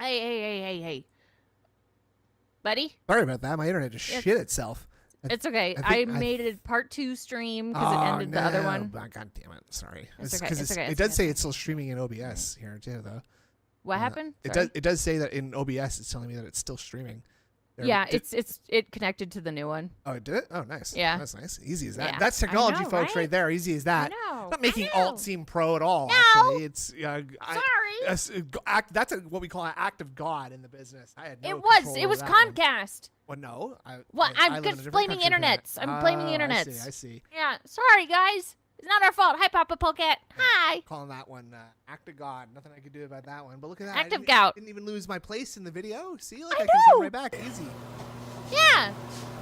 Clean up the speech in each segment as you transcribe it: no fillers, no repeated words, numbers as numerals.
Hey. Buddy? Sorry about that. My internet just shit itself. It's okay. I made a part 2 stream because it ended the other one. God damn it. Sorry. It's okay. It does say it's still streaming in OBS here too, though. What happened? It does say that in OBS it's telling me that it's still streaming. Yeah, it connected to the new one. Oh, it did? Oh, nice. Yeah. That's nice. Easy as that. Yeah. That's technology, know, folks, right there. Easy as that. I know. Not making alt seem pro at all, No. actually. It's Sorry. that's what we call an act of God in the business. I had no It was. control It over was that one. Comcast. Well, no. I'm live in a different blaming country than that. internets. I'm blaming internets. I see. Yeah. Sorry, guys. It's not our fault. Hi, Papa Polecat. Hi. Calling that one act of God. Nothing I could do about that one. But look at that. Act of I God. didn't even lose my place in the video. See, like I I can come know. right back. Easy. Yeah.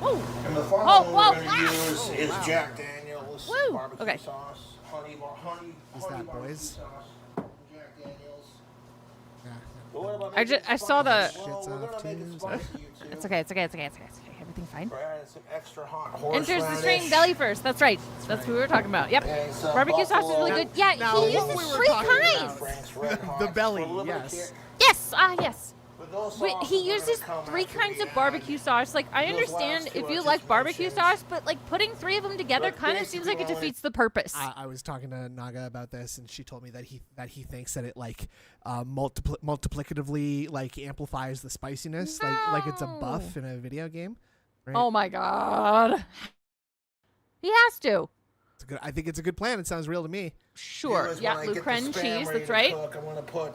Woo. And the final Whoa, one we're going wow. to use is Jack Daniels Woo. barbecue Okay. sauce. Honey Who's that, barbecue boys? sauce. Jack Daniels. Yeah. But what about I making I it saw the- spicy? Well, Shit's we're off, gonna make it too. spicy, you two. It's okay. Everything fine. We're adding some extra hot Enters the stream horseradish. belly first. That's right. That's what we were talking about. Yep. And some Barbecue sauce is really buffalo good. Yeah, Now, he what uses we were 3 talking about- kinds. Frank's Red The Hot belly, for a little bit of yes. kick. Yes. Yes. But those Wait, sauces he are gonna uses come 3 after kinds we of add barbecue sauce. Like, I those understand last two if I you just like barbecue mentioned. sauce, but like putting 3 of them together But kind of seems like it basically, defeats the purpose. I was talking to Naga about this, and she told me that he thinks that it like multiplicatively like amplifies the spiciness, like it's a buff in a video game. Right? Oh my god. He has to. It's good. I think it's a good plan. It sounds real to me. Sure. Here's Yeah, when I get the Lucren spam cheese. ready That's to right. cook. I'm going to put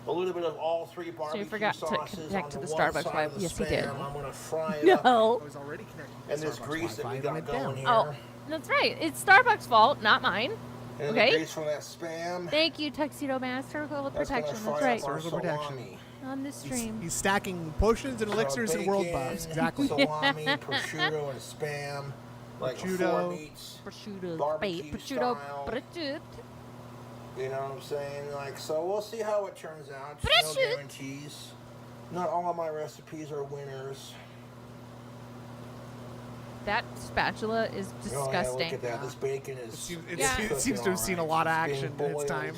a little bit of all 3 barbecue forgot to sauces connect to on the one Starbucks side Wi-Fi. of the Yes, he did. spam. I'm going to fry it up. No. I was already connected. To And this Starbucks grease that we Wi-Fi, got and it went going down. here. Oh, that's right. It's Starbucks' fault, not mine. And Okay. the grease from that spam. Thank you, Tuxedo Master. Circle of That's gonna protection. fry That's up right. our Circle protection. salami. On this He's, stream. he's stacking potions and elixirs and world bacon, buffs. Exactly. Salami, prosciutto, and spam. Like 4 Prosciutto. meats. Prosciutto. Barbecue Prosciutto. style. Prosciutto. You know what I'm saying? Like, so we'll see how it turns out. No Prosciutto. guarantees. Not all of my recipes are winners. That spatula is Oh, yeah, look disgusting. at that. This bacon is. It seems to have seen a lot of action in its time.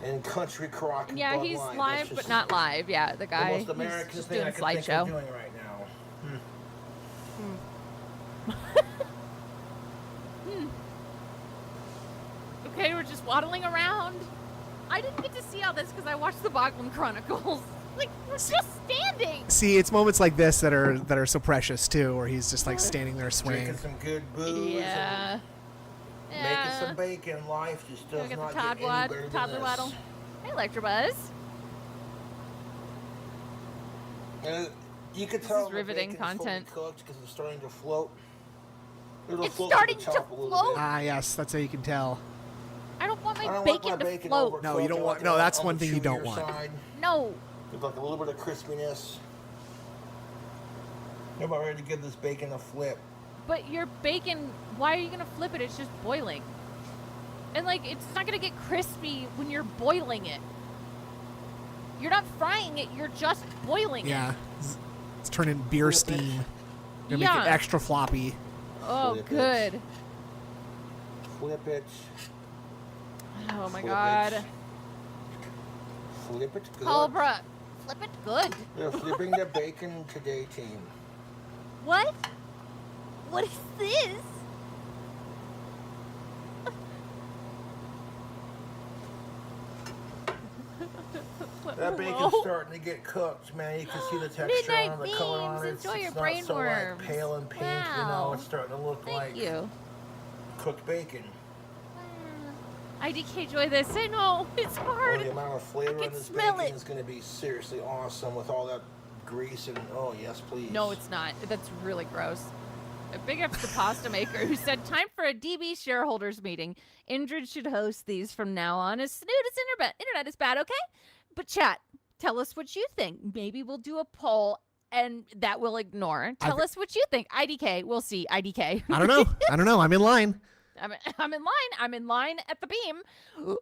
And country crock. and Yeah, Bud he's Light. That's live, just but not live. Yeah, the the guy. most He's American just thing doing I a can think of slideshow. doing right now. Okay, we're just waddling around. I didn't get to see all this because I watched the Bogland Chronicles. Like, we're just standing. See, it's moments like this that are so precious too, where he's just like standing there swaying. Drinking some good booze. Yeah. And making some bacon. Life just Can does we get not the get any better than toddler this. waddle? Hey, Electrobuzz. And you could This tell is riveting the bacon's content. fully cooked because it's starting to float. It'll It's float starting the to top a little float? bit. Ah, yes, that's how you can tell. I don't want I my don't bacon want my to bacon float. No, you overcooked. don't I want- like no, it that's on one the thing you don't chewier want. side. No. With like a little bit of crispiness. I'm about ready to give this bacon a flip. But your bacon, why are you going to flip it? It's just boiling. And, like, it's not going to get crispy when you're boiling it. You're not frying it, you're just boiling Yeah, it. it's turning beer Flip it. steam. Gonna Yeah. make it extra floppy. Oh, Flip it. good. Flip it. Oh, my Flip God. it. Flip it good. Cobra, flip it good. They're flipping the bacon today, team. What? What is this? That bacon's Whoa. starting to get cooked, man. You can see the texture Midnight on the color on it. beams. Enjoy your It's not brain so like worms. pale and pink, you Wow. know. It's starting to look Thank like you. cooked bacon. IDK Joy this. I know. It's Oh, hard. the amount of flavor can in this smell bacon it. is going to be seriously awesome with all that grease and oh yes, please. No, it's not. That's really gross. A big up to the pasta maker who said, time for a DB shareholders meeting. Indrid should host these from now on. As snoot as internet is bad, okay? But chat, tell us what you think. Maybe we'll do a poll and that we'll ignore. Tell us what you think. IDK, we'll see. IDK. I don't know. I'm in line. I'm in line. I'm in line at the Beam.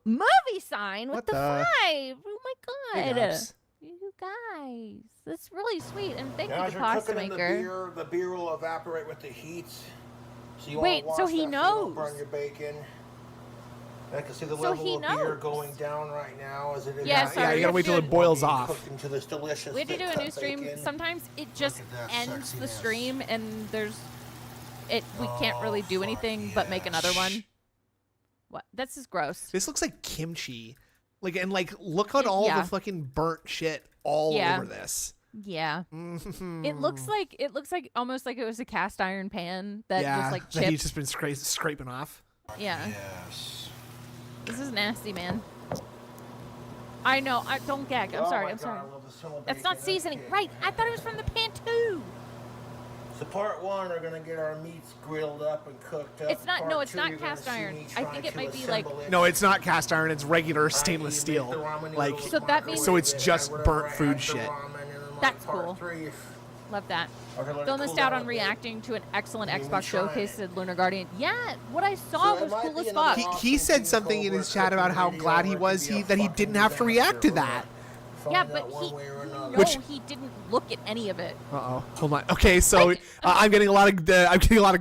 Movie sign with What the the- 5. Oh my Big god. ups. You guys. That's really sweet. And thank Now, you as to you're Pasta cooking in Maker. the beer will evaporate with the heat. So you Wait, want so to he watch that so you don't knows. burn your bacon. I can see the So he level of beer knows. going down right now. As it Yeah, is sorry, Yeah, you gotta wait till it boils being off. cooked into this delicious We had to do a thick new cut stream. bacon. Sometimes it just at that ends the sexiness. stream and we can't really do fuck anything but make another yes. one. What? This is gross. This looks like kimchi. Like look at all Yeah. the fucking burnt shit all Yeah. over this. Yeah. Mhm. It looks like almost like it was a cast iron pan that yeah, was like that he's chipped. just been scraping off. Yeah. Yes. This is nasty, man. I know. I don't gag. I'm Oh sorry. my I'm God, sorry. I love the smell of That's bacon. not seasoning. Okay. Right. I thought it was from the pan too. So part one, we're gonna get our meats grilled up and cooked up. It's not- Part no, it's two, not you're gonna cast see iron. me I trying think it to might be, like- assemble it. No, it's not cast iron. It's regular I stainless make the steel. ramen Like noodles, So that means- So it's microwave it, just and burnt whatever, food add the shit. ramen, and then, like, That's part cool. three, Love that. okay, let it Phil cool missed out down on a bit. reacting to an excellent I mean, we Xbox tried showcase, it. said Lunar Guardian. Yeah, what I saw So it was might cool be as another fuck. he said something in his chat about how glad he was that he didn't have to react to that. Yeah, but no, Which- he didn't look at any of it. Uh-oh. Hold on. Okay, so I'm getting a lot of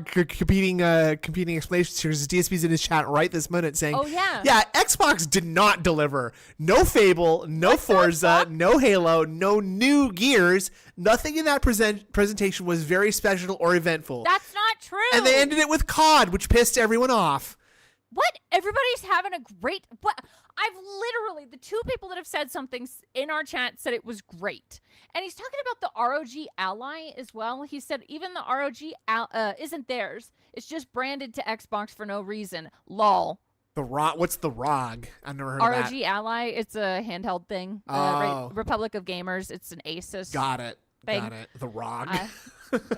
competing explanations here. DSP's in his chat right this minute saying, Oh, yeah. yeah, Xbox did not deliver. No Fable, no Forza, no Halo, no new Gears. Nothing in that presentation was very special or eventful. That's not true. And they ended it with COD, which pissed everyone off. What? Everybody's having a great. What? I've literally, the two people that have said something in our chat said it was great. And he's talking about the ROG Ally as well. He said even the ROG isn't theirs. It's just branded to Xbox for no reason. Lol. The ROG. What's the ROG? I've never heard ROG of that. Ally, it's a handheld thing. Oh. Republic of Gamers, it's an Asus. Got it. thing. Got it. The ROG.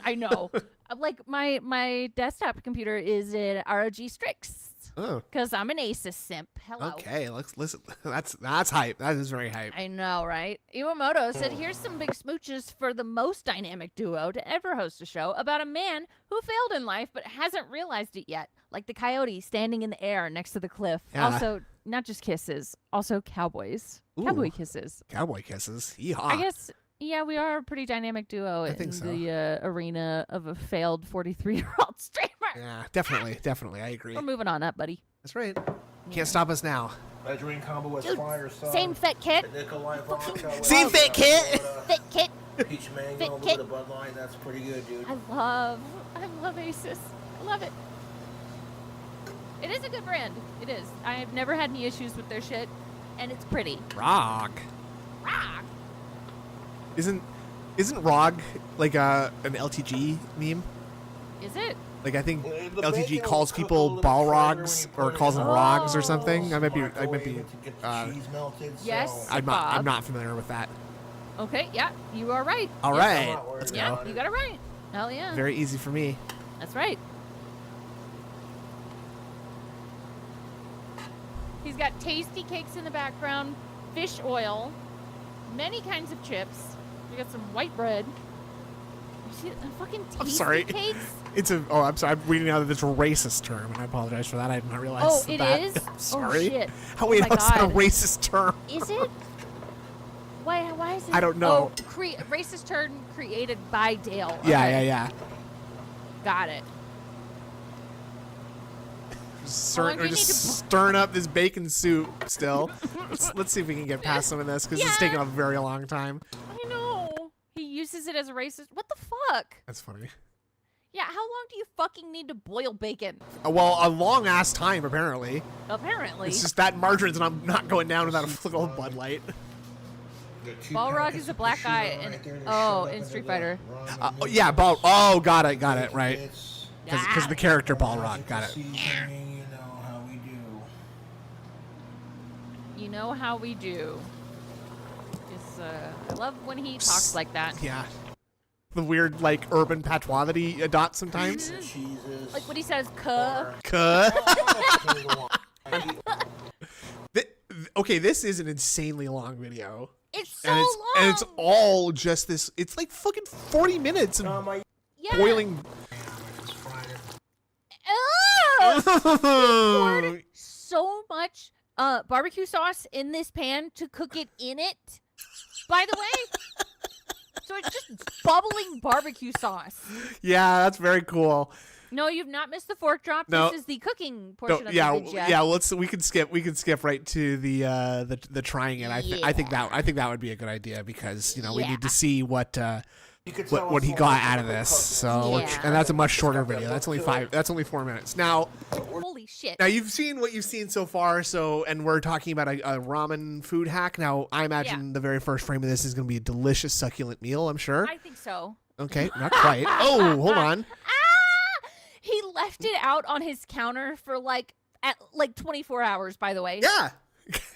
I know. Like my desktop computer is an ROG Strix. Oh. Because I'm an Asus simp. Hello. Okay, let's listen. That's hype. That is very hype. I know, right? Iwamoto said, here's some big smooches for the most dynamic duo to ever host a show about a man who failed in life but hasn't realized it yet. Like the coyote standing in the air next to the cliff. Yeah. Also, not just kisses, also cowboys. Ooh. Cowboy kisses. Cowboy kisses. Yeehaw. I guess, yeah, we are a pretty dynamic duo in think so. the arena of a failed 43-year-old streamer. Yeah, definitely. I agree. We're moving on up, buddy. That's right. Can't stop us now. That dream combo was Dude, fire. same fit kit. Nikolai vodka. Same fit kit. Fit kit. Peach mango, Fit a little kit. bit of Bud Light. That's pretty good, dude. I love Asus. I love it. It is a good brand. It is. I have never had any issues with their shit, and it's pretty. ROG. Rock. Isn't ROG like an LTG meme? Is it? Like I think The LTG bacon calls will cook a people little bit Balrogs further when or you calls put them it in. rogs or something. I might be. Microwave it to get the uh, cheese melted. yes. So. I'm Bob. not familiar with that. Okay, yeah, you are right. All Yes. right, not worried let's Yeah, go. you got it right. Hell yeah. Very easy for me. That's right. He's got tasty cakes in the background, fish oil, many kinds of chips. We got some white bread. You see the fucking tasty I'm sorry. cakes? It's a. Oh, I'm sorry. I'm reading out of this racist term, and I apologize for that. I did not realize. Oh, it that. is? I'm sorry. Oh, shit. How Oh wait, my how's that a God. racist term? Is it? Why is it? I don't know. Oh, racist term created by Dale. Yeah, Okay. yeah. Got it. Stir, long do we're you just need to- stirring up this bacon soup still. let's see if we can get past some of this because it's Yeah. taking a very long time. I know. He uses it as a racist. What the fuck? That's funny. Yeah, how long do you fucking need to boil bacon? Well, a long ass time apparently. Apparently. It's just that margarine's and I'm not going down without a little Bud Light. Balrog is a black guy in in Street Fighter. Oh, yeah, Oh, got it. Right. Because Ah. the character Balrog. Got it. You know how we do. You know how we do. It's, I love when he talks like that. Yeah. The weird like urban patois that he adopts sometimes. Cheeses. Like when he says "cuh." Cuh. Oh, Okay, this is an insanely long video. It's so And long. it's all just this. It's like fucking 40 minutes of my yeah. boiling. just fried it. Ugh! Poured Poured so much barbecue sauce in this pan to cook it in it. By the way, so it's just bubbling barbecue sauce. Yeah, that's very cool. No, you've not missed the fork drop. No. This is the cooking portion of the video. Yeah. We can skip right to the trying it. I think that would be a good idea because we need to see what he got out of this. So and that's a much shorter video. That's only 4 minutes. Now, holy shit. Now you've seen what you've seen so far. And we're talking about a ramen food hack. Now I imagine the very first frame of this is going to be a delicious, succulent meal. I'm sure. I think so. Okay, not quite. Oh, hold on. He left it out on his counter for at 24 hours, by the way. Yeah.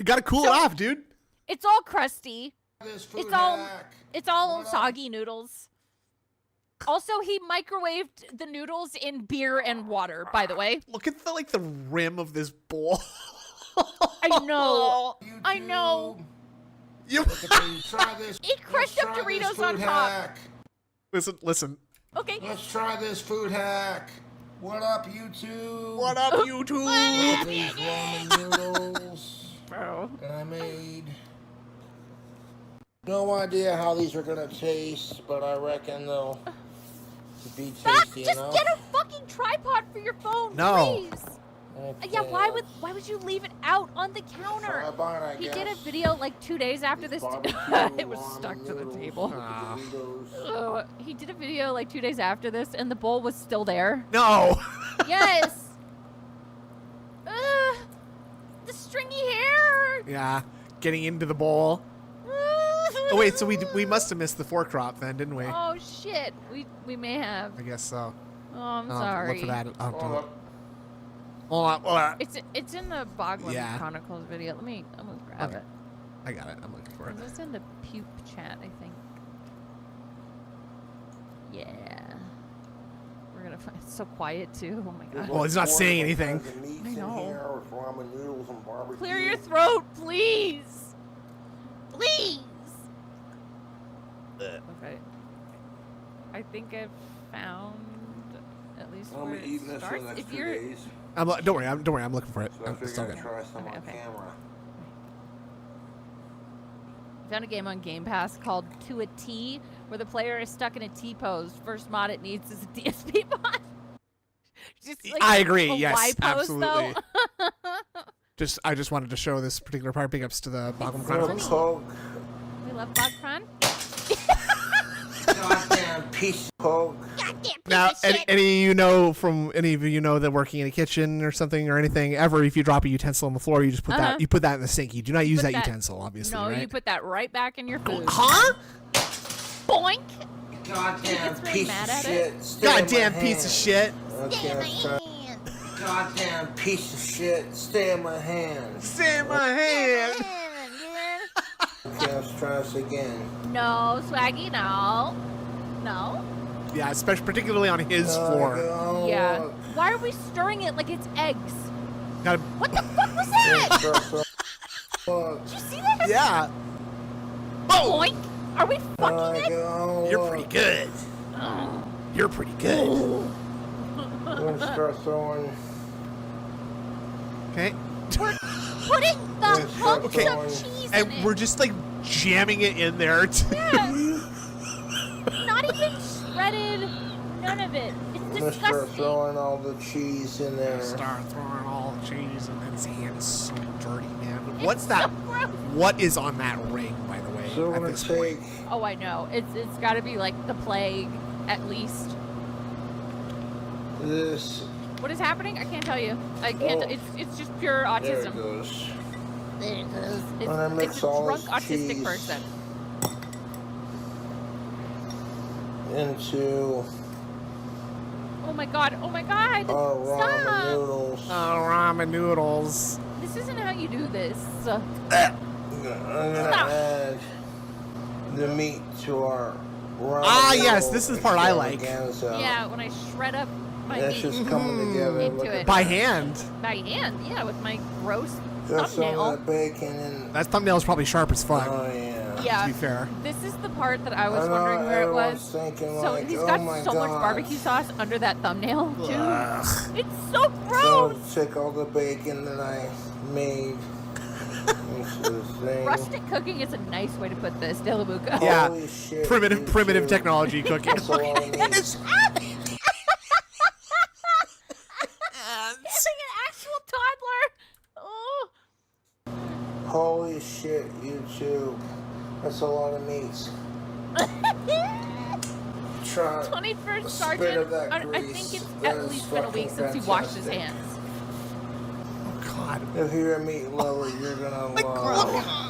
Got to cool it off, dude. It's all crusty. It's all soggy noodles. Also, he microwaved the noodles in beer and water, by the way. Look at the rim of this bowl. I know. I know. You It crushed up Doritos on top. Listen. Okay. Let's try this food hack. What up, YouTube? What up, YouTube? These ramen noodles Bro. that I made. No idea how these are gonna taste, but I reckon they'll be tasty Just enough. get a fucking tripod for your phone, No. please. Okay, Yeah, why would you leave it out on the counter? tripod, I He guess. did a video 2 days after this. Barbecue It was ramen stuck to the noodles, table. Doritos. He did a video 2 days after this, and the bowl was still there. No. Yes. The stringy hair. Yeah, getting into the bowl. Oh wait, so we must have missed the fork drop then, didn't we? Oh shit, we may have. I guess so. Oh, I'm I'll sorry. Look for that. Hold Hold on. It's in the Boglin Yeah. Chronicles video. I'm gonna grab Okay. it. I got it. I'm looking for it. It's in the puke chat, I think. Yeah. We're gonna find it's so quiet too. Oh my god. Well, he's not saying anything. I know. Here with ramen noodles and barbecue. Clear your throat, please. Please. Okay. I think I've found at least I'll where be it eating this for starts. the next If 2 you're days. Don't worry. I'm looking for it. So I I'm figured still I'd good. try some on Okay. camera. found a game on Game Pass called To a T, where the player is stuck in a T pose. First mod it needs is a DSP mod. Just I agree. a Yes, Y pose, absolutely. though. I just wanted to show this particular part. Big ups to the Boglin It's Chronicles. Coke. We love Bogcron. Goddamn piece of Coke. Goddamn piece Now, of shit. any of you know that working in a kitchen or something or anything ever, if you drop a utensil on the floor, you just put Uh-huh. you put that in the sink. You do not use put that that- utensil, obviously, No, right? you put that right back in your food. Huh? Boink. Goddamn gets really piece mad of at shit. Stay in my Goddamn piece of hand. shit. Okay, let's try. Goddamn piece of shit. Stay in my hand. Stay in my hand. Okay, let's try this again. No, Swaggy, no. No? Yeah, especially particularly on his Oh, floor. God. Yeah. Why are we stirring it like it's eggs? Gotta, What the fuck was that? Fuck. Did you see that? yeah. Boink. Are we fucking it? You're pretty good. You're pretty good. I'm gonna start throwing. Okay. We're putting the hunks Okay. of cheese in And it. we're just like jamming it in there. Yes. Not even shredded. None of it. I'm It's gonna start disgusting. throwing all the cheese in there. Start throwing all the cheese, and then his hand is so dirty, man. It's What's so that? gross. What is on that ring, by the way? So we're at gonna this take. point? Oh, I know. It's got to be like the plague, at least. This. What is happening? I can't tell you. I can't. Oh. It's just pure There it autism. goes. There it goes. When I mix It's a all drunk this autistic cheese. person. Into Oh my god. Oh my god. our ramen Stop. noodles. Ramen noodles. This isn't how you do this. I'm gonna Stop. add the meat to our ramen Ah, yes, noodle this is the part I like. extravaganza. Yeah, when I shred up my That's meat just coming together. Into Look it. at By that. hand. by hand, yeah, with my gross Got some thumbnail. of that bacon and. That thumbnail is probably sharp as fuck, Oh yeah. Yeah, to be fair. this is the part that I was I know, wondering where it everyone's was. thinking So like, he's oh got my so much God. barbecue sauce under that thumbnail too. Ugh. It's so So gross. take all the bacon that I made into this thing. Rustic cooking is a nice way to put this, Delabuca. Yeah. Holy shit, Primitive you two. technology cooking. That's a lot of meat. poop. That's a lot of meat. Try 21st spit Sergeant. of that I grease. think it's That at is least been a week fucking since he washed his fantastic. hands. Oh God. If you're a meat lover, you're gonna love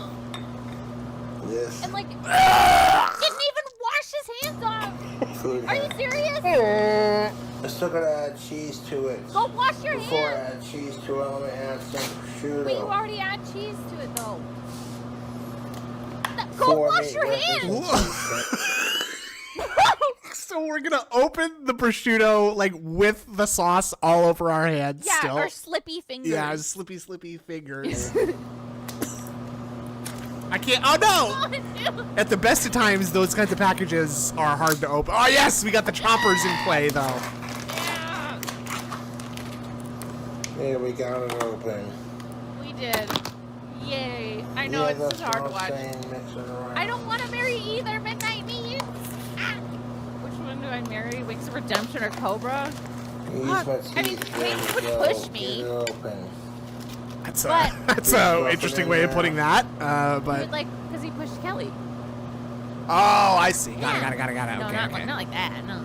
this. And like, didn't even wash his hands off. Food. Are you serious? I still gotta add cheese to it. Go wash your Before I hands. add cheese to it, I'm gonna add some prosciutto. But you already add cheese to it though. Go For wash me, your what is hands. it? So we're gonna open the prosciutto like with the sauce all over our hands. Yeah, still. or slippy fingers. Yeah, slippy fingers. I can't. Oh no! At the best of times, those kinds of packages are hard to open. Oh yes, we got the choppers in play though. Yeah, There, we got it open. we did. Yay. I know Yeah, it's that's just hard to what I'm watch. saying, mix it around. I don't want to marry either Midnight Meats. Ah. Which one do I marry? Wings of Redemption or Cobra? Use Fuck. my I teeth. mean, There Hayden we would go. push me. Get it open. That's But- that's Just a rough it interesting in way of there. putting that. He But would, like, because he pushed Kelly. oh, I see. Got Yeah. it. No, Okay, not, okay. like, not like that, no.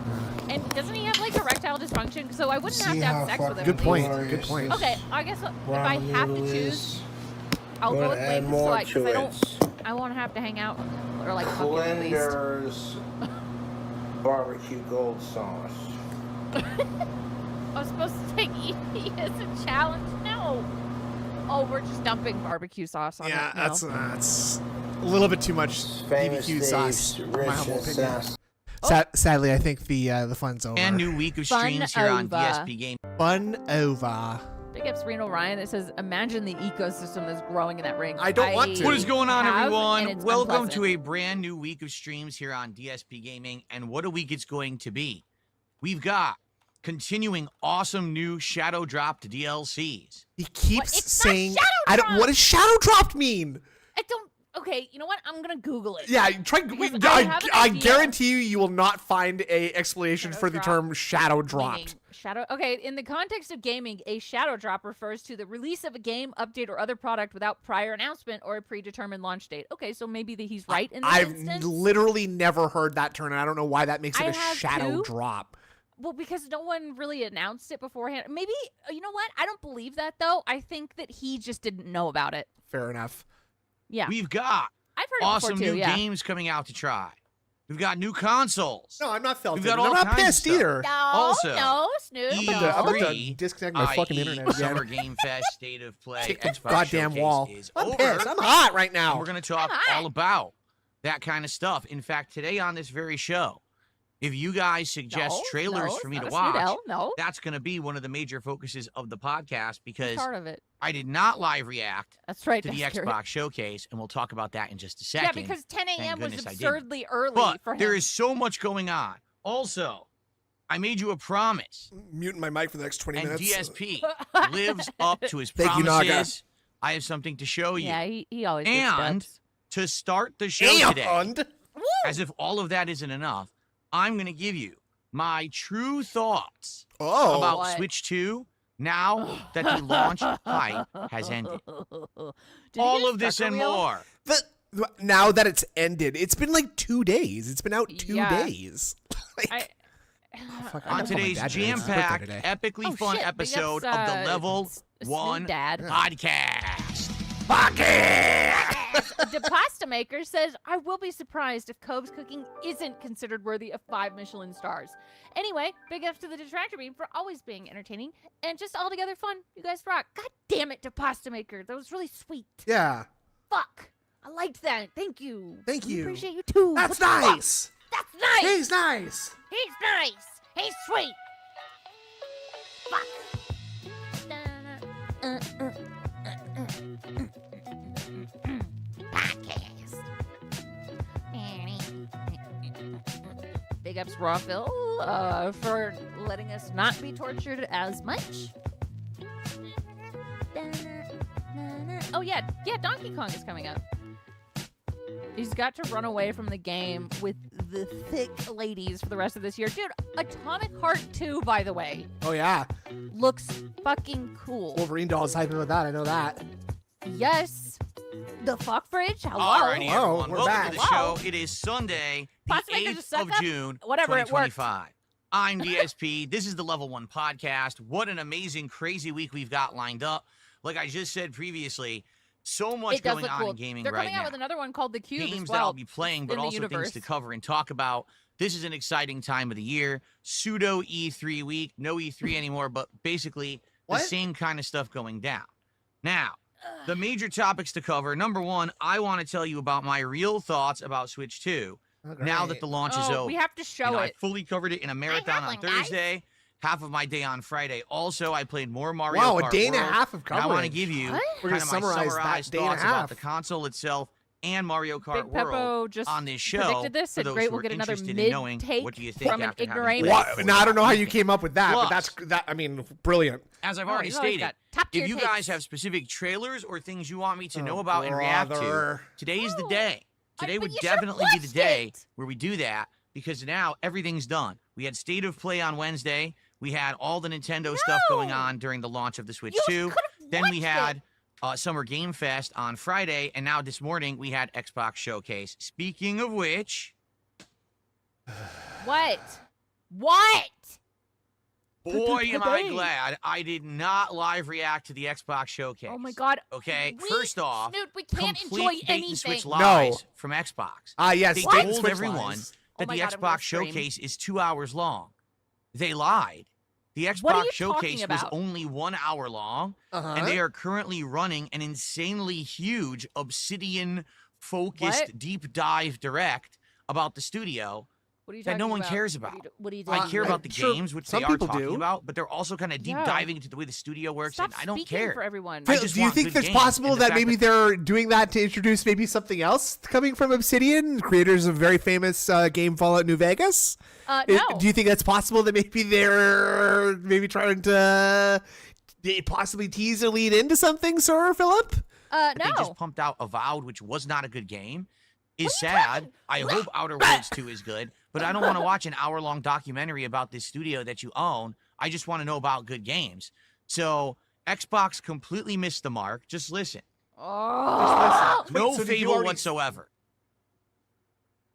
And doesn't he have, like, erectile dysfunction? So I wouldn't have See to have how sex with him. fucking Good point. glorious Good point. this Okay, I guess if I ramen have to noodle choose, is. I'll I'm go gonna with add wings more because to I it. don't, I won't have to hang out or, like, fuck him at least. Flanders barbecue gold sauce. I was supposed to take E as a challenge. No. Oh, we're just dumping barbecue sauce on Yeah, it. No. that's a little bit too much Famous BBQ sauce. Dave's in my rich humble and opinion. sassy. Sadly, I think the fun's over. And new week of Fun streams here on over. DSP Game. Fun over. Big ups Reno Ryan that says, imagine the ecosystem that's growing in that ring. I don't want to. What is going on, have, and everyone? it's Welcome unpleasant. to a brand new week of streams here on DSP Gaming. And what a week it's going to be. We've got continuing awesome new Shadow Drop to DLCs. He keeps What? It's saying, not Shadow "I don't." Drop! What does shadow dropped mean? I don't. Okay, you know what? I'm gonna Google it. Yeah, try. Because I have an I idea. guarantee you will not find a explanation Shadow for the drop. term shadow Meaning dropped. shadow. Okay, in the context of gaming, a shadow drop refers to the release of a game, update, or other product without prior announcement or a predetermined launch date. Okay, so maybe he's right in this I've instance. literally never heard that term, and I don't know why that makes it I a have shadow too. drop. Well, because no one really announced it beforehand. Maybe, you know what? I don't believe that, though. I think that he just didn't know about it. Fair enough. Yeah. We've got I've heard it awesome before, too, new yeah. games coming out to try. We've got new consoles. No, I'm not felt. We've got I'm all not kinds of pissed stuff. either. No, Also, no, Snoop. E3 I'm about to E3, disconnect my fucking i.e. internet Summer again. Game Fest State of Play Kick the Xbox goddamn Showcase wall. is I'm over. pissed. I'm hot right And now. we're going to talk hot. all about that kind of stuff. In fact, today on this very show, if you guys suggest trailers for me to watch, No, that's going to be one of the major focuses of the podcast because part of it. I did not live react That's right. to the Dexter. Xbox Showcase, and we'll talk about that in just a Yeah, second. because 10 a.m. was goodness I didn't. absurdly early But for him. there is so much going on. Also, I made you a promise, Muting my mic for the next 20 and minutes. DSP lives up to his Thank you, Naga. promises. I have something to show you. Yeah, he always And gets to start the show today, And as if all of that isn't enough, I'm going to give you my true thoughts oh, about What? Switch 2 now that the launch hype has ended. Did he All get of this stuck and real? more. now that it's ended, it's been like 2 days. It's been out 2 Yeah. days. Like, fuck, I On gotta call my today's dad today. It's his birthday jam-packed, today. epically Oh, fun shit, big episode ups, of the Level Snoop 1 Dad. podcast. The pasta maker says, I will be surprised if Cove's cooking isn't considered worthy of 5 Michelin stars. Anyway, big ups to the Detractor Beam for always being entertaining and just altogether fun. You guys rock. God damn it, to pasta maker. That was really sweet. Yeah. Fuck. I liked that. Thank you. Thank We you. appreciate you too. That's What the fuck? nice. That's nice. He's nice. He's nice. He's sweet. Fuck. Podcast. Big ups, Rawville, for letting us not be tortured as much. Oh yeah, Donkey Kong is coming up. He's got to run away from the game with the thick ladies for the rest of this year. Dude, Atomic Heart 2, by the way, Oh yeah. looks fucking cool. Wolverine doll's hyping with that. I know that. Yes. the fuck, Bridge? Hello. Alrighty, Whoa, everyone. we're Welcome back. to the show. It is Sunday, the Pasta maker 8th just suck of up? June, Whatever, it worked. 2025. I'm DSP. This is the Level 1 podcast. What an amazing, crazy week we've got lined up. Like I just said previously, so much It does going look on cool. in gaming They're right coming out now. with another one called The Cube Games as that well. I'll be playing, but in the also things universe. to cover and talk about. This is an exciting time of the year. Pseudo E3 week. No E3 anymore, but basically the same kind of stuff going down. Now, the major topics to cover. Number one, I want to tell you about my real thoughts about Switch 2 now that the launch is over. We have to show I it. fully covered it in a marathon on one, guys. Thursday, half of my day on Friday. Also, I played more Mario Wow, Kart a day and a World. half of And I want to coverage. give you What? We're kind gonna of my summarize that summarized day and a thoughts about half. the console itself and Mario Kart Big World Peppo just on this show. predicted this, for and those great, who we'll are get another interested in knowing mid-take what do you think from an after having ignoramus. played What? it. Now I don't know how you What came up with that, but Plus- that. I mean, brilliant. As I've Oh, already he's always stated, got top-tier if you takes. guys have specific trailers or things you want me to know Oh, about and react to, brother. today is the No. day. Today but would you should've definitely be the watched day it. where we do that because now everything's done. We had State of Play on Wednesday. We had all the Nintendo stuff going No. on during the launch of the Switch You 2. could've Then we watched had it. Summer Game Fest on Friday, and now this morning we had Xbox Showcase. Speaking of which, What? What? boy, am I Today. glad I did not live react to the Xbox Showcase. Oh my God. Okay, We- first off, Snoot, we can't complete enjoy bait and anything. switch No. lies from Xbox. Yes, They bait and told switch everyone lies. Oh that my the God, I'm gonna Xbox scream. Showcase is 2 hours long. They lied. The What are Xbox you Showcase talking was about? only 1 hour long, Uh-huh. and they are currently running an insanely huge Obsidian-focused What? deep dive direct about the studio What are you that talking no one about? cares What are about. you do- What are you I talking care about? about the sure games, which some they are people talking do. about, but they're also kind of deep Yeah. diving into the way the studio works, Stop and I don't speaking care. for everyone. I Phil, just do you want think good it's games, possible and the that fact maybe they're doing that to introduce maybe something else coming from Obsidian, creators of very famous game Fallout New Vegas? No. Do you think that's possible that maybe they're maybe trying to possibly tease or lead into something, Sir Philip? that they No. just pumped out Avowed, which was not a good game, is What are you sad. talking- I hope Outer Worlds 2 is good, but I don't want to watch an hour-long documentary about this studio that you own. I just want to know about good games. So Xbox completely missed the mark. Just listen. Oh. Wait, No so did you Fable already- whatsoever.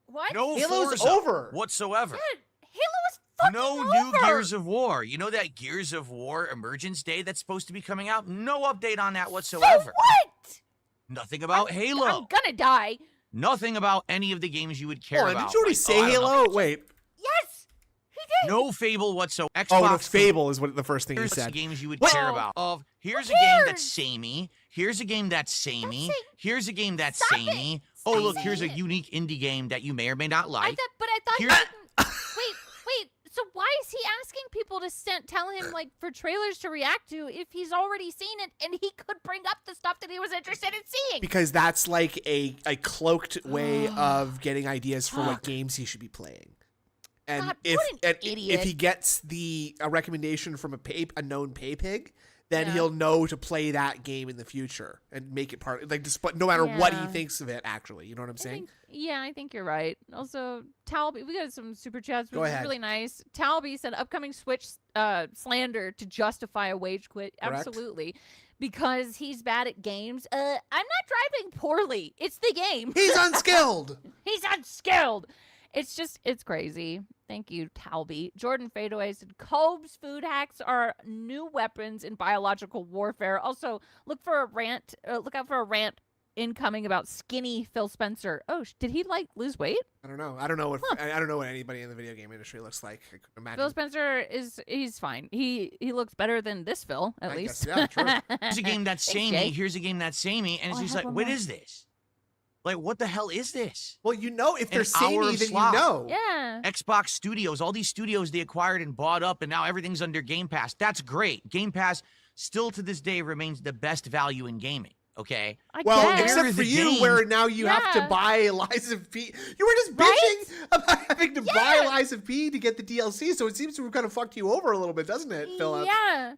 What? No Halo's Forza over. whatsoever. Dude, Halo is fucking No over. new Gears of War. You know that Gears of War Emergence Day that's supposed to be coming out? No update on that So whatsoever. what? Nothing about Halo. I'm gonna die. Nothing about any of the games you would care Hold on, about. did you already Like, say I don't know. Halo? Wait. Yes, he did. No Fable whatsoever. Xbox Oh, no, Fable is what the first thing you Here's the said. games you would What? care about. Here's Who a game that's cares? samey. Here's a game that's samey. That's it. Here's a game that's Stop it. samey. Stop Oh, look, here's a saying it. unique indie game that you may or may not I like. thought you Here- didn't. Wait. So why is he asking people to tell him like for trailers to react to if he's already seen it and he could bring up the stuff that he was interested in seeing? Because that's like a cloaked way of getting ideas for what Fuck. games he should be playing. And God, if what an and idiot. if he gets a recommendation from a known pay pig, then Yeah. he'll know to play that game in the future and make it part despite no matter what he Yeah. thinks of it. Actually, you know what I'm saying? I think you're right. Also, Talby, we got some super chats, which Go is ahead. really nice. Talby said upcoming Switch slander to justify a wage quit. Correct. Absolutely. Because he's bad at games. I'm not driving poorly. It's the game. He's unskilled. He's unskilled. It's crazy. Thank you, Talby. Jordan Fadeaway said, Cobb's food hacks are new weapons in biological warfare. Also, look out for a rant incoming about skinny Phil Spencer. Oh, did he lose weight? I don't know. I don't know what anybody in the video game industry looks like. I couldn't imagine. Phil Spencer he's fine. He looks better than this Phil, at I least. guess, yeah, true. Here's a game that's Thanks, samey. Jay. Here's a game that's samey. And Oh, it's I just have like, one what more. is this? Like, what the hell is this? Well, you know, if they're An hour samey, of then slop. you know. Yeah. Xbox Studios, all these studios they acquired and bought up, and now everything's under Game Pass. That's great. Game Pass still to this day remains the best value in gaming. Okay. I Well, guess. except Where for are the you, games? where now you have to Yeah. buy Lies of P. You were just bitching Right? about having to buy Yeah. Lies of P to get the DLC, so it seems to have kind of fucked you over a little bit, doesn't it, Philip? Yeah.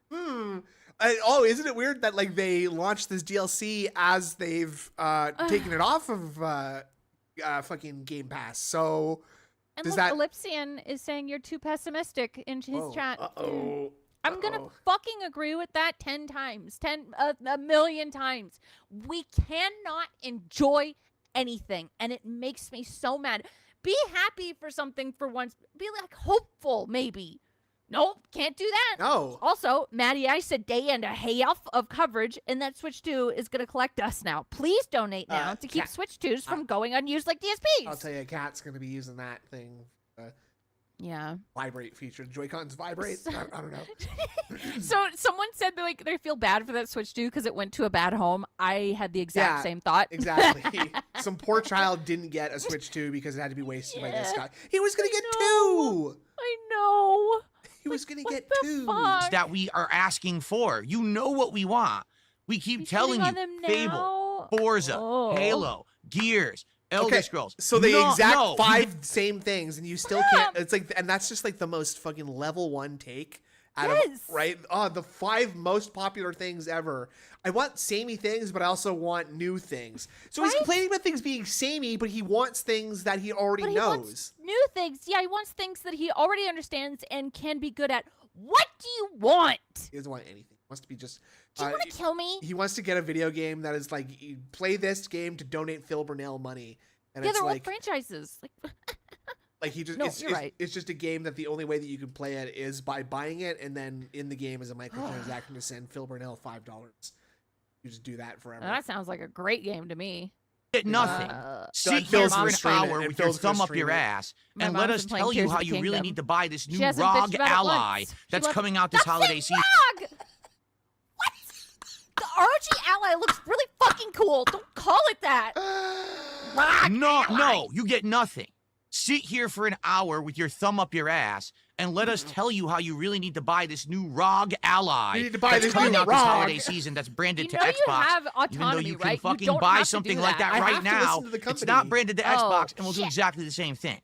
Isn't it weird that they launched this DLC as they've taken it off of fucking Game Pass? So And does look, that? Ellipsian is saying you're too pessimistic in his chat. Uh-oh. I'm going to fucking agree with that 10 times, a million times. We cannot enjoy anything, and it makes me so mad. Be happy for something for once. Be like hopeful, maybe. Nope, can't do that. No. Also, Maddie, I said day and a half of coverage, and that Switch 2 is going to collect us now. Please donate now to keep Switch 2s from going unused like DSPs. I'll tell you, Cat's going to be using that thing. Yeah. Vibrate feature. Joy-Cons vibrate. I don't know. So someone said they feel bad for that Switch 2 because it went to a bad home. I had the exact same thought. Exactly. Some poor child didn't get a Switch 2 because it had to be wasted by this guy. He was going to get 2. I know. He was going to get 2. That we are asking for. You know what we want. We keep telling you. Fable, Forza, Halo, Gears, Elder Scrolls. So the exact 5 same things, and you still can't. It's like, and that's just like the most fucking level 1 take out of, right? Oh, the 5 most popular things ever. I want samey things, but I also want new things. So he's complaining about things being samey, but he wants things that he already knows. Wants new things. Yeah, he wants things that he already understands and can be good at. What do you want? He doesn't want anything. He wants to be just. Do you want to kill me? He wants to get a video game that is like, you play this game to donate Phil Burnell money. And it's they're like, all franchises. Like he just, it's just a game that the only way that you can play it is by buying it, and then in the game is a microtransaction to send Phil Burnell $5. You just do that forever. That sounds like a great game to me. Get nothing. Sit here for an hour with your thumb up your ass and let us tell you how you really need to buy this new ROG Ally that's coming out this holiday season. ROG! What? The ROG Ally looks really fucking cool. Don't call it that. ROG Ally. No, you get nothing. Sit here for an hour with your thumb up your ass and let us tell you how you really need to buy this new ROG Ally. You need to buy this coming new out ROG. this holiday season that's branded to Xbox. You have autonomy, even though you can right? fucking you don't buy have something to do like that I right have to now. listen to the It's company. not branded to Xbox, and we'll do shit. exactly the same thing.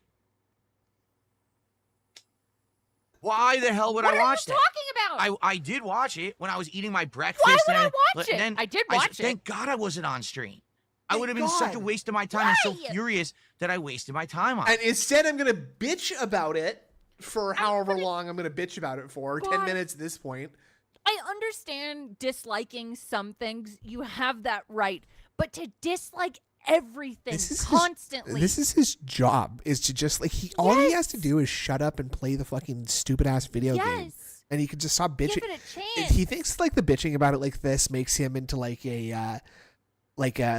Why the hell would I watch that? What are you talking about? I did watch it when I was eating my breakfast. Why would I and watch it? Then I did watch it. Thank God I wasn't on stream. I Thank would have been such a God. waste of my time. I'm so furious that I wasted my time on it. And instead, I'm gonna bitch about it for however long I'm gonna bitch about it for. 10 minutes at this point. I understand disliking some things. You have that right. But to dislike everything constantly. This is his job, is to just like all he has to do is shut up and play the fucking stupid ass video game. And he can just stop bitching. Give it a chance. He thinks like the bitching about it like this makes him into like a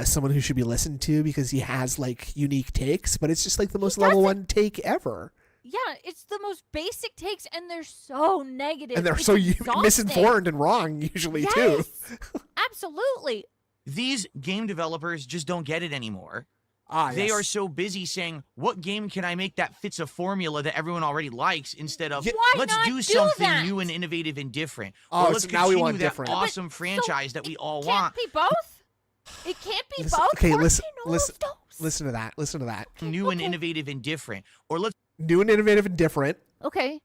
someone who should be listened to because he has like unique takes, but it's just like the most level 1 take ever. Yeah, it's the most basic takes, and they're so negative. And they're it's so exhausting. misinformed and wrong usually too. Absolutely. These game developers just don't get it anymore. They are so busy saying, what game can I make that fits a formula that everyone already likes, instead of, let's do something new and innovative and different. Or let's now we continue want that different. awesome franchise that we all Can't want. be both? It can't be both? Okay, Listen to that. Listen to that. New and innovative and different. Or let's New and innovative and different. Okay.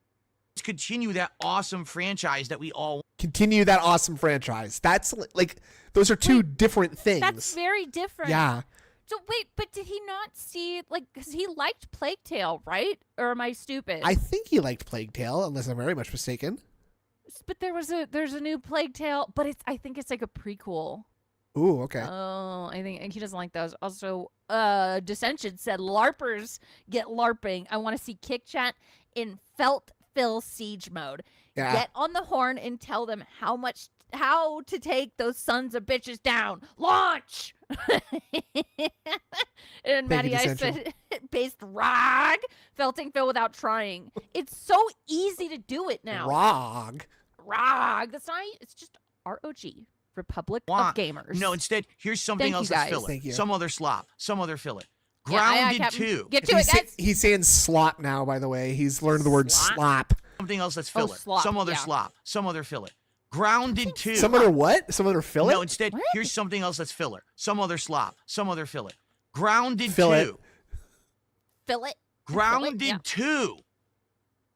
continue that awesome franchise that we all Continue that awesome franchise. That's like, those are two different things. That's very different. Yeah. So wait, but did he not see, like, because he liked Plague Tale, right? Or am I stupid? I think he liked Plague Tale, unless I'm very much mistaken. But there's a new Plague Tale, but I think it's like a prequel. Ooh, okay. Oh, I think he doesn't like those. Also, Dissension said LARPers get LARPing. I want to see Kick Chat in Felt Fill Siege mode. Yeah. Get on the horn and tell them how to take those sons of bitches down. Launch! And Maddie, I said, based ROG, felting Phil without trying. It's so easy to do it now. ROG. That's not, it's just ROG. Republic of Gamers. No, instead, here's something else that's filler. Thank you. Some other slop. Some other filler. Yeah, Grounded 2. Get to it, guys. He's saying slop now, by the way. He's learned the word slop. Something else that's filler. Slop, Some other yeah. slop. Some other filler. Grounded 2. Some other what? Some other fillet? No, instead, here's something else that's filler. Some other slop. Some other filler. Grounded Fillet. 2. Fillet. Grounded Yeah. 2.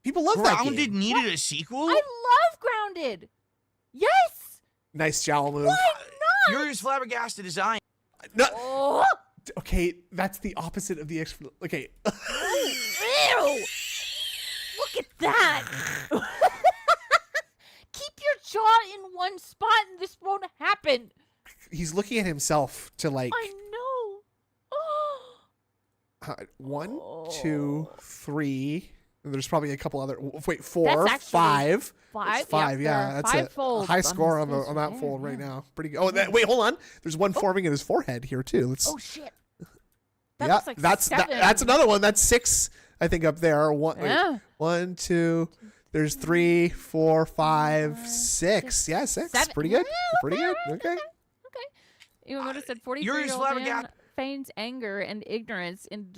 People love that Grounded game. needed a sequel? I love Grounded. Yes. Nice jowl move. Why not? You're as flabbergasted as I am. No, Oh, okay, that's the opposite of the okay. ew. Look at that. jaw in one spot and this won't happen. He's looking at himself to like I know. 1, 2, 3. There's probably a couple other. Wait, 4, That's actually 5. Five. It's 5. Yeah, that's five a folds high his score on face. that Yeah, fold yeah. right now. Pretty good. Oh, wait, hold on. There's one forming in his forehead here too. Let's. Oh shit. That Yeah, looks like that's 7. that's another one. That's 6, I think, up there. Yeah. 1, 2. There's 3, 4, 5, 6. Yeah, 6. 7. Pretty good. Yeah, Pretty good. Okay. You notice that You're 43-year-old just man flabbergasted. feigns anger and ignorance in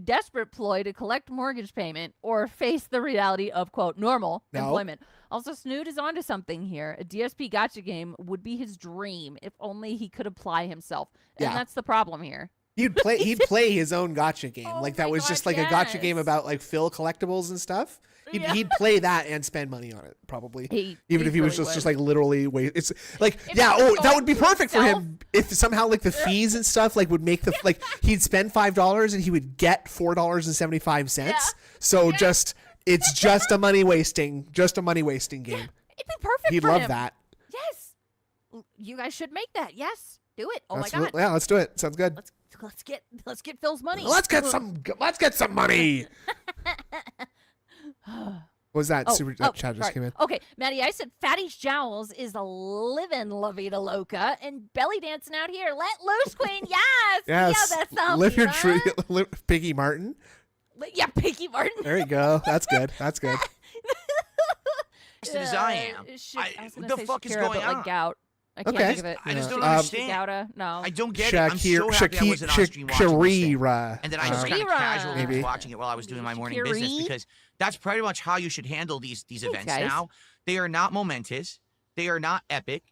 desperate ploy to collect mortgage payment or face the reality of, quote, normal employment. Also, Snood is onto something here. A DSP gotcha game would be his dream if only he could apply himself. And Yeah. that's the problem here. He'd play his own gotcha game. Oh Like that my was God, just like a gotcha game yes. about like Phil collectibles and stuff. Yeah. He'd play that and spend money on it probably. Even if he was really just would. like literally wait. It's like If yeah. he was Oh, that going would be to perfect for himself. him if somehow like the fees and stuff like would make the like he'd spend $5 and he would get $4.75. Yeah. So it's just a money wasting game. It'd be perfect He'd for love him. that. Yes. You guys should make that. Yes. Do it. Oh That's my God. yeah, let's do it. Sounds good. Let's get Phil's money. Let's get some money. What was that? Super chat just sorry. came in. Okay, Maddie, I said Fatty's Jowls is a living La Vida Loca and belly dancing out here. Let loose, Queen. Yes. Yes. Yeah, that sounds Live your fun. tree, Piggy Martin. Yeah, Piggy Martin. There you go. That's good. That's good. As I am. Shit, I was gonna the say fuck is Shakira, going but like on? gout. I can't Okay. think of it. I just don't Um, understand. Gouda? No. I don't get it. I'm so happy I wasn't on stream watching this thing. Shakira. And then I just kind of Shakira. casually Maybe. was watching it while I was doing my morning Shakiri? business because that's pretty much how you should handle these events guys. now. They are not momentous. They are not epic.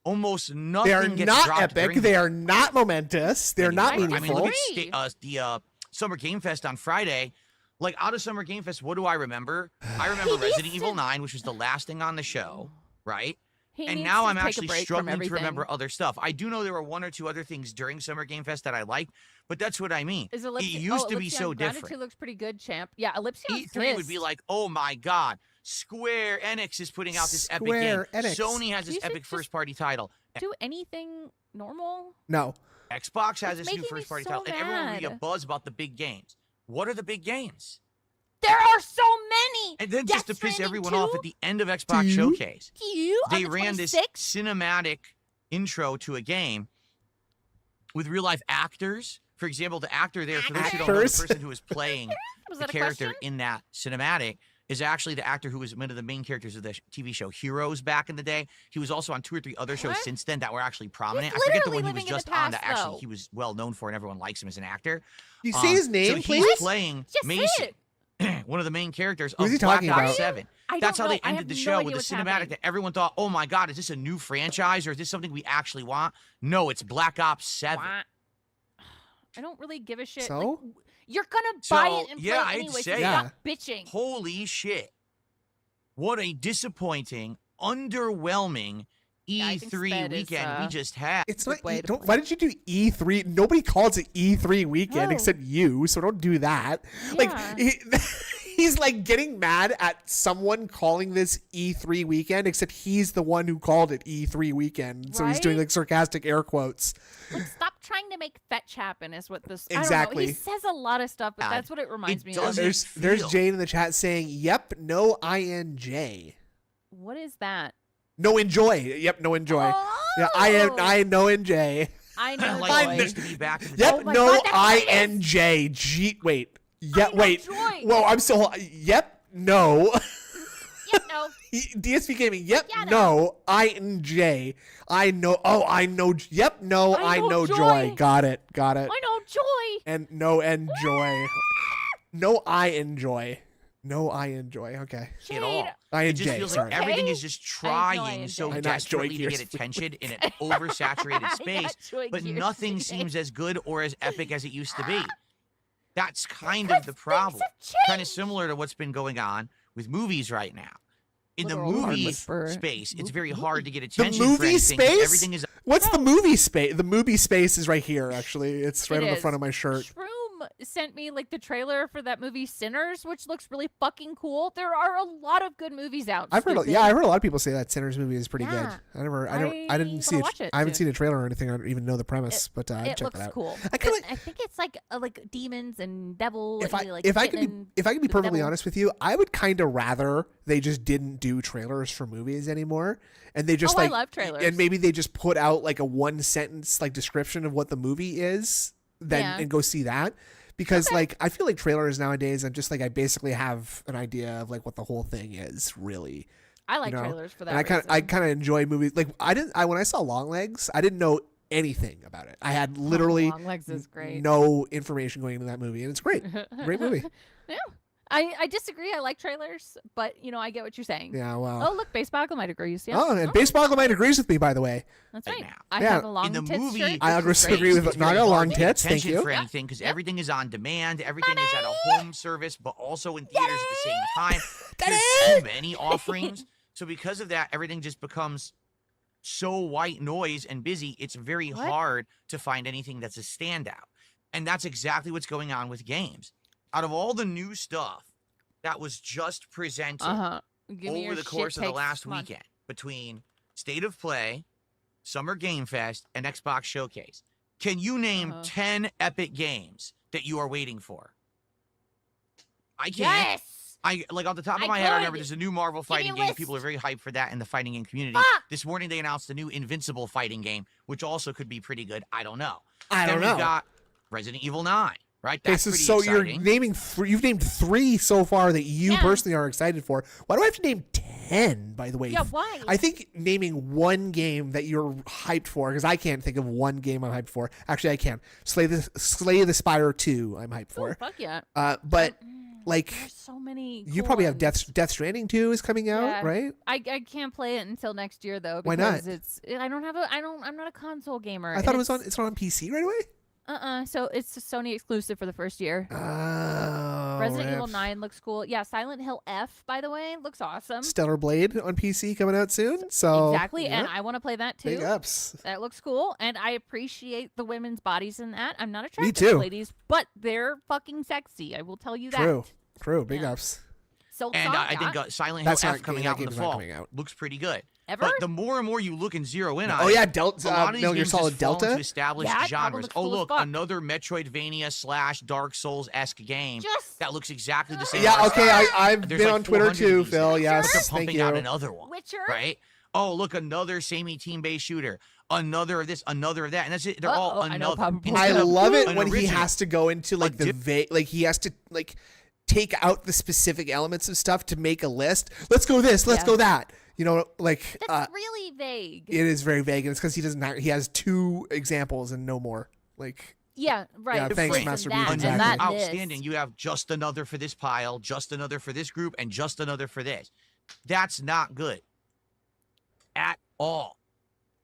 Almost nothing They are gets not dropped epic. during They are not momentous. They're not I meaningful. I mean, look Agree. at the Summer Game Fest on Friday. Like, out of Summer Game Fest, what do I remember? I remember He Resident needs Evil to- 9, which was the last thing on the show, right? He And needs now to I'm take a actually break from struggling to everything. remember other stuff. I do know there were 1 or 2 other things during Summer Game Fest that I liked, but that's what I mean. Is It Ellipsion, used to be Ellipsion so Gratitude different. looks pretty good, champ. Yeah, Ellipsion E3 would be like, oh my God, Square Enix is putting out this epic Square game. Enix. Sony has Do this you think epic just- first-party title. do anything normal. No. Xbox has It's this new making me first-party so title, and everyone will be a mad. buzz about the big games. What are the big games? There are so many. And then just to Death piss Stranding everyone 2? off at the end of Xbox Do you? Showcase, You on they the ran this 26th? cinematic intro to a game with real-life actors. For example, the actor there, for those who don't know, the Actors? person who was playing Was the that a character question? in that cinematic is actually the actor who was one of the main characters of the TV show Heroes back in the day. He was also on 2 or 3 other shows What? since then that were actually prominent. I He's forget the literally one he was living in the just on that past, actually though. he was well known for and everyone likes him as an actor. You say his name, so please? he's playing Just say Mason, it. one of the main characters Who's of he Black talking Ops about? 7. I That's don't how they know. I ended have the no show idea with the what's cinematic happening. that everyone thought, oh my God, is this a new franchise or is this something we actually want? No, it's Black Ops 7. Wah. I don't really give a shit. So? Like, you're gonna buy So, it and yeah, play I'd it anyway. say- So Yeah. stop bitching. Holy shit. What a disappointing, underwhelming Yeah, I think E3 Sped is, weekend we just had. It's Good not. way to Don't, put why did you do E3? Nobody calls it E3 weekend No. except you, so don't do that. Like Yeah. he's like getting mad at someone calling this E3 weekend, except he's the one who called it E3 weekend. So he's doing Right? like sarcastic air quotes. Like, stop trying to make fetch happen is what this. I Exactly. don't know. He says a lot of stuff, but God, that's what it reminds it me doesn't- of. There's feel. Jane in the chat saying, "Yep, no INJ, What is that? no enjoy. Yep, no enjoy. Yeah, I no NJ. I know. like I it Joy. used to be back in the Yep, Oh my no God, that's what it is. INJ. Wait. Yeah, I know wait. Joy. Whoa, I'm still. Yep, no. Yep, no. DSP Gaming. Yep, Yeah, no. INJ. I know. Oh, I know. Yep, no. I I know know Joy. Joy. Got it. Got it. I know Joy. And no enjoy. No, I enjoy. No, I enjoy. Okay. at all. Jade, I It just enjoy. feels Sorry. like everything Okay. is just I know trying I so enjoy. I know, desperately Joy to get Gears. attention in an oversaturated I space, got Joy but Gears nothing today. seems as good or as epic as it used to be. That's kind Because of the things problem. have Kind of changed. similar to what's been going on with movies right now. In the Literal hard movie whisper. space, it's very hard to get The attention for movie anything 'cause space? everything is What's the movie space? The movie space is right here, actually. It's right on the is. front of my shirt. Shroom sent me like the trailer for that movie Sinners, which looks really fucking cool. There are a lot of good movies out. I've heard a lot of people say that Sinners movie is pretty Yeah. good. I didn't see it. I haven't seen a trailer or anything. I don't even know the premise, but I'd check that out. It looks cool. I think it's like demons and devil. If I could be perfectly honest with you, I would kind of rather they just didn't do trailers for movies anymore, and they just I love trailers. and maybe they just put out like a 1-sentence like description of what the movie is, and go see that. Because like I feel like trailers nowadays, I basically have an idea of like what the whole thing is really. I like trailers for that. And I kind of enjoy movies. Like when I saw Longlegs, I didn't know anything about it. I had literally Longlegs is great. No information going into that movie, and it's great. Great movie. Yeah. I disagree. I like trailers, but I get what you're saying. Yeah, well. Oh, look, Baseboggle might agrees. Yeah. Oh, and Baseboggle might agrees with me, by the way. That's right. Now. I have a long tits shirt. I agree with Naga. Long tits. Thank you. For anything, because everything is on demand. Everything is at a home service, but also in theaters at the same time. There's so many offerings. So because of that, everything just becomes so white noise and busy. It's very hard to find anything that's a standout. And that's exactly what's going on with games. Out of all the new stuff that was just presented over the course of the last weekend between State of Play, Summer Game Fest, and Xbox Showcase, can you name 10 epic games that you are waiting for? I can't. Yes. Off the top of my head, I remember there's a new Marvel fighting game. People are very hyped for that in the fighting game community. This morning they announced a new Invincible fighting game, which also could be pretty good. I don't know. Then we've got Resident Evil 9. Right? That's pretty exciting. You're naming you've named 3 so far that you personally are excited for. Why do I have to name 10, by the way? Yeah, why? I think naming one game that you're hyped for, because I can't think of one game I'm hyped for. Actually, I can. Slay the Spire 2 I'm hyped for. Fuck yeah. But like there's so many you probably have Death Stranding 2 is coming out, right? I can't play it until next year though. Why not? I'm not a console gamer. I thought it's not on PC right away? So it's a Sony exclusive for the first year. Oh, Resident Evil 9 looks cool. Yeah, Silent Hill F, by the way, looks awesome. Stellar Blade on PC coming out soon. So exactly, and I want to play that too. Big ups. That looks cool, and I appreciate the women's bodies in that. I'm not attracted to ladies, but they're fucking sexy. I will tell you that. True. Big ups. So I think Silent Hill F coming out in the fall looks pretty good. But the more and more you look and zero in on it, Delta, a lot of these Metal Gear games Solid just fall Delta into established genres. Cool look, another Metroidvania / Dark Souls-esque game that looks exactly the same. Yeah, okay, I've There's been on Twitter too, Phil. Yes, but they're pumping out another one. Witcher? Right? Oh, look, another samey team-based shooter. Another of this, another of that, and that's it. They're all another. I love it when he has to go into like he has to like take out the specific elements of stuff to make a list. Let's go this. Let's go that. That's really vague. It is very vague, and it's because he has 2 examples and no more. Yeah, right. Yeah, thanks, Master B. Exactly. Outstanding. You have just another for this pile, just another for this group, and just another for this. That's not good at all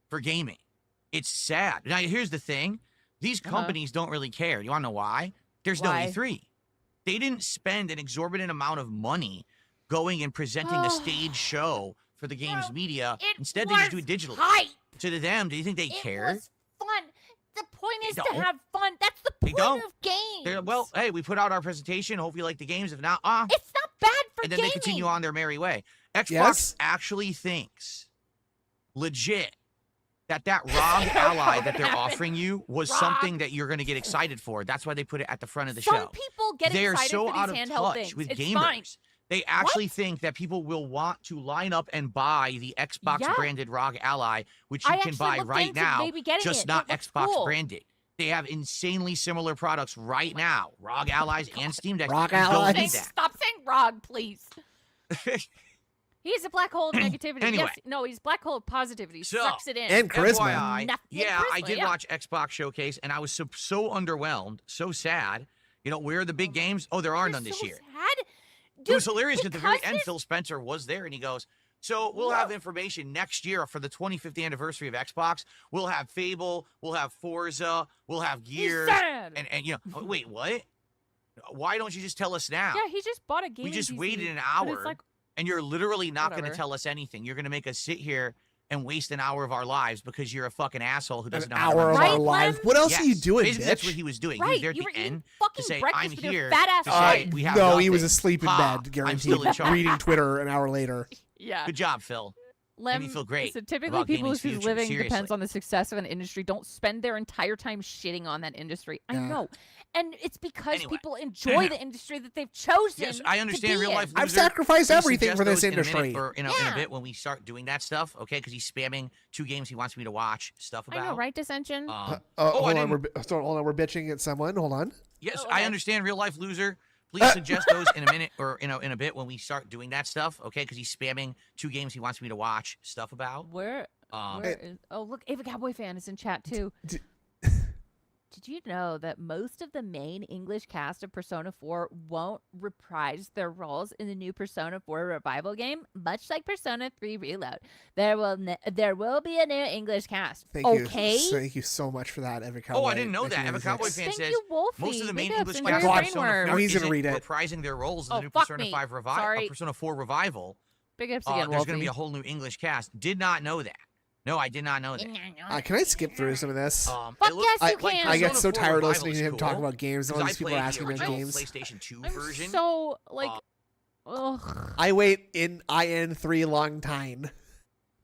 for gaming. It's sad. Now, here's the thing. These companies don't really care. You want to know why? There's no E3. They didn't spend an exorbitant amount of money going and presenting a stage show for the game's media. Instead, they just do it digitally. To them, do you think they care? It was fun. The point is to have fun. That's the point of games. Well, hey, we put out our presentation. Hope you like the games. If not, it's not bad for and then gaming. they continue on their merry way. Xbox actually thinks legit that ROG Ally that they're offering you was something that you're going to get excited for. That's why they put it at the front of the show. Some people get They're excited so for out these of handheld touch things. with It's gamers. fine. They actually think that people will want to line up and buy the Xbox branded ROG Ally, which you can buy right now, just not Xbox branded. They have insanely similar products right now, ROG Allies and Steam Deck. ROG Allies. Don't need that. Stop saying ROG, please. He's a black hole of negativity. Anyway. Yes, no, he's black hole of positivity. Sucks it in. And charisma. FYI, I did watch Xbox Showcase, and I was so underwhelmed, so sad. Where are the big games? Oh, there are none this year. Sad. Dude, it was hilarious at the very end. Phil Spencer was there, and he goes, so we'll have information next year for the 25th anniversary of Xbox. We'll have Fable, we'll have Forza, we'll have Gears. And wait, what? Why don't you just tell us now? Yeah, he just bought a game. We just waited an hour, and you're literally not going to tell us anything. You're going to make us sit here and waste an hour of our lives because you're a fucking asshole who doesn't know An how to hour run of the our show. lives. What else are you doing, Basically, bitch? that's what he was doing. He was there at you the were eating end fucking to say, breakfast I'm with your here fat ass to say wife. we have No, he was nothing. asleep in Ha, bed, I'm still in guaranteed. charge. Reading Twitter an hour later. Yeah. Good job, Phil. Made me feel great So typically about people gaming's whose future, living seriously. depends on the success of an industry don't spend their entire time shitting on that industry. I Yeah. know. And it's because Anyway. people enjoy the industry that they've chosen. Yes, I understand to be real in. life. I've Loser. sacrificed Please everything suggest for this those in a minute industry. or in a Yeah. bit when we start doing that stuff, okay? Because he's spamming 2 games he wants me to watch stuff about. I know, right, Dissension? Hold I on, didn't. we're bitching at someone. Hold on. Yes, Oh, I okay. understand real life loser. Please suggest those in a minute or in a bit when we start doing that stuff, okay? Because he's spamming 2 games he wants me to watch stuff about. Where is... Oh, look, Ava Cowboy fan is in chat, too. Did you know that most of the main English cast of Persona 4 won't reprise their roles in the new Persona 4 revival game? Much like Persona 3 Reload, there will be a new English cast. Thank you so much for that, Evan Cowboy. Oh, I didn't know that. Evan Cowboy fan Thank says you, Wolfie. most of the main Big English ups, cast enjoy of your Persona brainworm. 4 No, he's gonna isn't read it. reprising their roles in Oh, the new fuck Persona me. 5 Sorry. Persona 4 revival. Big ups again, There's Wolfie. going to be a whole new English cast. Did not know that. No, I did not know that. Can I skip through some of this? Fuck it looks yes, you like can. I get Persona so 4 tired of Revival listening is to him talk cool, about games and all 'cause these I people played asking the about original games. PlayStation 2 I'm version. so, like, ugh. I wait in IN3 long time.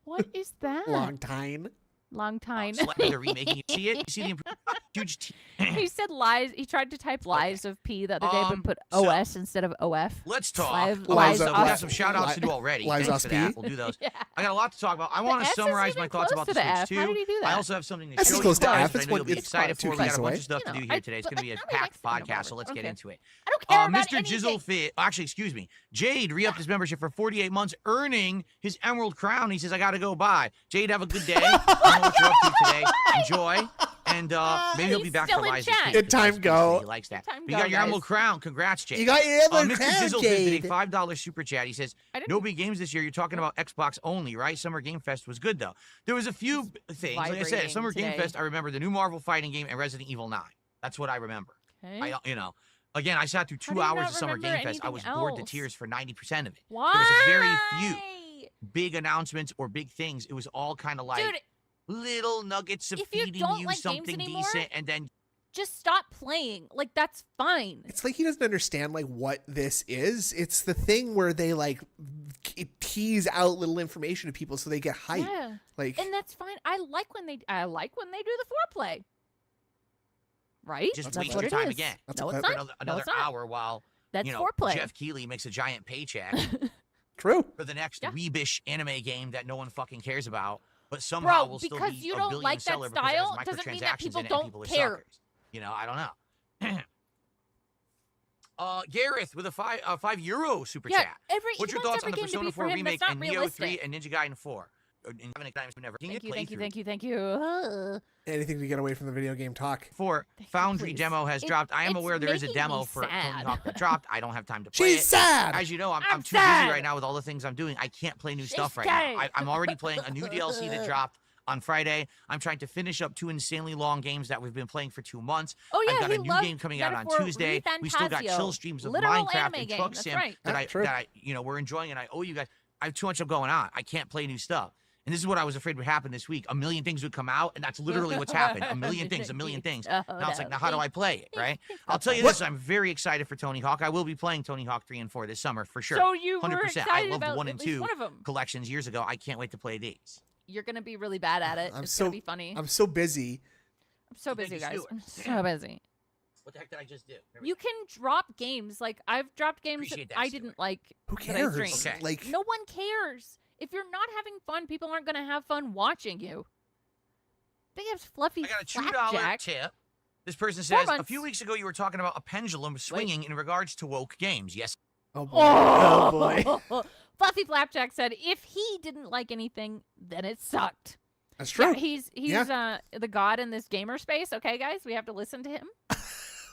What is that? Long time. Long time. They're remaking it. See it? You see the huge T. He said lies. He tried to type lies of P the other day, but put so- OS instead of OF. Let's talk. Live- Okay, lies so we off- got some shout outs to do already. lies Thanks off for that. P? We'll do those. Yeah. I got a lot to talk about. I want to S isn't summarize even my thoughts close about to the the F. Switch How 2. did he do that? I also have something to S show is you close to guys F. that I It's know you'll one- be it's excited two for. We got a keys bunch away. of stuff to do here today. It's going to be a packed podcast, so let's get into it. I don't care about Mr. anything. Jizzlefit, actually, excuse me, Jade re-upped his membership for 48 months, earning his Emerald Crown. He says, I got to go bye. Jade, have a good day. I don't know what you're up to today. Enjoy. And maybe he'll be He's back still for in Lies. chat. Good time go. He likes that. Good time But you got go, your guys. Emerald Crown. Congrats, Jade. You got your Emerald Mr. Crown, Jizzle did a Jade. $5 super chat. He says, I didn't- no big games this year. You're talking about Xbox only, right? Summer Game Fest was good, though. There was a few things. Like I said, vibrating Summer Game today. Fest, I remember the new Marvel fighting game and Resident Evil 9. That's what I remember. Okay. Again, I sat through How 2 do you hours not of Summer remember Game Fest. I was anything bored to else? tears for 90% of it. Why? There was a very few big announcements or big things. It was all kind of like Dude, little nuggets of if you feeding don't you like games something anymore, decent, and then just stop playing. Like, that's fine. It's like he doesn't understand like what this is. It's the thing where they like tease out little information to people so they get hype. Yeah. Like And that's fine. I like when they do the foreplay. Right? just That's waste what your it time is. again. That's No, a it's clip. not. Another it's not. hour while That's you know foreplay. Jeff Keighley makes a giant paycheck True. for the next Yeah. weebish anime game that no one fucking cares about, but somehow Bro, will still because be you a don't billion like that seller because style it has doesn't mean that microtransactions people in it and don't people are care. suckers. You know, I don't know. Gareth with a €5 super Yeah, chat. he What's your wants thoughts on the every game to be Persona for 4 him. remake That's and not Neo realistic. 3 and Ninja Gaiden 4? Thank you. Anything to get away from the video game talk. For Thank you, Foundry please. demo has dropped. I am It's aware there is a making demo me for Tony sad. Hawk that dropped. I don't have time to play She's it. sad. As you know, I'm I'm too sad. busy right now with all the things I'm doing. I can't play new stuff right sad. now. I'm already playing a new DLC that dropped on Friday. I'm trying to finish up 2 insanely long games that we've been playing for 2 months. Oh yeah, I've got he a new loved game coming out on Metaphor Tuesday. We still got Refantasio. chill streams of Literal Minecraft anime and game, Truck that's Sim right. Yeah, true. that I we're enjoying, and I owe you guys. I have too much going on. I can't play new stuff. And this is what I was afraid would happen this week. A million things would come out, and that's literally what's happened. A million things. Oh, Now it's like, now how do I play it, right? I'll That's tell you fine. this, I'm very excited for Tony Hawk. I will be playing Tony Hawk 3 and 4 this summer for sure. So you were 100%. excited I loved about 1 at and least 2 one of them. collections years ago. I can't wait to play these. You're gonna be really bad at it. I'm It's so gonna be funny. I'm so busy. I'm so Thank busy, you, guys. Stuart. I'm so busy. What the heck did I just do? There we You go. can drop games. Like I've dropped games that Appreciate that, I Stuart. didn't like. Who that I cares? streamed. Okay. Like No one cares. If you're not having fun, people aren't gonna have fun watching you. Big F's fluffy I got a $2 flapjack. tip. This person 4 says, a months. few weeks ago you were talking about a pendulum swinging in regards to woke games. Yes. oh boy. Oh boy. Fluffy Flapjack said if he didn't like anything, then it sucked. That's true. Yeah, he's the god in this gamer space. Okay, guys, we have to listen to him.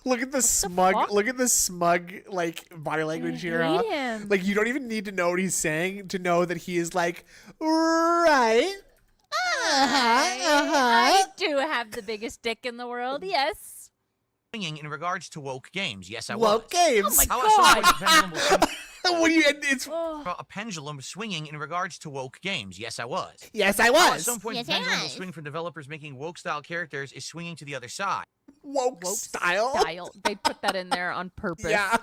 Look at the smug. fuck? Look at the smug like body language here. I Huh? hate him. Like you don't even need to know what he's saying to know that he is like right. I do have the biggest dick in the world. Yes. swinging in regards to woke games. Yes, I was. Woke games. Oh my How God. about someone's pendulum will swing What do you? It's a pendulum swinging in regards to woke games? Yes, I was. yes, I At was. some point, Yes, the I pendulum will was. swing from developers making woke-style characters is swinging to the other side. Woke style. They put that in there on purpose. Yeah.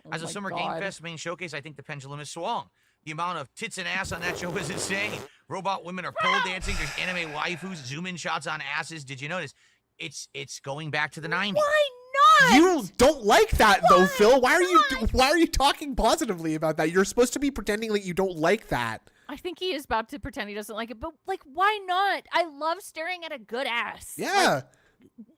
Oh As a my Summer Game God. Fest main showcase, I think the pendulum is swung. The amount of tits and ass on that show is insane. Robot women are pole dancing. There's anime waifus, zoom-in shots on asses. Did you notice? It's going back to the 90s. Why not? You don't like that though, Phil. Why are you talking positively about that? You're supposed to be pretending that you don't like that. I think he is about to pretend he doesn't like it, but like, why not? I love staring at a good ass. Yeah.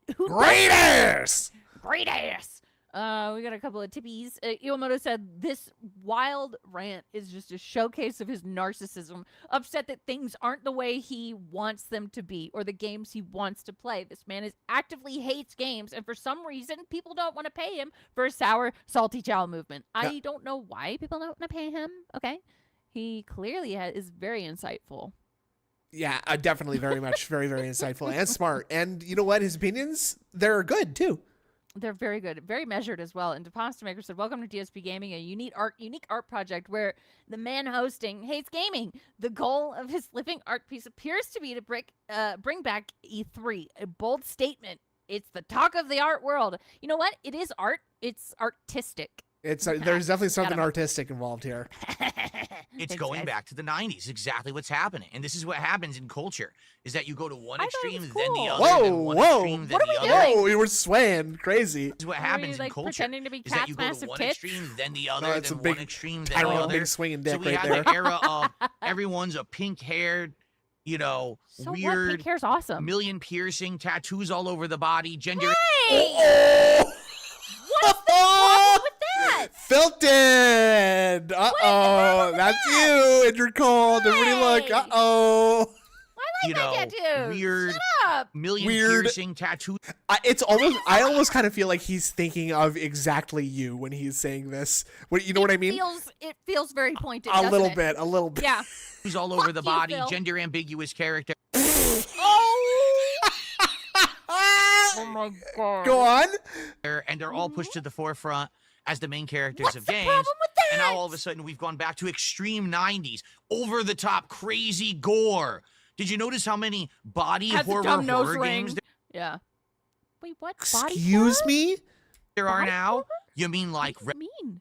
Like, who Great ass. Great ass. We got a couple of tippies. Iwamoto said this wild rant is just a showcase of his narcissism, upset that things aren't the way he wants them to be or the games he wants to play. This man actively hates games, and for some reason, people don't want to pay him for a sour, salty chow movement. I don't know why people don't want to pay him. Okay. He clearly is very insightful. Yeah, definitely very much, very, very insightful and smart. And you know what? His opinions, they're good too. They're very good, very measured as well. And DePasta Maker said, "Welcome to DSP Gaming, a unique art project where the man hosting hates gaming. The goal of his living art piece appears to be to bring back E3. A bold statement. It's the talk of the art world. You know what? It is art. It's artistic. It's there's definitely something him. artistic involved here. It's Thanks, going guys. back to the 90s. Exactly what's happening. And this is what happens in culture, is that you go to one I thought it extreme, was then the cool. other, Whoa, then one whoa. extreme, then What are the we other. doing? Whoa, we were swaying crazy. This is what Are happens we, in like, culture, pretending to be is that Cat's you go to massive one tits? extreme, then the No, other, it's a then big one extreme, then I the don't know, other. big swinging So dick we right had there. the era of everyone's a pink-haired, So what? weird, Pink hair's awesome. million piercing, tattoos all over the body, gender. Hey! What's the problem with that? Filton! Uh-oh. with That's that? you, and you're cold. Everybody look. Hey! Uh-oh. I like that tattoo. weird, Shut up. million Weird. piercing tattoos. I almost kind of feel like he's thinking of exactly you when he's saying this. You know what I mean? It feels very pointed. A little doesn't bit, a little bit. Yeah. Tattoos all over the you, body, Phil. gender ambiguous character. Oh. Oh my god. Go on. And they're all pushed to the forefront as the main characters What's of the games. problem with that? And now all of a sudden we've gone back to extreme 90s, over the top, crazy gore. Did you notice how many body Has a horror dumb nose ring. games Yeah. Wait, what? Body Excuse horror? me? there are Body now? horror? You mean like What do you mean?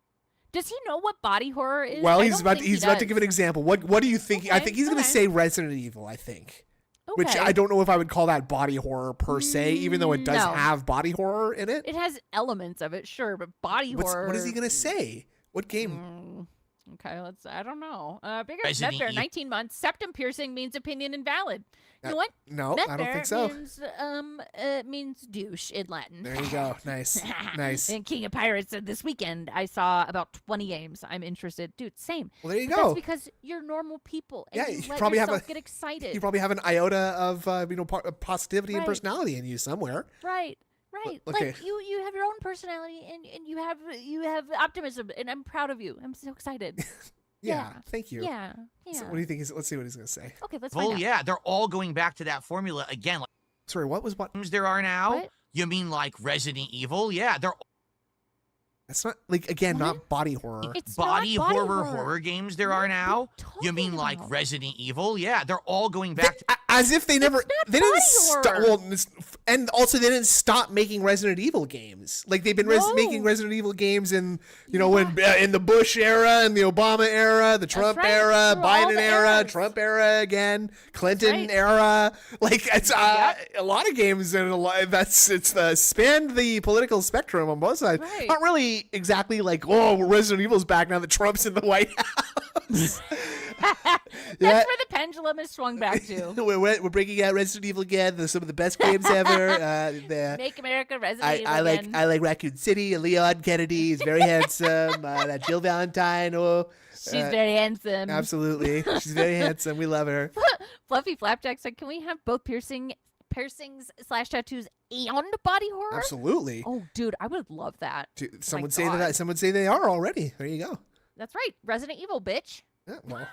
Does he know what body horror is? Well, I he's don't about think he's he about to does. give an example. What do you think? I Okay, think he's going to okay. say Resident Evil, I think. Which Okay. I don't know if I would call that body horror per se, even though it does No. have body horror in it. It has elements of it, sure, but body horror. What is he going to say? What game? Okay, I don't know. Bigger Resident Medbear, Evil. 19 months. Septum piercing means opinion invalid. You know what? No, I don't think so. Means douche in Latin. There you go. Nice. Nice. And King of Pirates said this weekend I saw about 20 games. I'm interested. Dude, same. Well, there you But go. That's because you're normal people. And Yeah, you you let probably have yourself a- get excited. You probably have an iota of positivity and Right. personality in you somewhere. Right. Right. Okay. Like you have your own personality and you have optimism and I'm proud of you. I'm so excited. Yeah. Yeah. Thank you. Yeah. Yeah. So what do you think? Let's see what he's going to say. Okay, let's find Oh out. yeah, they're all going back to that formula again. Like Sorry, what was what? games there are now? What? You mean like Resident Evil? Yeah, they're That's not like again, What? not body horror. It's body not horror games there What are are now. you You mean talking like about? Resident Evil? Yeah, they're all going back to As if they never, not they didn't body stop. horror. Well, and also they didn't stop making Resident Evil games. Like they've been No. making Resident Evil games in, when in the Bush era, and the Obama era, the Trump right. era, Through all Biden the era, eras. Trump era again, Clinton right. era. Like it's a lot of games, and it's the spanned the political spectrum on both sides. Right. Not really exactly like Resident Evil's back now that Trump's in the White House. That's where the pendulum is swung back to. We're breaking out Resident Evil again. They're some of the best games ever. Make America Resident Evil I like again. I like Raccoon City. Leon Kennedy is very handsome. That Jill Valentine. She's very handsome. Absolutely, she's very handsome. We love her. Fluffy Flapjack said, "Can we have both piercings / tattoos and body horror?" Absolutely. Oh, dude, I would love that. Some my would say God. that. Some would say they are already. There you go. That's right, Resident Evil, bitch. Yeah, well,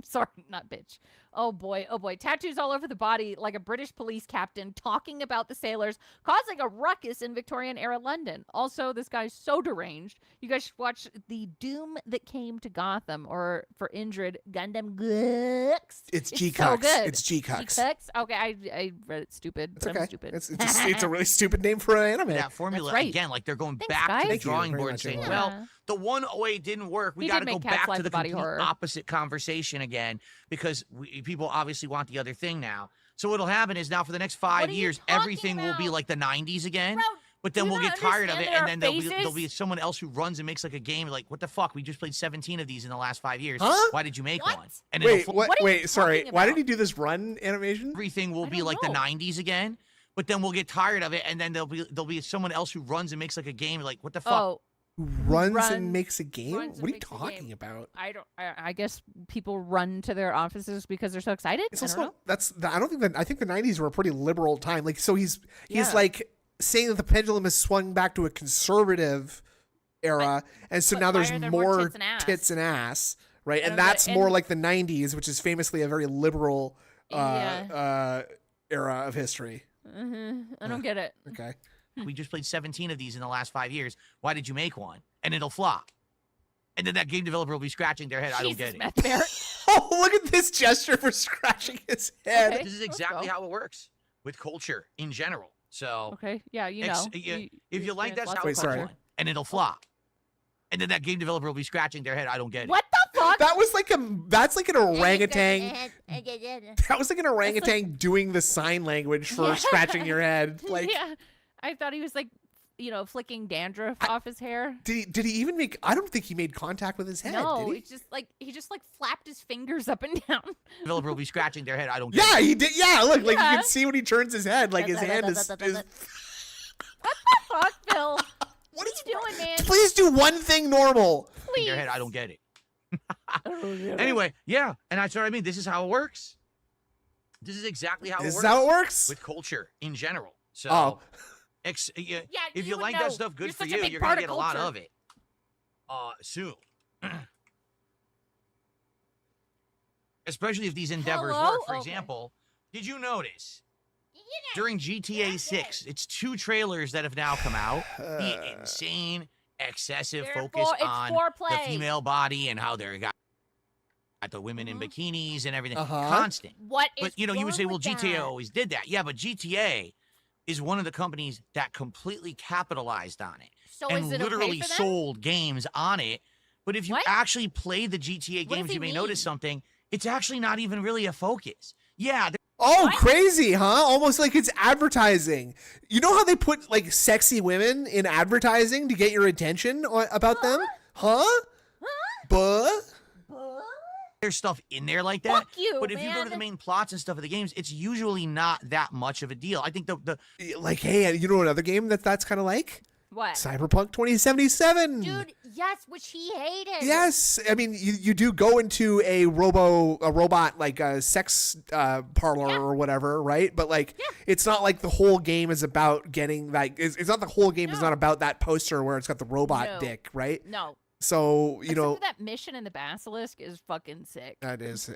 Sorry, not bitch. Oh boy, oh boy. Tattoos all over the body like a British police captain talking about the sailors causing a ruckus in Victorian era London. Also, this guy's so deranged. You guys should watch The Doom That Came to Gotham, or for Indrid, Gundam Gux. It's so G-Cux. good. It's G-Cux. G-Cux? Okay, I read it stupid. It's I'm okay. stupid. It's a really stupid name for an anime. That formula, right. again, like they're going Thanks, back guys. to the Thank you drawing very board and much, saying, everyone. well, the one way didn't work. We He got did to go make Cats back Like to the the Body complete Horror. opposite conversation again because people obviously want the other thing now. So what'll happen is now for the next 5 are you years, talking everything will be about? like the 90s again. Bro, But then do you we'll not get tired of it, understand and their then there'll be faces? someone else who runs and makes like a game. Like, what the fuck? We just played 17 of these in the last 5 years. Huh? Why did you make What? one? And Wait, it'll what? What are you Wait, sorry. talking Why did about? he do this run animation? everything will I be don't like know. the 90s again. But then we'll get tired of it, and then there'll be someone else who runs and makes like a game. Like, what the fuck? Oh, Who runs runs- and makes a game? runs and What are you makes a talking game. about? I guess people run to their offices because they're so excited. It's I don't also know. I don't think that I think the 90s were a pretty liberal time. Like, so he's Yeah. like saying that the pendulum has swung back to a conservative era, and so but now why there's are there more tits and ass? tits and ass, right? And And that's more and- like the 90s, which is famously a very liberal Yeah. era of history. I don't get it. Okay. We just played 17 of these in the last 5 years. Why did you make one? And it'll flop. And then that game developer will be scratching their head. I don't Jesus, get it. Matt Barrett. Oh, look at this gesture for scratching his head. Okay. This is let's exactly go. how it works with culture in general. So Okay, yeah, you ex- know. yeah, if you like experience that's lots how of Wait, it's sorry. culture. going. And it'll flop. And then that game developer will be scratching their head. I don't get it. What the fuck? That was like that's like an orangutan. That was like an orangutan doing the sign language for Yeah. scratching your head. Like, yeah, I thought he was like, flicking dandruff off his hair. did he even make? I don't think he made contact with his head. No, did he? it's just like he just like flapped his fingers up and down. Developer will be scratching their head. I don't get Yeah, it. he did. Yeah, look, like you Yeah. can see when he turns his head, like his hand is. Fuck, Bill. What is you doing, man? Please do one thing normal. Please. Their head. I don't get it. I don't get it. Anyway, yeah, and that's what I mean. This is how it works. This is exactly how Is it that works how it works? with culture in general. So, Oh. yeah, Yeah, if you would like know. that stuff, good You're for such a you. big You're part gonna get a lot culture. of it soon. Especially if these endeavors Hello? work. For Okay. example, did you notice during GTA 6, it's 2 trailers that have now come out. The insane, excessive focus It's on the foreplay. female body and how they're got the women in Mhm. bikinis and everything. Uh-huh. Constant. What is But you would wrong say, well, with GTA that? always did that. Yeah, but GTA is one of the companies that completely capitalized on it So and is it literally okay for them? sold games on it. But if you What? actually play the GTA What does games, he you may notice mean? something. It's actually not even really a focus. Yeah, Oh, What? crazy, huh? Almost like it's advertising. You know how they put like sexy women in advertising to get your attention about them? Huh? But there's stuff in there like that. Fuck you, But if you go to the man. main plots and stuff of the games, it's usually not that much of a deal. I think the like, hey, you know another game that's kind of like What? Cyberpunk 2077. Dude, yes, which he hated. Yes, I mean you do go into a robot like a sex parlor Yeah. or whatever, right? But like Yeah. it's not like the whole game is about getting like it's not the whole game is No. not about that poster where it's got the robot No. dick, right? No. So you Except know for that mission in the Basilisk is fucking sick. it is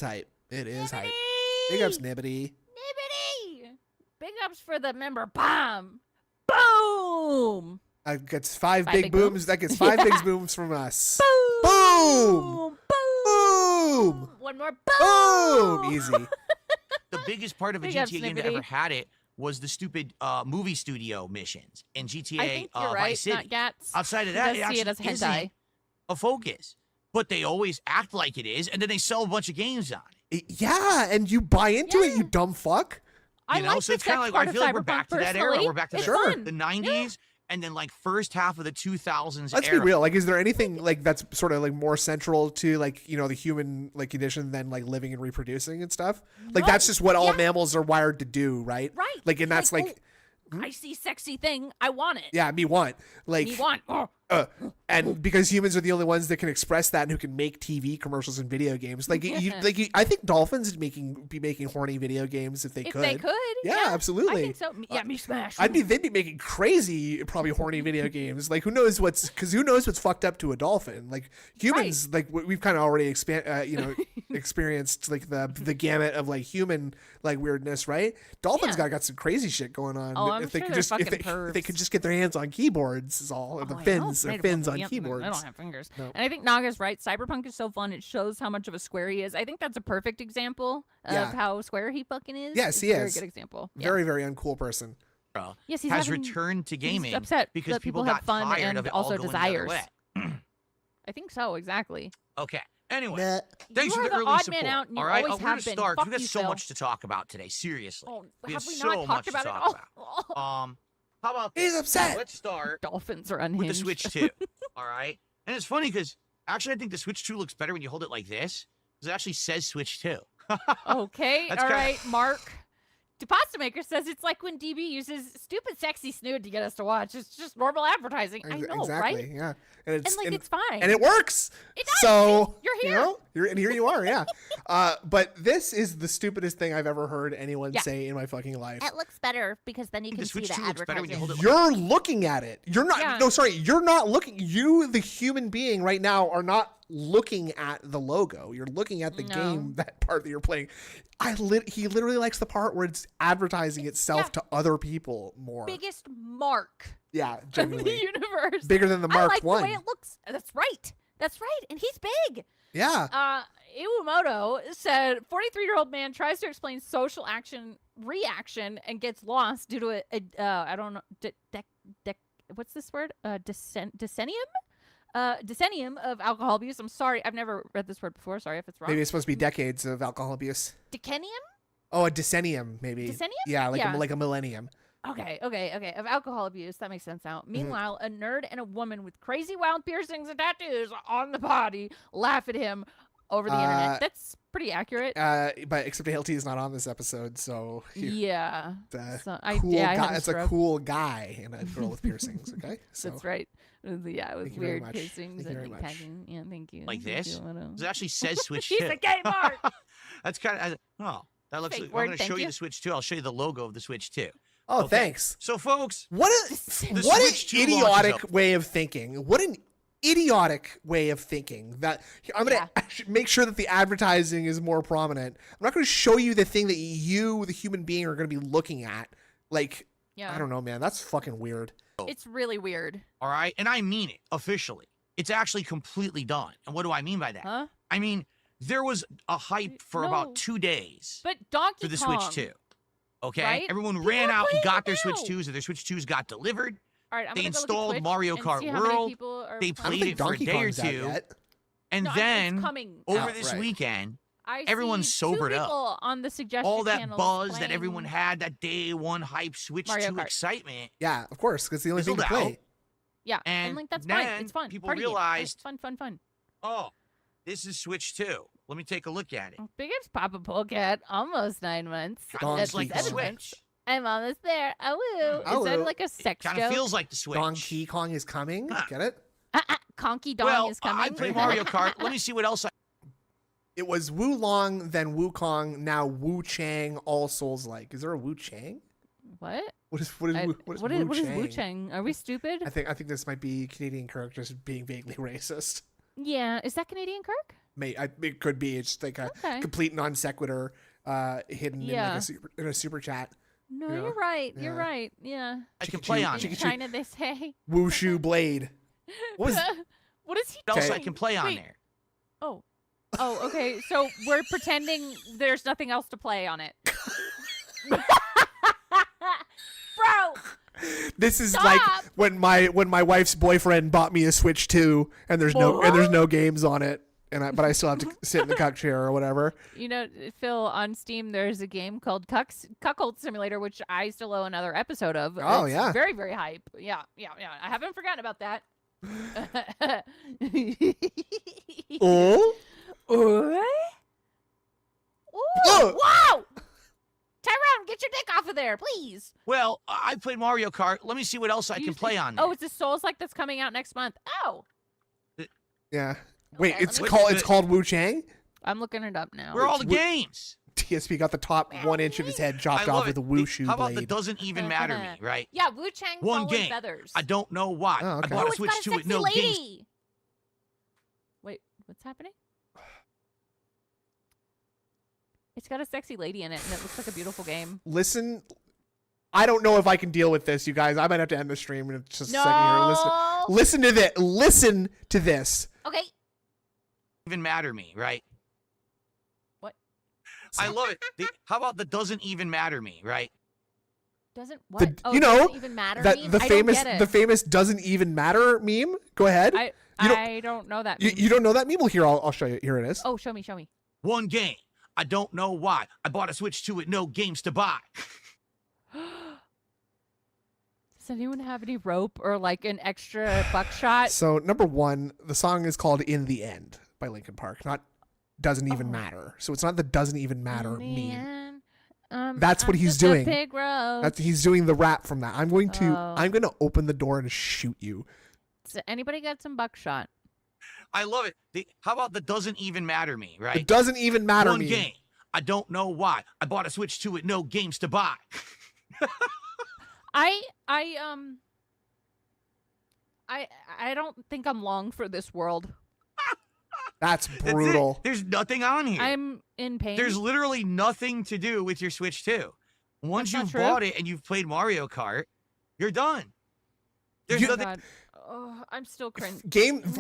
hype. It is hype. Nibbity! Big ups, Nibbity. Nibbity! Big ups for the member bomb. Boom! That gets five Five big big booms. booms? That gets five big booms from us. Boom! Boom! One more Boom! boom! Easy. the biggest part of a Big ups, GTA game that Snippety. ever had it was the stupid movie studio missions in GTA I think you're Vice right, City. not Gats. Outside of He that, does it see it as actually hentai. isn't a focus. But they always act like it is, and then they sell a bunch of games on it. Yeah, and you buy into it, you dumb fuck. I You know, like so the it's kind sex of like part I of feel like we're Cyberpunk back to that era. personally. We're back to It's the, fun. the 90s, and then like first half of the 2000s Let's era. be real. Like, is there anything like that's sort of like more central to like the human like condition than like living and reproducing and stuff? Like No. that's just what all Yeah. mammals are wired to do, right? Right. Like, and that's like, oh, I see sexy thing, I want it. Yeah, me want. Like, Me want. Oh. And because humans are the only ones that can express that and who can make TV commercials and video games. Like, I think dolphins would be making horny video games if they could. If they could. Yeah, absolutely. I think so. Yeah, me smash. They'd be making crazy, probably horny video games. Like, who knows what's fucked up to a dolphin? Like humans, like we've kind of already experienced like the gamut of like human like weirdness, right? Dolphins got some crazy shit going on. Oh, I'm if they sure could they're just fucking they could just get their hands on keyboards, is all. The fins on keyboards. I don't have fingers. No. And I think Naga's right. Cyberpunk is so fun. It shows how much of a square he is. I think that's a perfect example of how square he fucking is. Yes, he is. Very good example. Very, very uncool person. Yes, he's has returned to gaming upset because that people have got fun tired and of it also all going desires. the other way. I think so, exactly. Okay. Anyway, Nah. thanks You for are the the early odd support. man out, and you all right, always we're gonna have been. start. Fuck We got you, so Phil. much to talk about today. Seriously, Oh, we have have we so not much talked to about it talk all? about. How about He's this? upset. Let's start Dolphins are with unhinged. the Switch 2. All right, and it's funny because actually I think the Switch 2 looks better when you hold it like this because it actually says Switch 2. Okay, That's all kinda- right, Mark. The Pasta Maker says it's like when DB uses stupid sexy snood to get us to watch. It's just normal advertising. I know, exactly, right? yeah. And it's fine. And it works. It does. So You're here. You know, and here you are, yeah. But this is the stupidest thing I've ever heard anyone say in my fucking life. It looks better because then you The can see Switch the 2 looks better when you advertising. hold it. You're looking at it. You're not. Yeah. No, sorry. You're not looking. You, the human being, right now, are not looking at the logo. You're looking at the game, that part that you're playing. He literally likes the part where it's advertising itself to other people more. Biggest mark Yeah, in the genuinely. universe. Bigger than the I Mark like One. the way it looks. That's right. That's right. And he's big. Yeah. Iwamoto said 43-year-old man tries to explain social action reaction and gets lost due to I don't know, what's this word? Decennium of alcohol abuse. I'm sorry, I've never read this word before. Sorry if it's wrong. Maybe it's supposed to be decades of alcohol abuse. Decennium? Oh, a decennium, maybe. Decennium? Yeah, like Yeah. like a millennium. Okay. Of alcohol abuse. That makes sense now. Meanwhile, a nerd and a woman with crazy wild piercings and tattoos on the body laugh at him over the internet. That's pretty accurate. But except ALT is not on this episode, so Yeah. it's a So cool I had guy. a It's a stroke. cool guy and a girl with piercings. Okay, so That's right. Yeah, with Thank you very weird much. piercings Thank you very and much. packing. Yeah, thank you. Like Thank this? you, Iwamoto. It actually says Switch 2. He's a gay Mark. That's kind of that looks. Fake I'm word, going to thank show you you. the Switch 2. I'll show you the logo of the Switch 2. oh, Okay. thanks. So, folks, What The what Switch an 2 launches idiotic up. way of thinking. What an idiotic way of thinking. That I'm gonna make sure that the advertising is more prominent. I'm not going to show you the thing that you, the human being, are going to be looking at. Like, Yeah. I don't know, man. That's fucking weird. It's really weird. all right, and I mean it officially. It's actually completely done. And what do I mean by that? Huh? I mean, there was a hype for No. about 2 days But Donkey for the Kong. Switch 2. Okay? right? Everyone People ran are out and playing got it their Switch now. 2s, and their Switch 2s got delivered. All right, I'm They gonna go look at installed Twitch Mario and Kart see how many World. people are They playing I don't played think it for a Donkey day or Kong's out two. yet. And No, then, it's coming over out. this right. weekend, I everyone see sobered two up. people on the suggestion all that channels buzz that playing everyone had, that day one hype Switch Mario 2 Kart. excitement, Yeah, of course, because it's the only thing to fizzled play. out. Yeah, And like that's fine. then It's fun. people Party game. realized- It's fun. oh, this is Switch 2. Let me take a look at it. Big ups, Papa Polecat. Almost 9 months. Donkey It's like the Kong. Switch. I'm almost there. Oh, woo. Oh, Is that woo. like a sex Kind joke? of feels like the Switch. Donkey Kong is coming. Huh. Get it? Conky Dong Well, is coming. I play Mario Kart. Let me see what else I... It was Wu Long, then Wu Kong, now Wu Chang, all souls like. Is there a Wu Chang? What? What is I- Wu what is Wu Chang? Are we stupid? I think this might be Canadian characters being vaguely racist. Yeah. Is that Canadian Kirk? It could be. It's like a Okay. complete non sequitur hidden Yeah. in a super chat. No, Yeah. you're right. You're Yeah. right. Yeah. I can Chicka play choo, on chicka it. choo. China, they say. Wushu Blade. What was What is he What else doing? I can play on Wait. there? Oh. Oh, okay. So we're pretending there's nothing else to play on it. Bro, This is Stop! like when my wife's boyfriend bought me a Switch 2 and there's no games on it, but I still have to sit in the cuck chair or whatever. you know, Phil, on Steam, there's a game called Cuckold Simulator, which I still owe another episode of. Oh, It's yeah. very, very hype. Yeah. I haven't forgotten about that. Oh, Ooh, Oh! wow! Tyrone, get Get your dick off of there, please. Well, I played Mario Kart. Let me see what else I can play on there. Oh, it's a Souls-like that's coming out next month. Oh. Yeah. Wait, Okay, it's called Wu Chang? I'm looking it up now. Where are all the games? DSP got the top 1 inch of his head chopped off with a wushu How about blade. the doesn't even matter me, right? Yeah, Wu Chang One Fallen game. Feathers. I don't know why. Oh, okay. I bought Oh, a Switch it's got 2 a with sexy no games. lady. Wait, what's happening? It's got a sexy lady in it, and it looks like a beautiful game. Listen, I don't know if I can deal with this, you guys. I might have to end the stream in just a second here. Listen to this. Listen to this. Okay. Even matter me, right? What? I love it. How about the doesn't even matter me, right? Doesn't what? Doesn't even matter that meme? the I famous don't get it. the famous doesn't even matter meme. Go ahead. I don't know that meme. You don't know that meme? Well, here I'll show you. Here it is. Oh, show me. One game. I don't know why. I bought a Switch 2 with no games to buy. Does anyone have any rope or like an extra buckshot? So number 1, the song is called "In the End" by Linkin Park. Not "Doesn't Even Matter." So it's not the "Doesn't Even Matter" meme. That's what he's doing. He's doing the rap from that. I'm going to open the door and shoot you. So anybody got some buckshot? I love it. How about the doesn't even matter me, right? It doesn't even matter. One game. I don't know why. I bought a Switch 2 with no games to buy. I don't think I'm long for this world. That's brutal. There's nothing on here. I'm in pain. There's literally nothing to do with your Switch 2. Once you've bought it and you've played Mario Kart, you're done. There's nothing. God. Oh, I'm still cringe.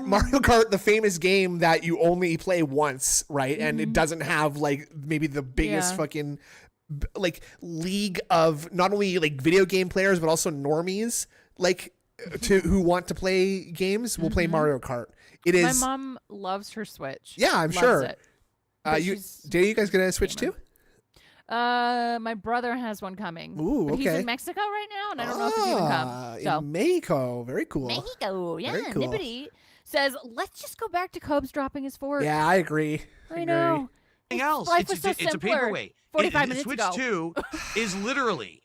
Mario Kart, the famous game that you only play once, right? And it doesn't have like maybe the biggest fucking like league of not only like video game players but also normies like who want to play games will play Mario Kart. It is. My mom loves her Switch. Yeah, I'm sure. Did you guys get a Switch too? My brother has one coming. Ooh, but okay. He's in Mexico right now, and I don't know if it's even come. So. In Mexico, very cool. Mexico, yeah. Very cool. Nibbity says, let's just go back to Cobes dropping his fork. Yeah, I agree. I know. Anything else? It's a paperweight. 45 minutes Switch ago. 2 is literally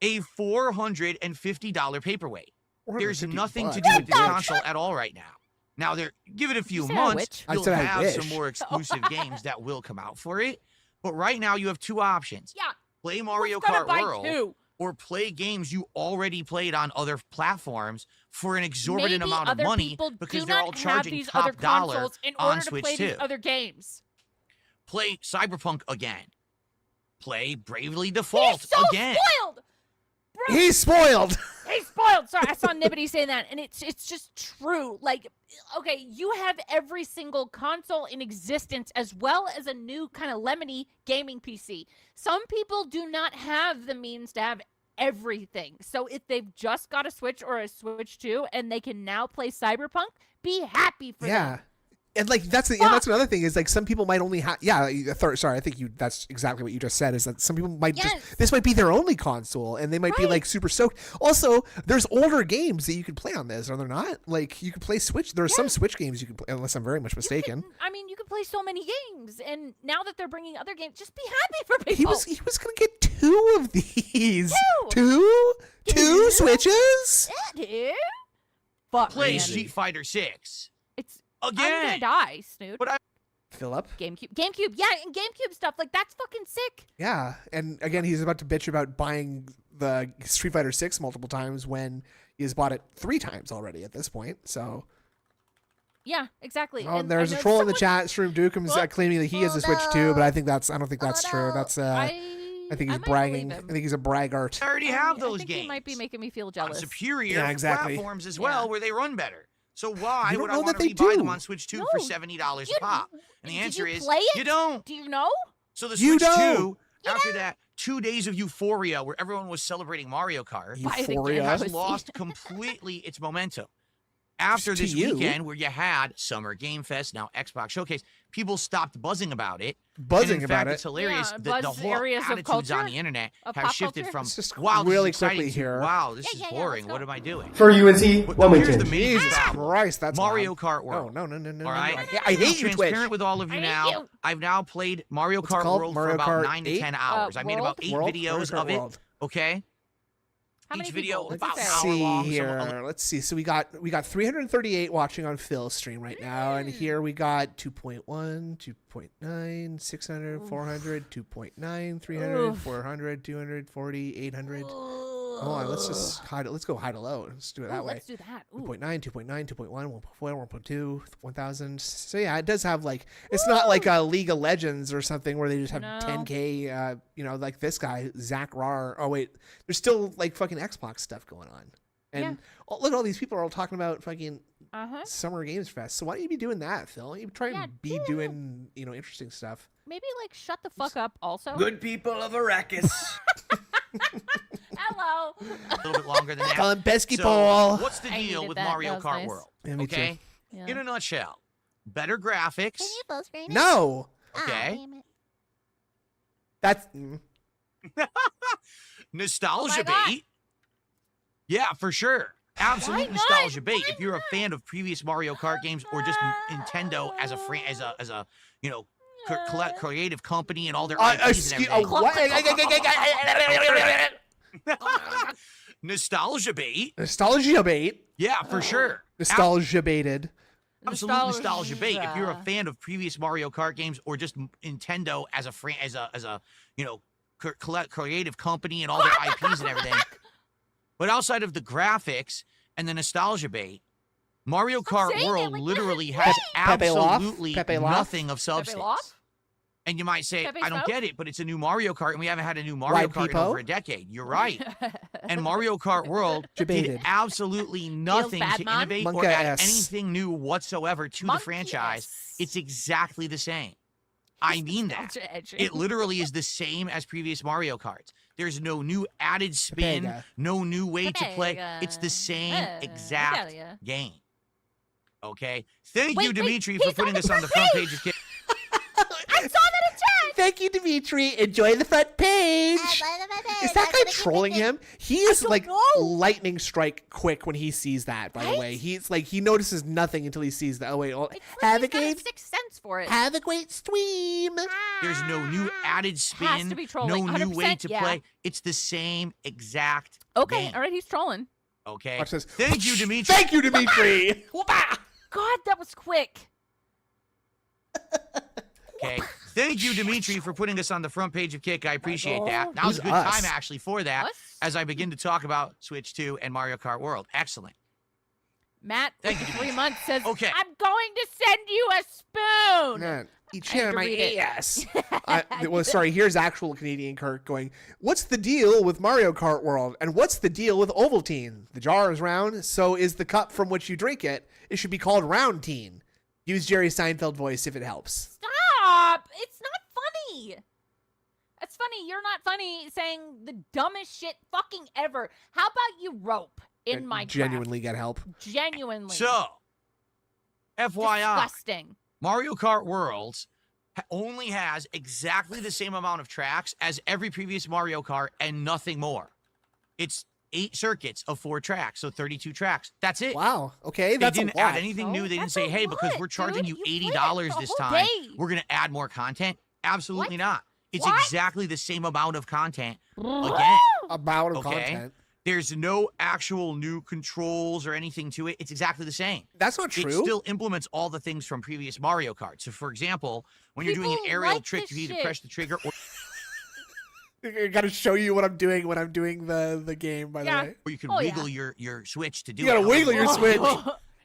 a $450 paperweight. There's nothing to do with this console at all right now. Now, give it a few months, you'll have some more exclusive games that will come out for it. But right now, you have two options. Yeah. Play Mario Kart World or play games you already played on other platforms for an exorbitant amount of money because they're all charging top dollar on Switch 2. Other games. Play Cyberpunk again. Play Bravely Default again. Spoiled! Bro. He's spoiled. He's spoiled. Sorry, I saw Nibbity say that, and it's just true. Like, okay, you have every single console in existence as well as a new kind of lemony gaming PC. Some people do not have the means to have everything. So if they've just got a Switch or a Switch 2 and they can now play Cyberpunk, be happy for them. And like that's another thing is like some people might only have sorry I think that's exactly what you just said is that some people might this might be their only console and they might be like super stoked. Also, there's older games that you can play on this, are there not? Like you can play Switch. There are some Switch games you can play, unless I'm very much mistaken. You can play so many games, and now that they're bringing other games, just be happy for people. He was gonna get 2 of these. Two Switches. Yeah, dude. Fuck. Play Street Fighter 6. Again. I'm gonna die, Snoot. But Philip. GameCube, yeah, and GameCube stuff like that's fucking sick. Yeah, and again, he's about to bitch about buying the Street Fighter 6 multiple times when he has bought it 3 times already at this point. So. Yeah, exactly. Oh, and there's a troll in the chat. Shroom Dukeum's claiming that he has a Switch too, but I don't think that's true. That's I think he's bragging. I think he's a braggart. I already have those I think games. He might be making me feel jealous. On superior platforms as well, where they run better. So why would I want to rebuy them on Switch 2 for $70 a pop? And the answer is, you don't. Do you know? So the Switch 2, after that 2 days of euphoria where everyone was celebrating Mario Kart, has lost completely its momentum. after To this you. weekend where you had Summer Game Fest, now Xbox Showcase, people stopped buzzing about it. Buzzing and in about fact, it. It's hilarious Yeah, that the buzz whole areas of attitudes on culture, the internet of have pop shifted culture. from, Let's just wow, this really is exciting quickly to, here. wow, this is Yeah, boring. let's What go. am I doing? For UNC But Wilmington. here's the major Jesus problem. Christ, that's Mario loud. Kart World. No. All right? I To be hate you, transparent Twitch. with all of you I hate now. you. I've now played Mario What's it Kart called? World Mario for about Kart 9 to 8? 10 hours. I made World? about 8 World? videos Mario of Kart it. World. Okay? How many Each video people? about What's an it say? hour See long. here. Let's see. So we got 338 watching on Phil's stream right now, and here we got 2.1, 2.9, 600, 400, 2.9, 300, Oof. 400, 240, 800. Hold on, let's just hide it. Let's go high to low. Let's do it that way. Let's do that. Ooh. 2.9, 2.9, 2.1, 1.4, 1.2, 1,000. So yeah, it does have like, it's not like a League of Legends or something where they just have No. 10K, like this guy, Zach Rar. Oh wait, there's still like fucking Xbox stuff going on. And look at all these people are all talking about fucking Summer Games Fest. So why don't you be doing that, Phil? You try and be doing, interesting stuff. Maybe like shut the fuck up also. Good people of Arrakis. Hello. A little bit longer than that. Colin Pesky So, Paul. what's the I deal needed with that. Mario That was Kart nice. World? Yeah, me too. Okay? Yeah. In a nutshell, better graphics. full screen it? No, Okay. damn it. that's Nostalgia Oh my God. bait. Yeah, for sure. Absolute not? nostalgia bait. Why If you're a fan of previous Mario Kart games or just Nintendo as a creative company and all their IPs and everything. Nostalgia bait. Nostalgia bait. Yeah, for sure. Nostalgia baited. Absolute nostalgia bait. If you're a fan of previous Mario Kart games or just Nintendo as a creative company and all their IPs and everything. But outside of the graphics and the nostalgia bait, Mario Kart saying it World like literally that. has Pepe Loft? absolutely Pepe Loft? nothing of substance. Loft? And you might say, Pepe I don't Smoke? get it, but it's a new Mario Kart, and we haven't had a new Mario Right, Kart in Peepo? over a decade. You're right. And Mario Kart World did Debated. absolutely nothing to Badmon? innovate or Monka add S. anything new whatsoever to the Monkey franchise. S. It's exactly the same. I mean that. Nostalgia edge. It literally is the same as previous Mario Karts. There's no new added spin, Pepega. no new way to play. Pepega. It's the same exact Pepega. game. Okay? Thank Wait, you, wait, Dimitri, he's for putting on the this on the front front page of Kick. I saw that in chat. Thank you, Dimitri. Enjoy the front page. Is that guy trolling him? He is don't like know. lightning strike quick when he sees that. By the way, he's like he notices nothing until he sees that. Oh wait, have a He's got great, sixth sense for it. have a great stream. There's no new added Has spin, to be no trolling. new way 100%, to yeah. play. It's the same exact Okay, game. all right, he's trolling. Okay? Watch this. Thank you, Dimitri. Thank you, Dimitri. Whoopah. God, that was quick. Okay. Thank you, Dimitri, for putting us on the front page of Kick. I appreciate that. That was a Who's good us? time, actually, for that Us? as I begin to talk about Switch 2 and Mario Kart World. Excellent. Matt, Thank you, 3 months says, Okay. I'm going to send you a spoon. Man, eat I had shit on to my read it. ass. Well, sorry. Here's actual Canadian Kirk going. What's the deal with Mario Kart World? And what's the deal with Ovaltine? The jar is round, so is the cup from which you drink it. It should be called Roundtine. Use Jerry Seinfeld voice if it helps. Stop. It's not funny. It's funny. You're not funny saying the dumbest shit fucking ever. How about you rope in my genuinely get help. craft? Genuinely. So, FYI, Disgusting. Mario Kart Worlds only has exactly the same amount of tracks as every previous Mario Kart and nothing more. It's 8 circuits of 4 tracks, so 32 tracks. That's it. Wow. Okay, They that's didn't a lot. add anything new. They didn't That's say, a hey, because lot, we're charging dude. you You played it $80 the this whole time, day. we're going to add more content. Absolutely not. It's What? exactly the same amount of content again. About of Okay. content. There's no actual new controls or anything to it. It's exactly the same. That's not true. It still implements all the things from previous Mario Kart. So, for example, when you're doing an People aerial like trick, this you either shit. press the trigger or I gotta show you what I'm doing when I'm doing the game. By Yeah. the way, you can Oh, yeah. wiggle your switch to do You it. gotta however wiggle your want. switch. Yeah,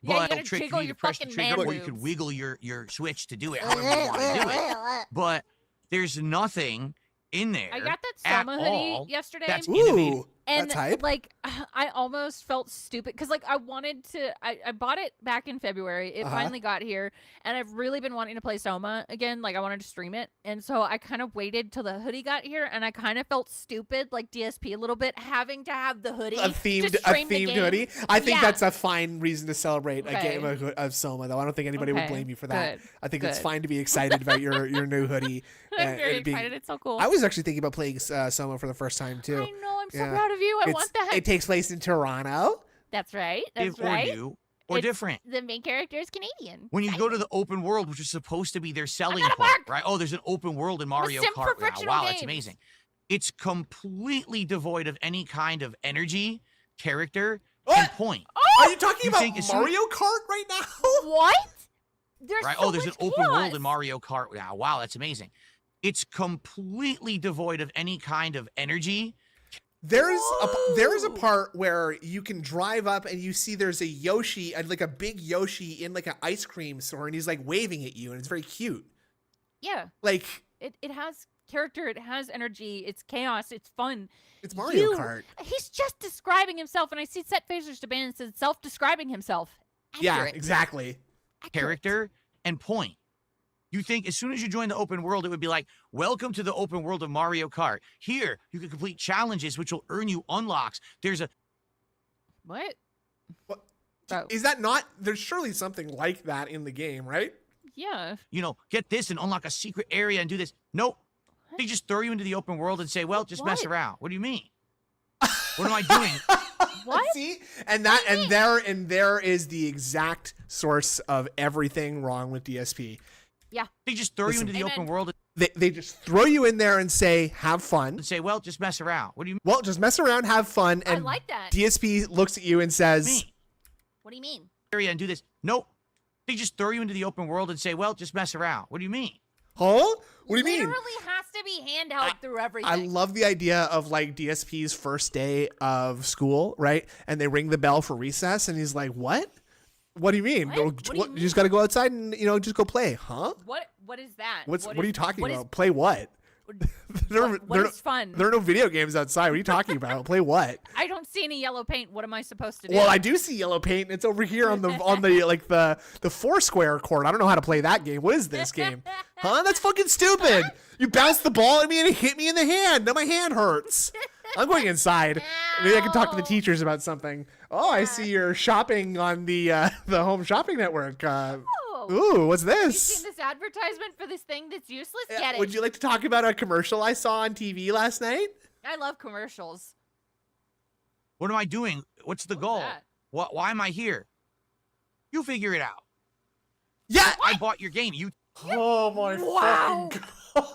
you But gotta trick, jiggle you your either press the fucking trigger man or you can boobs. wiggle your switch to do it however you want to do it. But there's nothing in there I got that at Soma hoodie all yesterday. that's Ooh. innovative And That's hype. like I almost felt stupid because like I wanted to I bought it back in February. It finally got here, and I've really been wanting to play Soma again. Like I wanted to stream it, and so I kind of waited till the hoodie got here, and I kind of felt stupid, like DSP a little bit, having to have the hoodie, A themed hoodie. I think that's a fine reason to celebrate a game of Soma, though. I don't think anybody would blame you for that. Good. I think it's fine to be excited about your new hoodie. I'm very excited. It's so cool. I was actually thinking about playing Soma for the first time too. I know. I'm so proud of you. I want that. It takes place in Toronto. That's right. That's Or right. new or different. The main character is Canadian. When you go to the open world, which is supposed to be their selling point, right? Oh, there's an open world in Mario Kart. Wow, that's amazing. It's completely devoid of any kind of energy, character, and point. Are you talking about Mario Kart right now? What? There's right? so There's an much open world chaos. in Mario Kart. Wow, that's amazing. It's completely devoid of any kind of energy. There is a part where you can drive up and you see there's a Yoshi, like a big Yoshi in like an ice cream store, and he's like waving at you, and it's very cute. Yeah. Like it has character, it has energy, it's chaos, it's fun. It's Mario Kart. He's just describing himself, and I see Set Phasers to Ban says self-describing himself. Yeah, Accurate. exactly. Character and point. You think as soon as you join the open world, it would be like, welcome to the open world of Mario Kart. Here, you can complete challenges, which will earn you unlocks. There's a... What? What? Is that not... There's surely something like that in the game, right? Yeah. You know, get this and unlock a secret area and do this. Nope. They just throw you into the open world and say, well, just mess around. What do you mean? What am I doing? What? See? And there is the exact source of everything wrong with DSP. Yeah. They just throw you into the open world They just throw you in there and say, have fun. and say, well, just mess around. What do you mean? Well, just mess around, have fun. And I like that. DSP looks at you and says, What do you mean? Area and do this. Nope. They just throw you into the open world and say, well, just mess around. What do you mean? huh? What do you mean? Literally has to be handheld through everything. I love the idea of like DSP's first day of school, right? And they ring the bell for recess, and he's like, "What? What do you mean? You just got to go outside and just go play, huh? What is that? What are you talking about? Play what? What is fun? There are no video games outside. What are you talking about? Play what? I don't see any yellow paint. What am I supposed to do? Well, I do see yellow paint. It's over here on the like the Foursquare court. I don't know how to play that game. What is this game? Huh? That's fucking stupid. You bounced the ball at me and it hit me in the hand. Now my hand hurts. I'm going inside. Maybe I can talk to the teachers about something. Oh, I see you're shopping on the Home Shopping Network. Ooh, what's You this? seen this advertisement for this thing that's useless? Get it. Would you like to talk about a commercial I saw on TV last night? I love commercials. What am I doing? What's the goal? that? Why am I here? You figure it out. Yeah. I bought your game. You Oh my Wow. fucking god.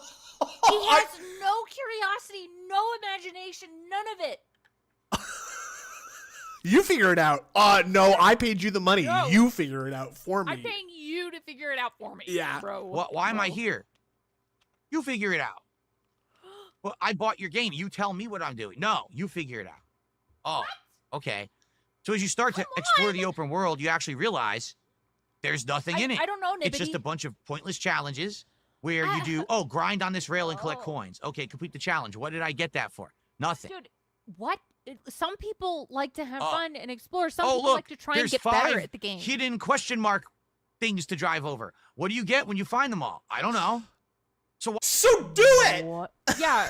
He has no curiosity, no imagination, none of it. You figure it out. No, I paid you the money. No. You figure it out for me. I'm paying you to figure it out for me. Yeah. Bro. why am I here? You figure it out. Well, I bought your game. You tell me what I'm doing. No, you figure it out. Oh, okay. So as you start to explore the open world, you actually realize there's nothing in it. I don't know, Nibbity. It's just a bunch of pointless challenges where you do, grind on this rail and collect coins. Okay, complete the challenge. What did I get that for? Nothing. Dude, what? Some people like to have fun and explore. Some Oh, people look, like to try and there's get 5 better at the game. hidden question mark things to drive over. What do you get when you find them all? I don't know. So do it. What? Yeah.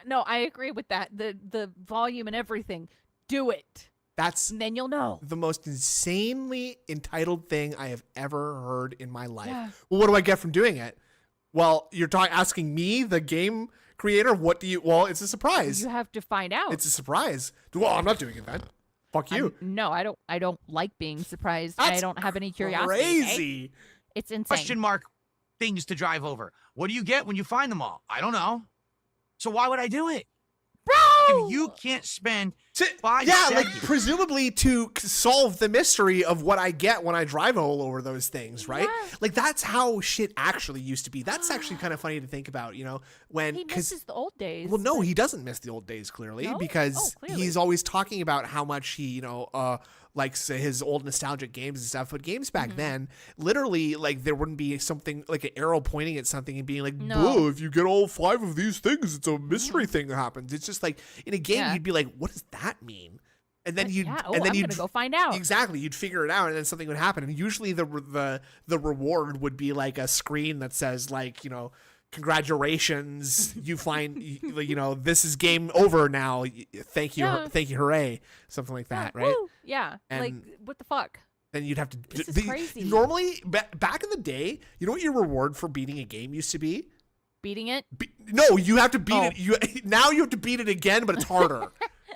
No, I agree with that. The volume and everything. Do it. That's And then you'll know. the most insanely entitled thing I have ever heard in my life. Yeah. Well, what do I get from doing it? Well, you're asking me, the game creator, what do you... Well, it's a surprise. You have to find out. It's a surprise. Well, I'm not doing it then. Fuck you. No, I don't like being surprised. That's I don't have any curiosity. Crazy. Okay? It's insane. question mark things to drive over. What do you get when you find them all? I don't know. So why would I do it? Bro! If you can't spend Yeah, 5 like seconds. presumably to solve the mystery of what I get when I drive all over those things, right? Yeah. Like that's how shit actually used to be. That's actually kind of funny to think about, when He misses the old days. well, no, he doesn't miss the old days clearly No? because Oh, clearly. he's always talking about how much he, like say his old nostalgic games and stuff. But games back Mm-hmm. then, literally, like there wouldn't be something like an arrow pointing at something and being like, No. "Whoa, if you get all 5 of these things, it's a mystery thing that happens." It's just like in a game, Yeah. you'd be like, "What does that mean?" And then you'd yeah. Oh, and then I'm you'd gonna go find out. exactly you'd figure it out, and then something would happen. And usually the reward would be like a screen that says like, congratulations, you find this is game over now. Thank you, Yeah. thank you, hooray, something like that, Yeah, right? woo. Yeah. like And- what the fuck? Then you'd have to. This is crazy. Normally, back in the day, you know what your reward for beating a game used to be? Beating it? No, you have to beat Oh. it. Now you have to beat it again, but it's harder.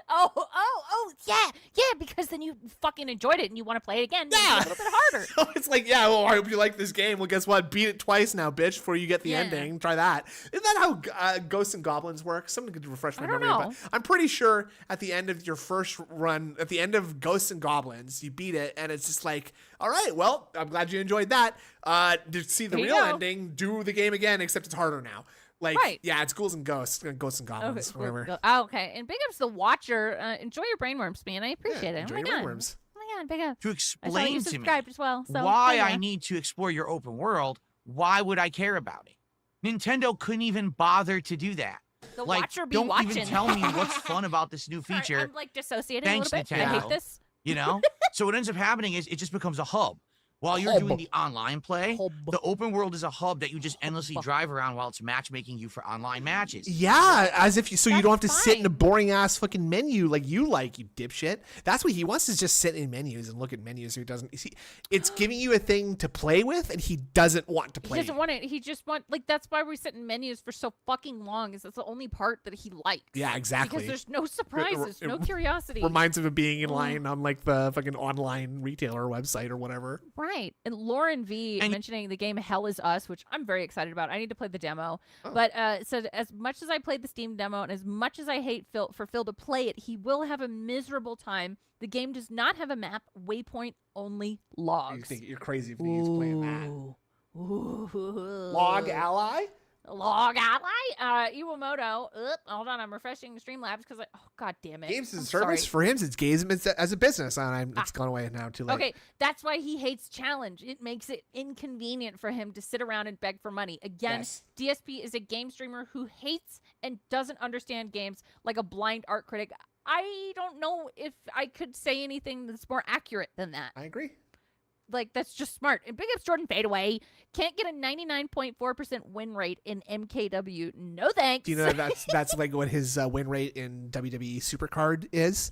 Oh, yeah, because then you fucking enjoyed it and you want to play it again. Yeah. It's a little bit harder. So it's like, yeah, well, I hope you like this game. Well, guess what? Beat it twice now, bitch, before you get the Yeah. ending. Try that. Isn't that how Ghosts and Goblins work? Someone could refresh my I don't memory. know. But I'm pretty sure at the end of your first run, at the end of Ghosts and Goblins, you beat it, and it's just like, all right, well, I'm glad you enjoyed that. To see the There you real go. ending, do the game again, except it's harder now. Like, Right. yeah, it's Ghouls and Ghosts and Goblins, Okay, whatever. okay. And big ups to the Watcher. Enjoy your brainworms, man. I appreciate it. Enjoy Oh my your god. worms. Oh my god, big up. To I saw that explain you to me subscribed as well. So why there I you go. need to explore your open world, why would I care about it? Nintendo couldn't even bother to do that. The Like, Watcher be don't watching. even tell me what's fun about this new Sorry, feature, I'm like dissociating Thanks, a little bit. I Nintendo. hate this. you know? So what ends up happening is it just becomes a hub. While you're doing the online play, the open world is a hub that you just endlessly drive around while it's matchmaking you for online matches. Yeah, as if you don't have to That's sit in a fine. boring ass fucking menu like you dipshit. That's what he wants, is just sit in menus and look at menus. So he doesn't. See, it's giving you a thing to play with, and he doesn't want to play. He doesn't want it. He just want that's why we sit in menus for so fucking long. Is that's the only part that he likes. Yeah, exactly. Because there's no surprises, no curiosity. Reminds him of being in line on like the fucking online retailer website or whatever. Right. And Lauren V And- mentioning the game Hell is Us, which I'm very excited about. I need to play the demo. Oh. But so as much as I played the Steam demo and as much as I hate Phil to play it, he will have a miserable time. The game does not have a map, waypoint, only You logs. think you're crazy if he's playing that. Ooh. Log Ally? Log ally. Iwamoto. Hold on, I'm refreshing Streamlabs because god damn it. Games as a I'm service sorry. for him. It's games as a business, and it's gone away now. Too late. Okay, that's why he hates challenge. It makes it inconvenient for him to sit around and beg for money. Again, Yes. DSP is a game streamer who hates and doesn't understand games like a blind art critic. I don't know if I could say anything that's more accurate than that. I agree. Like, that's just smart. And big ups Jordan Fadeaway. Can't get a 99.4% win rate in MKW. No thanks. Do you know that's like what his win rate in WWE Supercard is?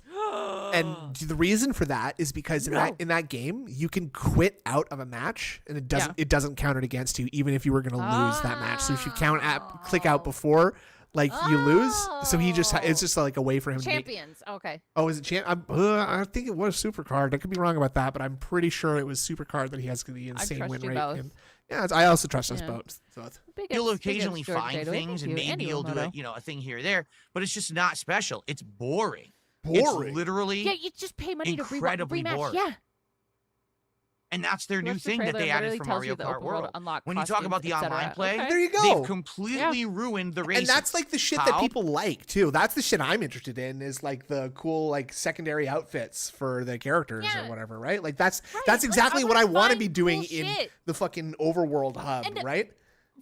And the reason for that is because in that game you can quit out of a match and it doesn't count it against you, even if you were going to lose that match. So if you click out before, like, you lose. So it's just like a way for him Champions. Okay. Oh, is it I think it was Supercard. I could be wrong about that, but I'm pretty sure it was Supercard that he has the insane trust win you rate. both. And, yeah, I also trust us Yeah. both. Big You'll ups- big ups occasionally Jordan find Fadeaway. things, Thank and you. maybe you'll do Iwamoto. a thing here or there, but it's just not special. It's boring. Boring. It's literally, Yeah, you just pay money to incredibly rematch. boring. Yeah. and that's their new Unless the thing that trailer they added literally for tells you Mario the Kart open world World. unlock When you talk costumes, about the etc. online play, Okay. There you go. they've completely ruined the races. And that's like the shit that How? people like too. That's the shit I'm interested in, is like the cool like secondary outfits for the characters Yeah. or whatever, right? Like that's Like, exactly I what I wanna want to find be doing cool in shit. the fucking overworld hub, And- right?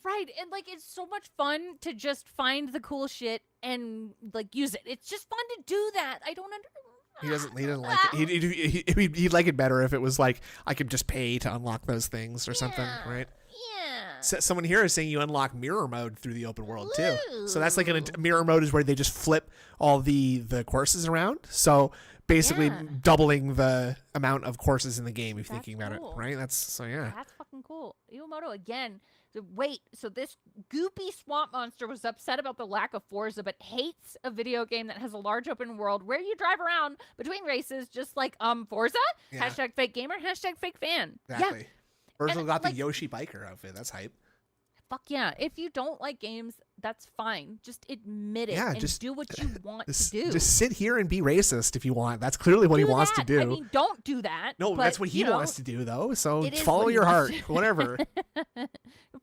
Right, and like it's so much fun to just find the cool shit and like use it. It's just fun to do that. I don't understand. He doesn't like it. He'd like it better if it was like I could just pay to unlock those things or something, Yeah. right? Yeah. So, someone here is saying you unlock mirror mode through the open world too. So that's like a mirror mode is where they just flip all the courses around. So basically Yeah. doubling the amount of courses in the game if you're That's thinking about cool. it, right? That's so yeah. That's fucking cool. Iwamoto again. So wait, so this goopy swamp monster was upset about the lack of Forza, but hates a video game that has a large open world where you drive around between races, just like Forza. Yeah. Hashtag fake gamer. Hashtag fake fan. Exactly. Yeah. Virgil And, got the like- Yoshi biker outfit. That's hype. Fuck yeah. If you don't like games, that's fine. Just admit it Yeah, and just- do what you want to do. Just sit here and be racist if you want. That's clearly what he Do wants that. to do. I mean, don't do that. No, but, that's what he you know, wants to do, though. So it is follow what he your heart, wants to- whatever.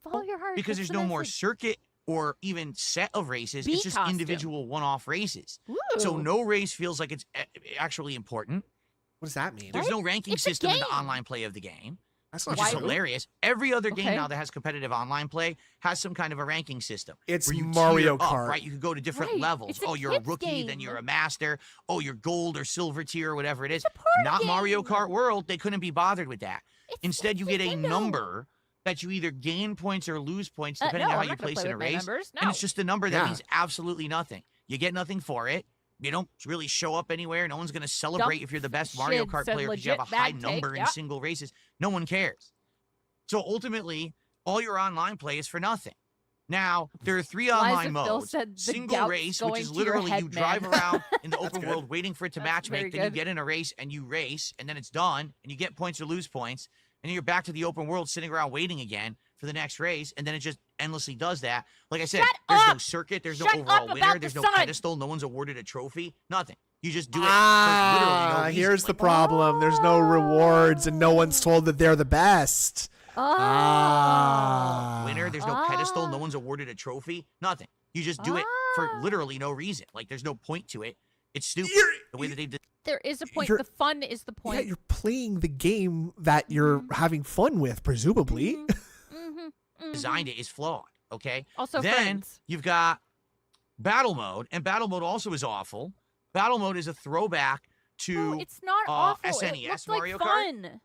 Follow your heart. because That's there's no what I more said. circuit or even set of races. Bee It's just costume. individual one-off races. So Ooh. no race feels like it's actually important. What does that mean? There's no ranking It's a system in the game. online play of the game. That's Which not is true. hilarious. Every other game Okay. now that has competitive online play has some kind of a ranking system. It's where you Mario tier up, Kart. right? You could go to different Right. levels. It's a Oh, you're a kid's rookie, then game. you're a master. Oh, you're gold or silver tier or whatever it is. It's a party Not Mario game. Kart World. They couldn't be bothered with that. Instead, you get a Nintendo. number that you either gain points or lose points No, depending on how I'm you not gonna place play in a with my race. numbers. And No. it's just a number that Yeah. means absolutely nothing. You get nothing for it. You don't really show up anywhere. No one's going to celebrate Dumb if you're the best Mario shit, Kart said player because you have a legit high bad number take, in yeah. single races. No one cares. So ultimately, all your online play is for nothing. Now, there are 3 online Liza Phil modes. said the Single gout's race, going which is to your literally head, you drive man. around in the open good. world waiting for it to That's match make. very Then you good. get in a race and you race, and then it's done, and you get points or lose points. And then you're back to the open world sitting around waiting again for the next race, and then it just endlessly does that. Like I said, Shut there's no up! circuit, there's Shut no up overall about winner, the there's no sun! pedestal, no one's awarded a trophy, nothing. You just do it for literally no reason. Here's the Like, problem. There's no rewards, and no one's told that they're the best. Oh. winner. There's no pedestal. No one's awarded a trophy. Nothing. You just do it for literally no reason. Like there's no point to it. It's stupid. The way that they did. There is a point. You're- The fun is the Yeah, point. you're playing the game that you're having fun with, presumably. Designed it is flawed. Okay. Also, then friends. you've got battle mode, and battle mode also is awful. Battle mode is a throwback to No, it's not awful. SNES it looks Mario like Kart. fun.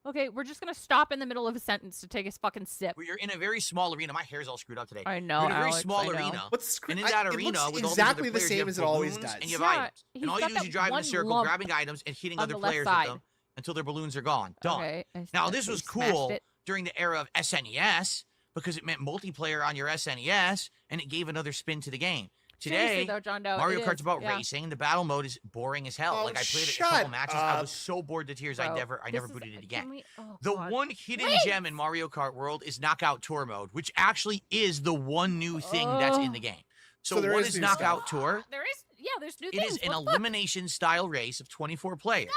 Okay, we're just gonna stop in the middle of a sentence to take a fucking sip. where you're in a very small arena. My hair's all screwed up today. I know. You're in a very Alex, small I know. arena. What's And in that it arena, looks with all exactly these other the players, you same have as it always balloons does. And you have Yeah, items. he's And all you got do is that you drive in a one circle, lump grabbing items and hitting on other the left players side. with them until their balloons are gone. Done. Okay. Now, this so was he smashed cool it. during the era of SNES because it meant multiplayer on your SNES and it gave another spin to the game. Seriously, Today, though, John Doe, Mario it Kart's is, about yeah. racing. The battle mode is boring as hell. Oh, Like I played it a shut couple matches. I up. was so bored to tears. I Bro, never this is- booted it can again. we- oh, The God. one hidden Wait! gem in Mario Kart World is Knockout Tour mode, which actually is the one new thing that's in the game. So there what is is new stuff. Knockout Tour? There is, yeah, there's new It things. is an What the fuck? elimination style race of 24 players.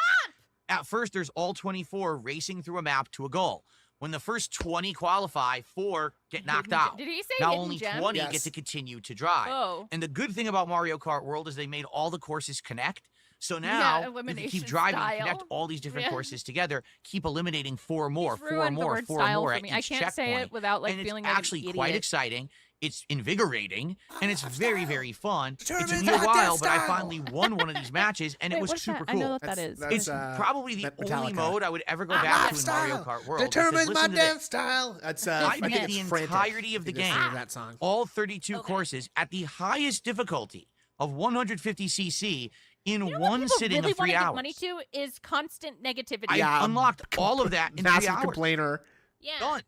At first, there's all 24 racing through a map to a goal. When the first 20 qualify, 4 get knocked Hidden gem- out. Did he say Now hidden only gem? 20 Yes. get to continue to drive. Oh. And the good thing about Mario Kart World is they made all the courses connect. So Yeah, now you can elimination keep driving, and style. connect all these different Yeah. courses together, keep eliminating 4 more, He's 4 ruined the more, word 4 style more for at me. each I can't checkpoint. say it without like and feeling it's like actually an quite idiot. exciting. It's invigorating, and it's very, very fun. It took Determine me a that while, but I style. finally won one of these matches, and Wait, it was what is super that? I know cool. what that is. It's probably the only Metallica. mode I would ever go back to in Mario Kart World. because Determine my listen to dance this. style. That's I think beat it's the Frantic. entirety of the I think that's the name game. That song. All 32 Okay. courses at the highest difficulty of 150cc in You know what one people sitting really of 3 want to hours. give money to is constant negativity. I Yeah, unlocked all of that in 3 Massive hours. complainer. yeah. Done.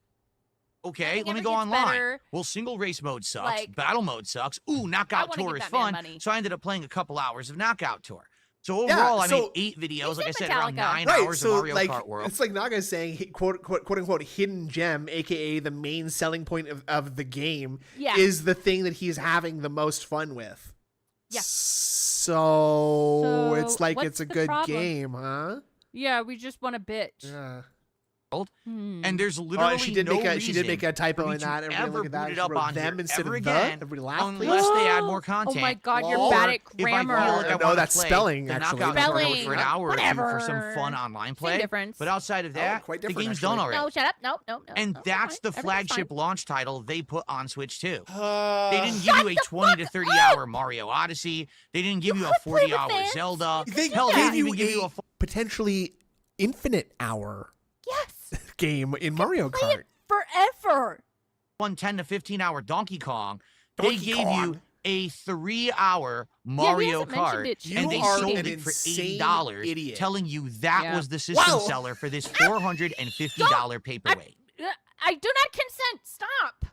Okay, Nothing let me ever go gets online. better. Well, single race mode sucks. Like- Battle mode sucks. Ooh, Knockout wanna Tour give is that man fun. money. So I ended up playing a couple hours of Knockout Tour. So Yeah, overall, I so- made 8 videos. Like I said said, around Metallica. 9 Right, hours so of Mario like Kart World. it's like Naga is saying, quote unquote, hidden gem, aka the main selling point of the game, Yeah. is the thing that he's having the most fun with. Yeah. So it's like what's it's a the good problem? game, huh? Yeah, we just want a bitch. Yeah. And there's literally Oh, she did no make a she did reason make a typo for me in to that. Everybody ever look at that. boot it She up wrote on them here instead ever of again, the. Everybody laugh, please. unless they add more content. Oh my god, your Or bad at If I grammar. feel like I No, want that's to play spelling, the actually. Knockout Tour Spelling. for an hour or two for some Whatever. fun online Same play. difference. But outside of that, quite the different, game's actually. done already. No, shut up. No. And no, that's the fine. Everything's flagship fine. launch title they put on Switch too. They didn't give you a 20 to 30 hour Mario Odyssey. They didn't give you a could play with 40-hour fans. Zelda. They Hell, they gave didn't even you give you a a potentially infinite hour Yes. game in Mario Play Kart. it forever. one 10 to 15 hour Donkey Kong. Donkey they gave Kong. you a 3-hour Yeah, he Mario hasn't mentioned Kart, it yet. and You they are sold an it for insane $80, idiot. telling you that Yeah. was the system Wow. seller for this $450 paperweight. I do not consent. Stop.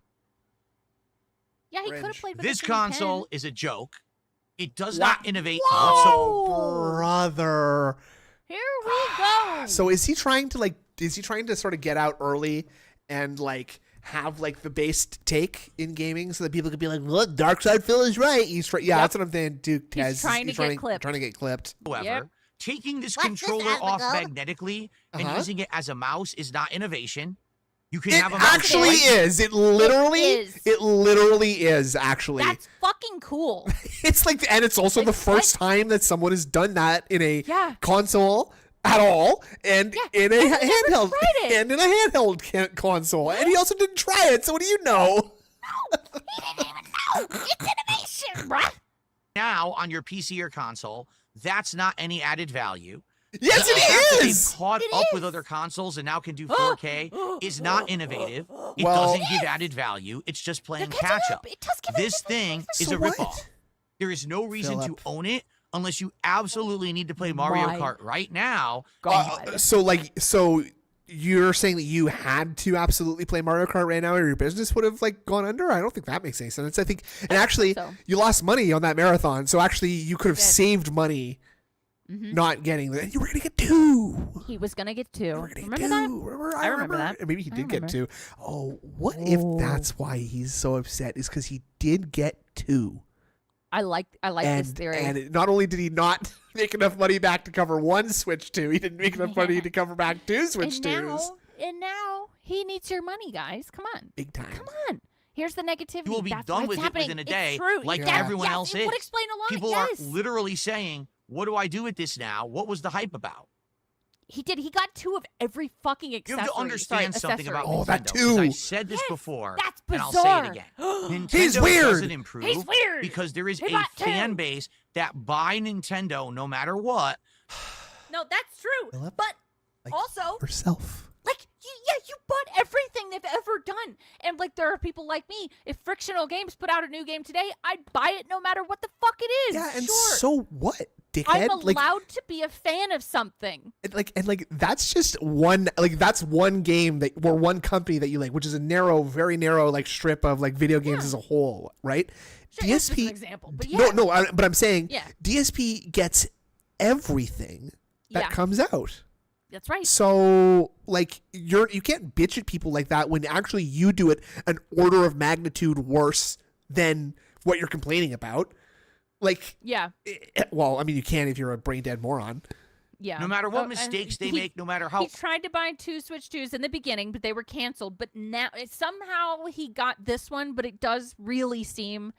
Yeah, he could have Cringe. played with This us when he console can. is a joke. It does Wow. not innovate Whoa. whatsoever. Brother. Here we go. So is he trying to sort of get out early and like have like the base take in gaming so that people could be like, look, Dark Side Phil is right. Yep. That's what I'm saying, Duke. He's trying to get clipped. Trying to get clipped. However, Yep. taking this What's this, controller off Asmongold? magnetically and Uh-huh. using it as a mouse is not innovation. You can It have them actually is. It literally is actually. That's fucking cool. It's like, and it's also Like, the first time that someone has done that in a console at all, and in a handheld, and in a handheld console. And he also didn't try it. So what do you know? No, he didn't even know. It's innovation, bruh. Now on your PC or console, that's not any added value. Yes, it is. They've caught up with other consoles and now can do 4K is not innovative. It doesn't give added value. It's just playing catch up. This thing is a ripoff. There is no reason to own it unless you absolutely need to play Mario Kart right now. So you're saying that you had to absolutely play Mario Kart right now, or your business would have like gone under? I don't think that makes any sense. I think, and actually, you lost money on that marathon, so actually you could have saved money. Not getting that. You were gonna get 2. He was gonna get 2. Remember that? I remember that. Maybe he did get 2. Oh, what if that's why he's so upset? Is because he did get 2. I like this theory. And not only did he not make enough money back to cover 1 Switch 2, he didn't make enough money to cover back 2 Switch 2s. And now he needs your money, guys. Come on. Big time. Come on. Here's the negativity. You will be done with it within a day, like everyone else is. It would explain a lot. People are literally saying, what do I do with this now? What was the hype about? He did. He got 2 of every fucking accessory. You have to understand something about Nintendo. That too. I said this before. That's bizarre. And I'll say it again. Nintendo doesn't improve. He's weird. Because there is a fan base that buy Nintendo no matter what. No, that's true. But also yourself. Like, you bought everything they've ever done. And, like, there are people like me. If Frictional Games put out a new game today, I'd buy it no matter what the fuck it is. Yeah, and so what, dickhead? I'm allowed to be a fan of something. And that's just one, like, that's one game or one company that you like, which is a narrow, very narrow, like, strip of, like, video games as a whole, right? Sure, DSP, that's just an example, but but I'm saying DSP gets everything that comes out. That's right. So, like, you can't bitch at people like that when actually you do it an order of magnitude worse than what you're complaining about. Like, well, I mean, you can if you're a brain dead moron. Yeah. No matter what mistakes they make, no matter how. He tried to buy 2 Switch 2s in the beginning, but they were canceled. But now somehow he got this one, but it does really seem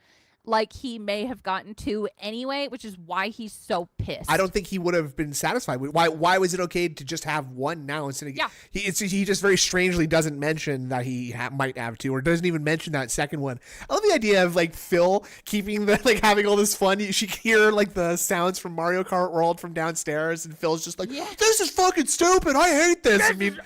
like he may have gotten 2 anyway, which is why he's so pissed. I don't think he would have been satisfied with why was it okay to just have 1 now instead of he just very strangely doesn't mention that he might have 2, or doesn't even mention that second one. I love the idea of like Phil keeping the like having all this fun. She can hear like the sounds from Mario Kart World from downstairs, and Phil's just like, this is fucking stupid. I hate this. I mean,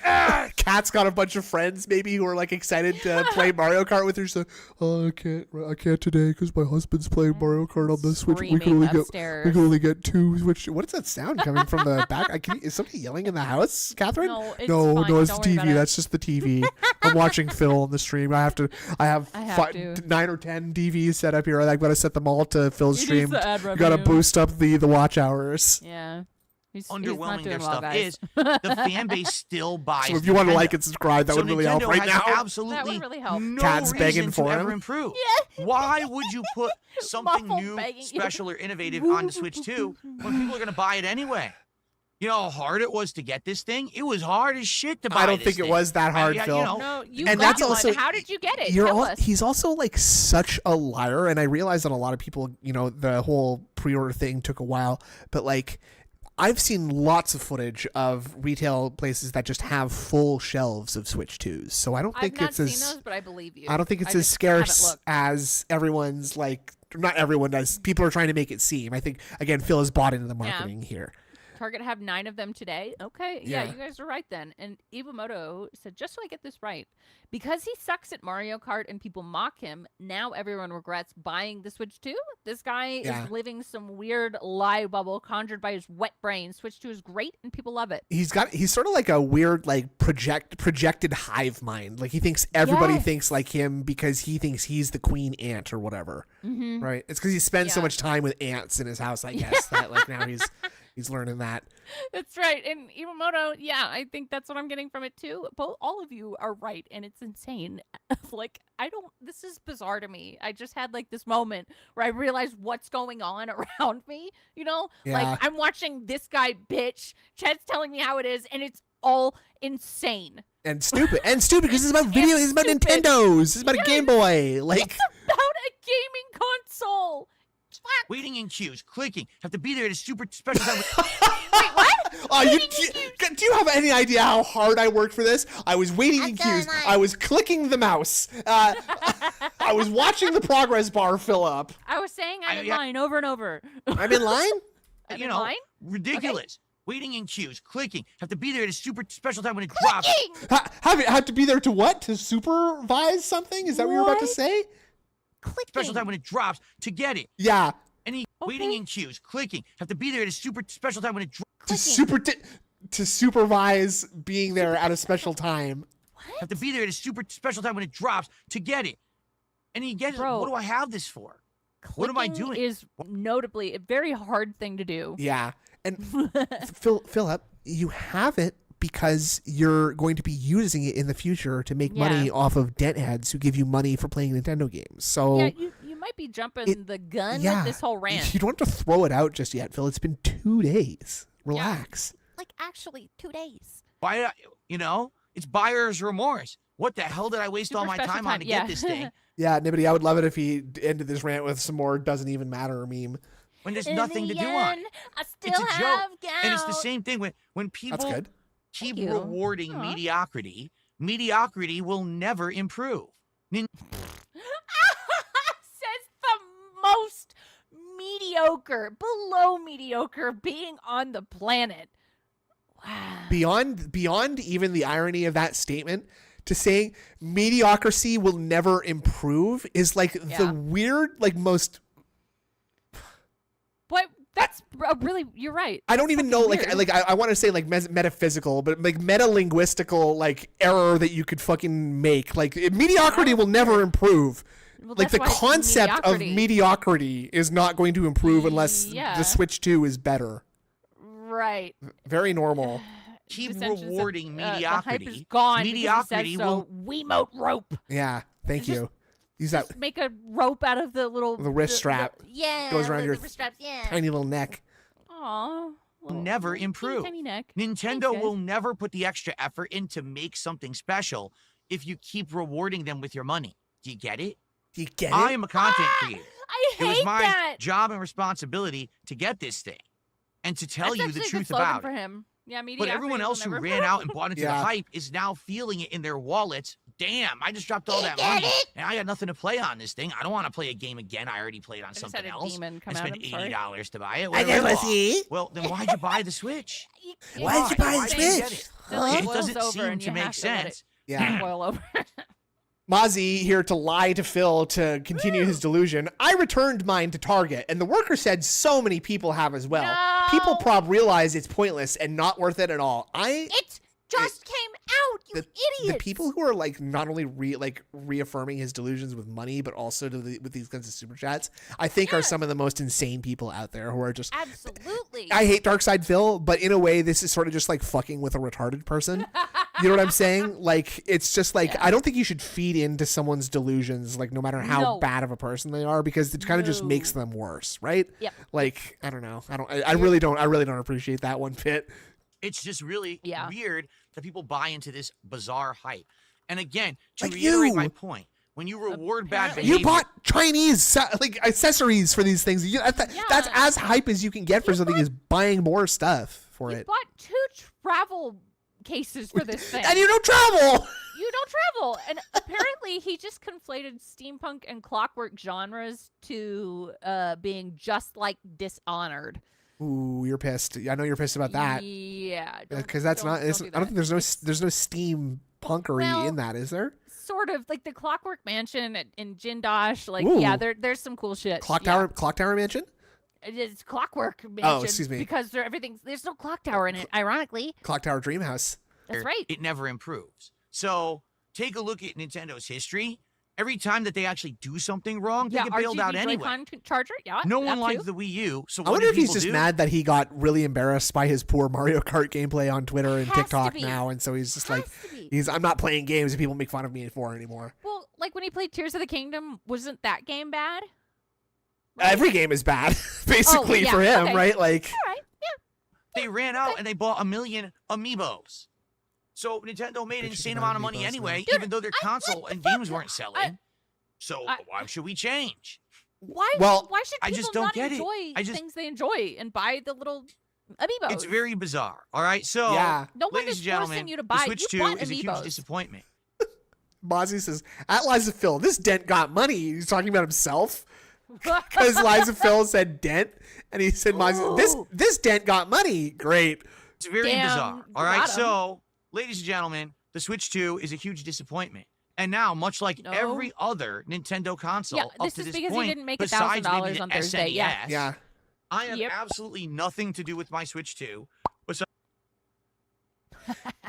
Kat's got a bunch of friends maybe who are like excited to play Mario Kart with her. So I can't today because my husband's playing Mario Kart on the Switch. We can only get 2 Switch. What is that sound coming from the back? Is somebody yelling in the house, Catherine? No, it's the TV. That's just the TV. I'm watching Phil on the stream. I have 9 or 10 DVs set up here. I've got to set them all to Phil's stream. You got to boost up the watch hours. Yeah. Underwhelming their stuff is the fan base still buys. So if you want to like and subscribe, that would really help right now. Absolutely, no Cat's begging for to him. ever improve. Why would you put something new, special, or innovative on the Switch 2 when people are going to buy it anyway? You know how hard it was to get this thing? It was hard as shit to buy. I don't think it was that hard, Phil. No, and that's also one. How did you get it? He's also like such a liar, and I realize that a lot of people, the whole pre-order thing took a while, but like, I've seen lots of footage of retail places that just have full shelves of Switch 2s. So I don't think it's as those, but I believe you. I don't think it's as scarce as everyone's like. Not everyone does. People are trying to make it seem. I think again, Phil has bought into the marketing here. Target have 9 of them today. Okay, yeah, you guys are right then. And Iwamoto said, just so I get this right, because he sucks at Mario Kart and people mock him, now everyone regrets buying the Switch 2? This guy is living some weird lie bubble conjured by his wet brain. Switch 2 is great and people love it. He's sort of like a weird like projected hive mind. Like he thinks everybody thinks like him because he thinks he's the queen ant or whatever. Mm-hmm. Right? It's because he spends so much time with ants in his house, I guess, that like now he's learning that. That's right. And Iwamoto, I think that's what I'm getting from it too. All of you are right. And it's insane. Like, this is bizarre to me. I just had like this moment where I realized what's going on around me, Like I'm watching this guy bitch. Chad's telling me how it is. And it's all insane. And stupid because it's about video. It's about stupid. Nintendos. It's about a Game Boy. Like It's about a gaming console. Waiting in queues, clicking, have to be there at a super special time. Wait, what? Oh, do you have any idea how hard I worked for this? I was waiting in queues. I was clicking the mouse. I was watching the progress bar fill up. I was saying I'm in line over and over. I'm in line? I'm in line? Ridiculous. Waiting in queues, clicking, have to be there at a super special time when it drops. Have to be there to what? To supervise something? Is that what you're about to say? Special time when it drops to get it. Yeah. Waiting in queues, clicking, have to be there at a super special time when it drops. To supervise being there at a special time. What? Have to be there at a super special time when it drops to get it. And you get it. Bro, what do I have this for? What am I doing? Clicking is notably a very hard thing to do. Yeah. And Philip, you have it because you're going to be using it in the future to make money off of dentheads who give you money for playing Nintendo games. So yeah, you might be jumping the gun with this whole rant. You don't have to throw it out just yet, Phil. It's been 2 days. Relax. Yeah. Like actually 2 days. Why? It's buyer's remorse. What the hell did I waste all my time on to get this thing? Yeah, Nibbity, I would love it if he ended this rant with some more doesn't even matter meme. When there's nothing to do on it. I still It's a have joke. And it's the same thing when people keep rewarding mediocrity. Mediocrity will never improve. Says the most mediocre, below mediocre being on the planet. Wow. Beyond even the irony of that statement, to saying mediocrity will never improve is like the weird, like most. But that's really, you're right. I don't even know, like I want to say like metaphysical, but like metalinguistical like error that you could fucking make. Like mediocrity will never improve. Well, like the concept of mediocrity is not going to improve unless the Switch 2 is better. Right. Very normal. Keep rewarding mediocrity. The hype is gone. Mediocrity will Wiimote rope. Yeah, thank you. Use that. Just make a rope out of the wrist strap. Goes around your wrist straps, tiny little neck. Aww. Never improve. Tiny neck. Nintendo will never put the extra effort in to make something special if you keep rewarding them with your money. Do you get it? Do you get it? I am a content creator. I hate it was my that. job and responsibility to get this thing and to tell you the truth about for it. him. Yeah, But everyone else who ran out and bought into the hype is now feeling it in their wallets. Damn, I just dropped all that money and I got nothing to play on this thing. I don't want to play a game again. I already played on something else. I spent $80 to buy it. I never see. Well, then why'd you buy the Switch? Why'd you buy the Switch? It doesn't seem to make sense. Yeah. Boil over. Mozzie here to lie to Phil to continue his delusion. I returned mine to Target, and the worker said so many people have as well. No. People prob realize it's pointless and not worth it at all. It just came out, you idiot. The people who are like not only reaffirming his delusions with money, but also with these kinds of super chats, I think are some of the most insane people out there who are just absolutely. I hate Darkside Phil, but in a way, this is sort of just like fucking with a retarded person. You know what I'm saying? Like, it's just like, I don't think you should feed into someone's delusions, like, no matter how bad of a person they are, because it kind of just makes them worse, right? Yep. Like, I don't know. I really don't appreciate that one bit. It's just really weird that people buy into this bizarre hype. And again, to like reiterate my point, when you reward bad behavior, you bought Chinese like accessories for these things. That's as hype as you can get for something, is buying more stuff for it. You bought 2 travel cases for this thing. And you don't travel. You don't travel. And apparently he just conflated steampunk and clockwork genres to being just like Dishonored. Ooh, you're pissed. I know you're pissed about that. Yeah. Because that's not. I don't think there's no steampunkery in that, is there? Sort of like the Clockwork Mansion in Jindosh. Like, there's some cool shit. Clock Tower Mansion. It's Clockwork Mansion. Oh, excuse me. Because there's no clock tower in it. Ironically. Clock Tower Dreamhouse. That's right. It never improves. So take a look at Nintendo's history. Every time that they actually do something wrong, they get bailed out anyway. Charger, no one likes the Wii U, so I wonder if he's just mad that he got really embarrassed by his poor Mario Kart gameplay on Twitter and TikTok now, and so he's just like, I'm not playing games that people make fun of me for anymore. Well, like when he played Tears of the Kingdom, wasn't that game bad? Right? Every game is bad, basically, for him, right? Like, all right, they ran out and they bought 1 million amiibos. So Nintendo made an Bet you insane can amount buy of money Amiibos now. anyway, Dude, even though their console and games weren't selling. So I- why should we change? Why should I people just don't not get it. enjoy things they enjoy and buy the little amiibos? It's very bizarre. All right, so No one ladies is and forcing gentlemen, you to the buy. Switch You 2 want is a huge amiibos. disappointment. Mozzie says, at Liza Phil, this dent got money. He's talking about himself. Because Liza Phil said dent, and he said, Mozzie, this dent got money. Great. It's very Damn, bizarre. All right, got 'em. so ladies and gentlemen, the Switch 2 is a huge disappointment. And now, much like No. every other Nintendo console Yeah, up this to is this because he point, didn't make besides maybe $1,000 the on Thursday, yeah. SNES, Yeah. I have Yep. absolutely nothing to do with my Switch 2.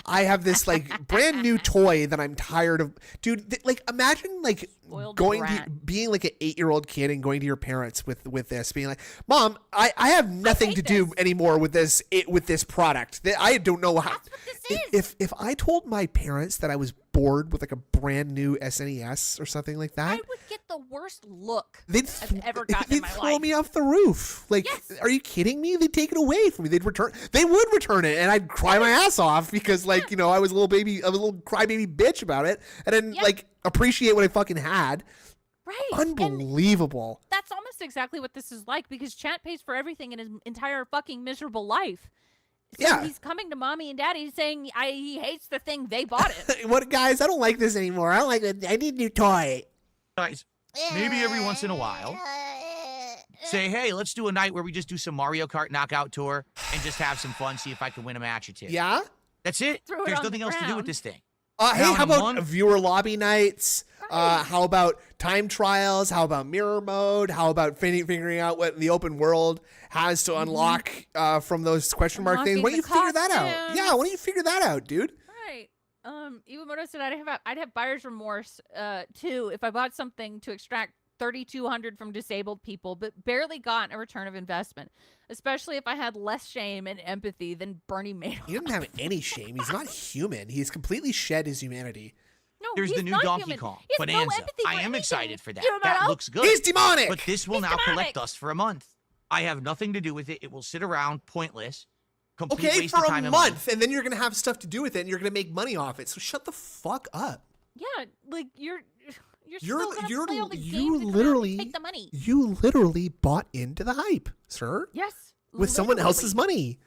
I have this like brand new toy that I'm tired of. Dude, like imagine like Spoiled going to brat. being like an 8-year-old kid and going to your parents with this, being like, Mom, I have nothing hate to do this. anymore with this product. I don't know how. That's what this is. If I told my parents that I was bored with like a brand new SNES or something like I that, would get the worst look they'd I've ever gotten in they'd my throw life. me off the roof. Like, Yes. are you kidding me? They'd take it away from me. They would return it, and I'd cry my ass off because, like, I was a little crybaby bitch about it, and then Yeah. like appreciate what I fucking had. Right. And Unbelievable. that's almost exactly what this is like because Chat pays for everything in his entire fucking miserable life. So Yeah. he's coming to mommy and daddy saying he hates the thing they bought it. What, guys? I don't like this anymore. I don't like it. I need a new toy. Guys, maybe every once in a while, say, hey, let's do a night where we just do some Mario Kart Knockout Tour and just have some fun, see if I can win a match or two. Yeah. That's it. Throw it There's on nothing the else to do with ground. this thing. Hey, Now in how a about month- viewer lobby nights? Right. How about time trials? How about mirror mode? How about figuring out what the open world has to unlock from those question mark things? Why don't you Unlocking figure the that out? costumes. Yeah, why don't you figure that out, dude? Right. Iwamoto said I'd have buyer's remorse too if I bought something to extract 3,200 from disabled people, but barely got a return of investment. Especially if I had less shame and empathy than Bernie Madoff. He doesn't have any shame. He's not human. He's completely shed his humanity. No, There's he's the new not Donkey human. Kong He has no Bonanza. empathy I for am anything. excited for that. Iwamoto? That looks good. He's demonic. But this will He's now collect demonic. us for a month. I have nothing to do with it. It will sit around, pointless, complete Okay, waste for of a time and money. month, and then you're gonna have stuff to do with it, and you're gonna make money off it. So shut the fuck up. Yeah, like you're You're- still gonna you're- play all the you games that come out literally- and take the money. You literally bought into the hype, sir, Yes, with someone literally. else's money.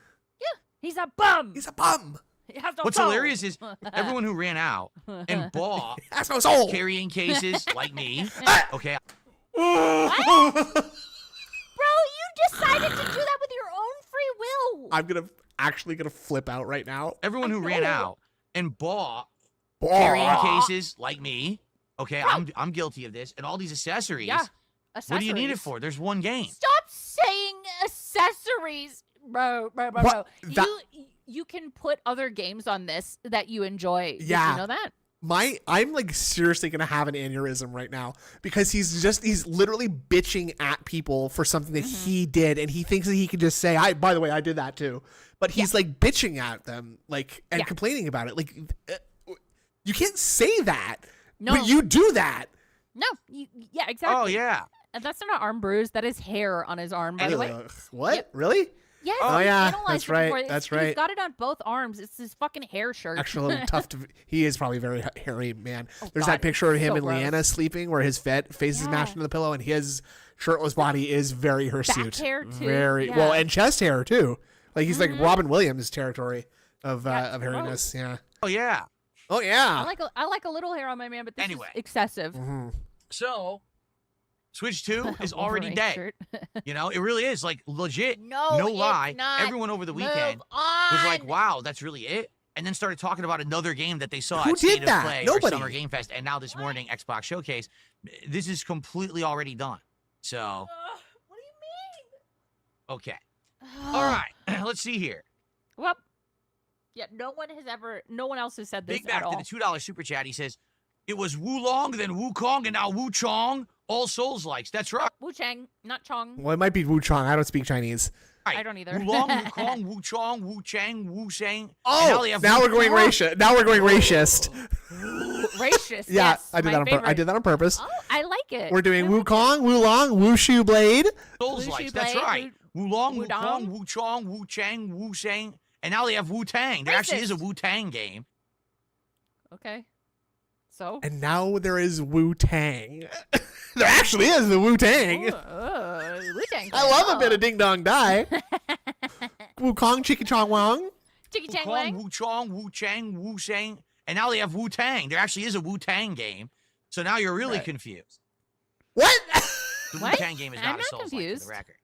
He's a bum. He's a bum. He has no What's soul. hilarious is everyone who ran out and bought That's no soul. carrying cases like me. Okay, Bro, you decided to do that with your own free will. I'm actually gonna flip out right now. everyone who ran know. out and bought carrying Oh. cases like me. Okay, Bro. I'm guilty of this, and all these accessories. Yeah. What do you need it Accessories. for? There's one game. Stop saying accessories, bro. What? That- You can put other games on this that you enjoy. Did Yeah. you know that? I'm like seriously gonna have an aneurysm right now because he's literally bitching at people for something that he did, and he thinks that he can just say, by the way, I did that too. But he's like bitching at them, like, and Yeah. complaining about it. Like, you can't say that. No. But you do that. No. Yeah, exactly. Oh yeah. And that's not an arm bruise. That is hair on his arm, by the way. What? Yep. Really? Yes. Oh, we yeah, analyzed that's it right, before. that's He's right. got it on both arms. It's his fucking hair shirt. Actually, a little tough to. He is probably a very hairy man. There's God, that picture of him so and gross. Leanna sleeping, where his face is Yeah. mashed into the pillow, and his shirtless body is very Back hirsute. hair, too. Very Yeah. well, and chest hair too. Like he's like Robin Williams territory of Yeah, of hairiness. Yeah. Oh yeah. Oh yeah. I like a little hair on my man, but this Anyway. is excessive. Mhm. So, Switch 2 is already Wolverine dead. shirt. You know, it really is like legit. No, no it's lie. not. Everyone over the Move weekend was like, on. "Wow, that's really it." And then started talking about another game that they saw Who at State did that? of Play Nobody. or Summer Game Fest, and now this morning Xbox Showcase. This is completely already done. So, Ugh, what do okay, you mean? all right. Let's see here. Well, yeah, no one else has said this Big at back all. to the $2 super chat. He says, "It was Wulong, then Wukong, and now Wu Chong. All Souls likes. That's right. Wu Chang, not Chong. Well, it might be Wu Chong. I don't speak Chinese. I don't either. Wulong, Wukong, Wu Chong, Wu Chang, Wu Shang. Oh, now we're going racist. Now we're going racist. Racist. Yeah, yes, I did my that on favorite. I did that on purpose. Oh, I like it. We're doing Wukong, Wulong, Wushu Blade. Souls Wu likes. Shu That's Blade, right. Wulong, Wu Wukong, Dong. Wu Chong, Wu Chang, Wu Shang. And now they have Wu Tang. There actually is a Racist. Wu Tang game. Okay. So? And now there is Wu-Tang. There actually is the Wu-Tang. Wu-Tang. I love a bit of Ding Dong Die. Wukong Chicka Chong Wong. Chicky Chang Wukong, Wang. Wu Chong, Wu Chang, Wu Shang, and now they have Wu Tang. There actually is a Wu Tang game, so now you're really confused. What? The Wu What? Tang game is I'm not a not Souls-like, for confused. the record.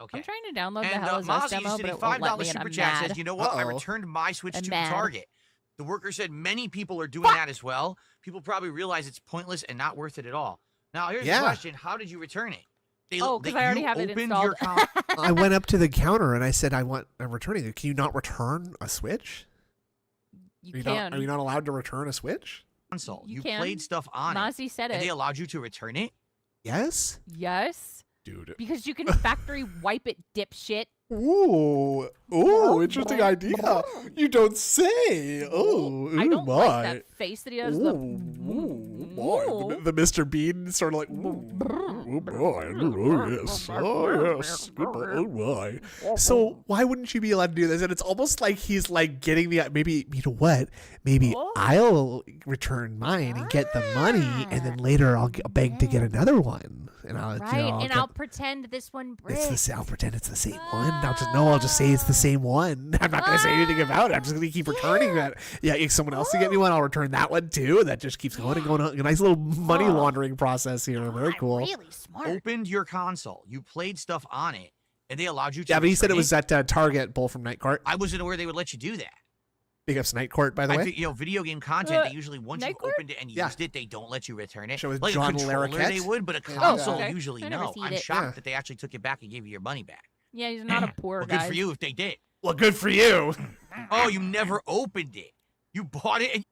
Okay. I'm trying to download the And Hell is Us Mozzie demo, but sitting it won't let $5 me, and super I'm chat mad. says, you know what? I Uh-oh. returned my Switch I'm 2 mad. to Target. The worker said many people are doing that as well. People probably realize it's pointless and not worth it at all. Now, here's the question. How did you return it? Because I already have it opened installed. your con- I went up to the counter and I said, I'm returning it. Can you not return a Switch? You Are can. you not allowed to return a Switch? console. You You can. played stuff on it, Mozzie said and they it. allowed you to return it? Yes? Yes. Dude. Because you can factory wipe it, dipshit. Ooh, interesting idea. You don't say. Oh, I don't my. like that face that he does. The Boy. The Mr. Bean sort of like, oh boy, oh yes, oh boy. So why wouldn't you be allowed to do this? And it's almost like he's like getting the, maybe, you know what? Maybe I'll return mine and get the money, and then later I'll beg to get another one. And I'll, right, you know, and I'll pretend this one breaks. it's the same. I'll pretend it's the same one. I'll just say it's the same one. I'm not gonna say anything about it. I'm just gonna keep returning that. Yeah, if someone else to get me one, I'll return that one too. And that just keeps going and going on. A nice little money laundering process here. Very cool. Really smart. Opened your console. You played stuff on it, and they allowed you to. Yeah, but he said it return was at Target. Bull from Night Court. I wasn't aware they would let you do that. Big ups Night Court, by the I way. think, video game content, they usually, once you've Night Court? opened it and used it, they don't let you return it. Show with Like John a controller, Larroquette? they would, but a console, okay. usually I never no. seen I'm it. shocked Yeah. that they actually took it back and gave you your money back. Yeah, he's not a poor Well, guy. good for you if they did. Well, good for you. Oh, you never opened it. You bought it and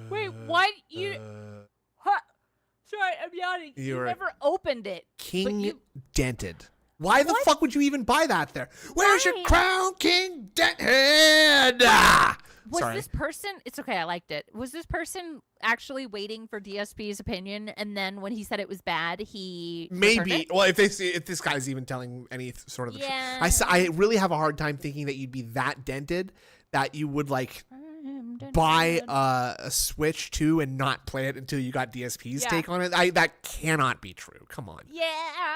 Wait, what? You? Huh. Sorry, I'm yawning. You You were- never opened it. King you- Dented. Why the What? fuck would you even buy that there? Where's your Why? crown, King Dented? Ah! Was Sorry. this person? It's okay. I liked it. Was this person actually waiting for DSP's opinion, and then when he said it was bad, he returned Maybe. it? Well, if this guy's even telling any sort of the truth. Yeah. I really have a hard time thinking that you'd be that dented that you would like buy a Switch 2 and not play it until you got DSP's Yeah. take on it. That cannot be true. Come on. Yeah.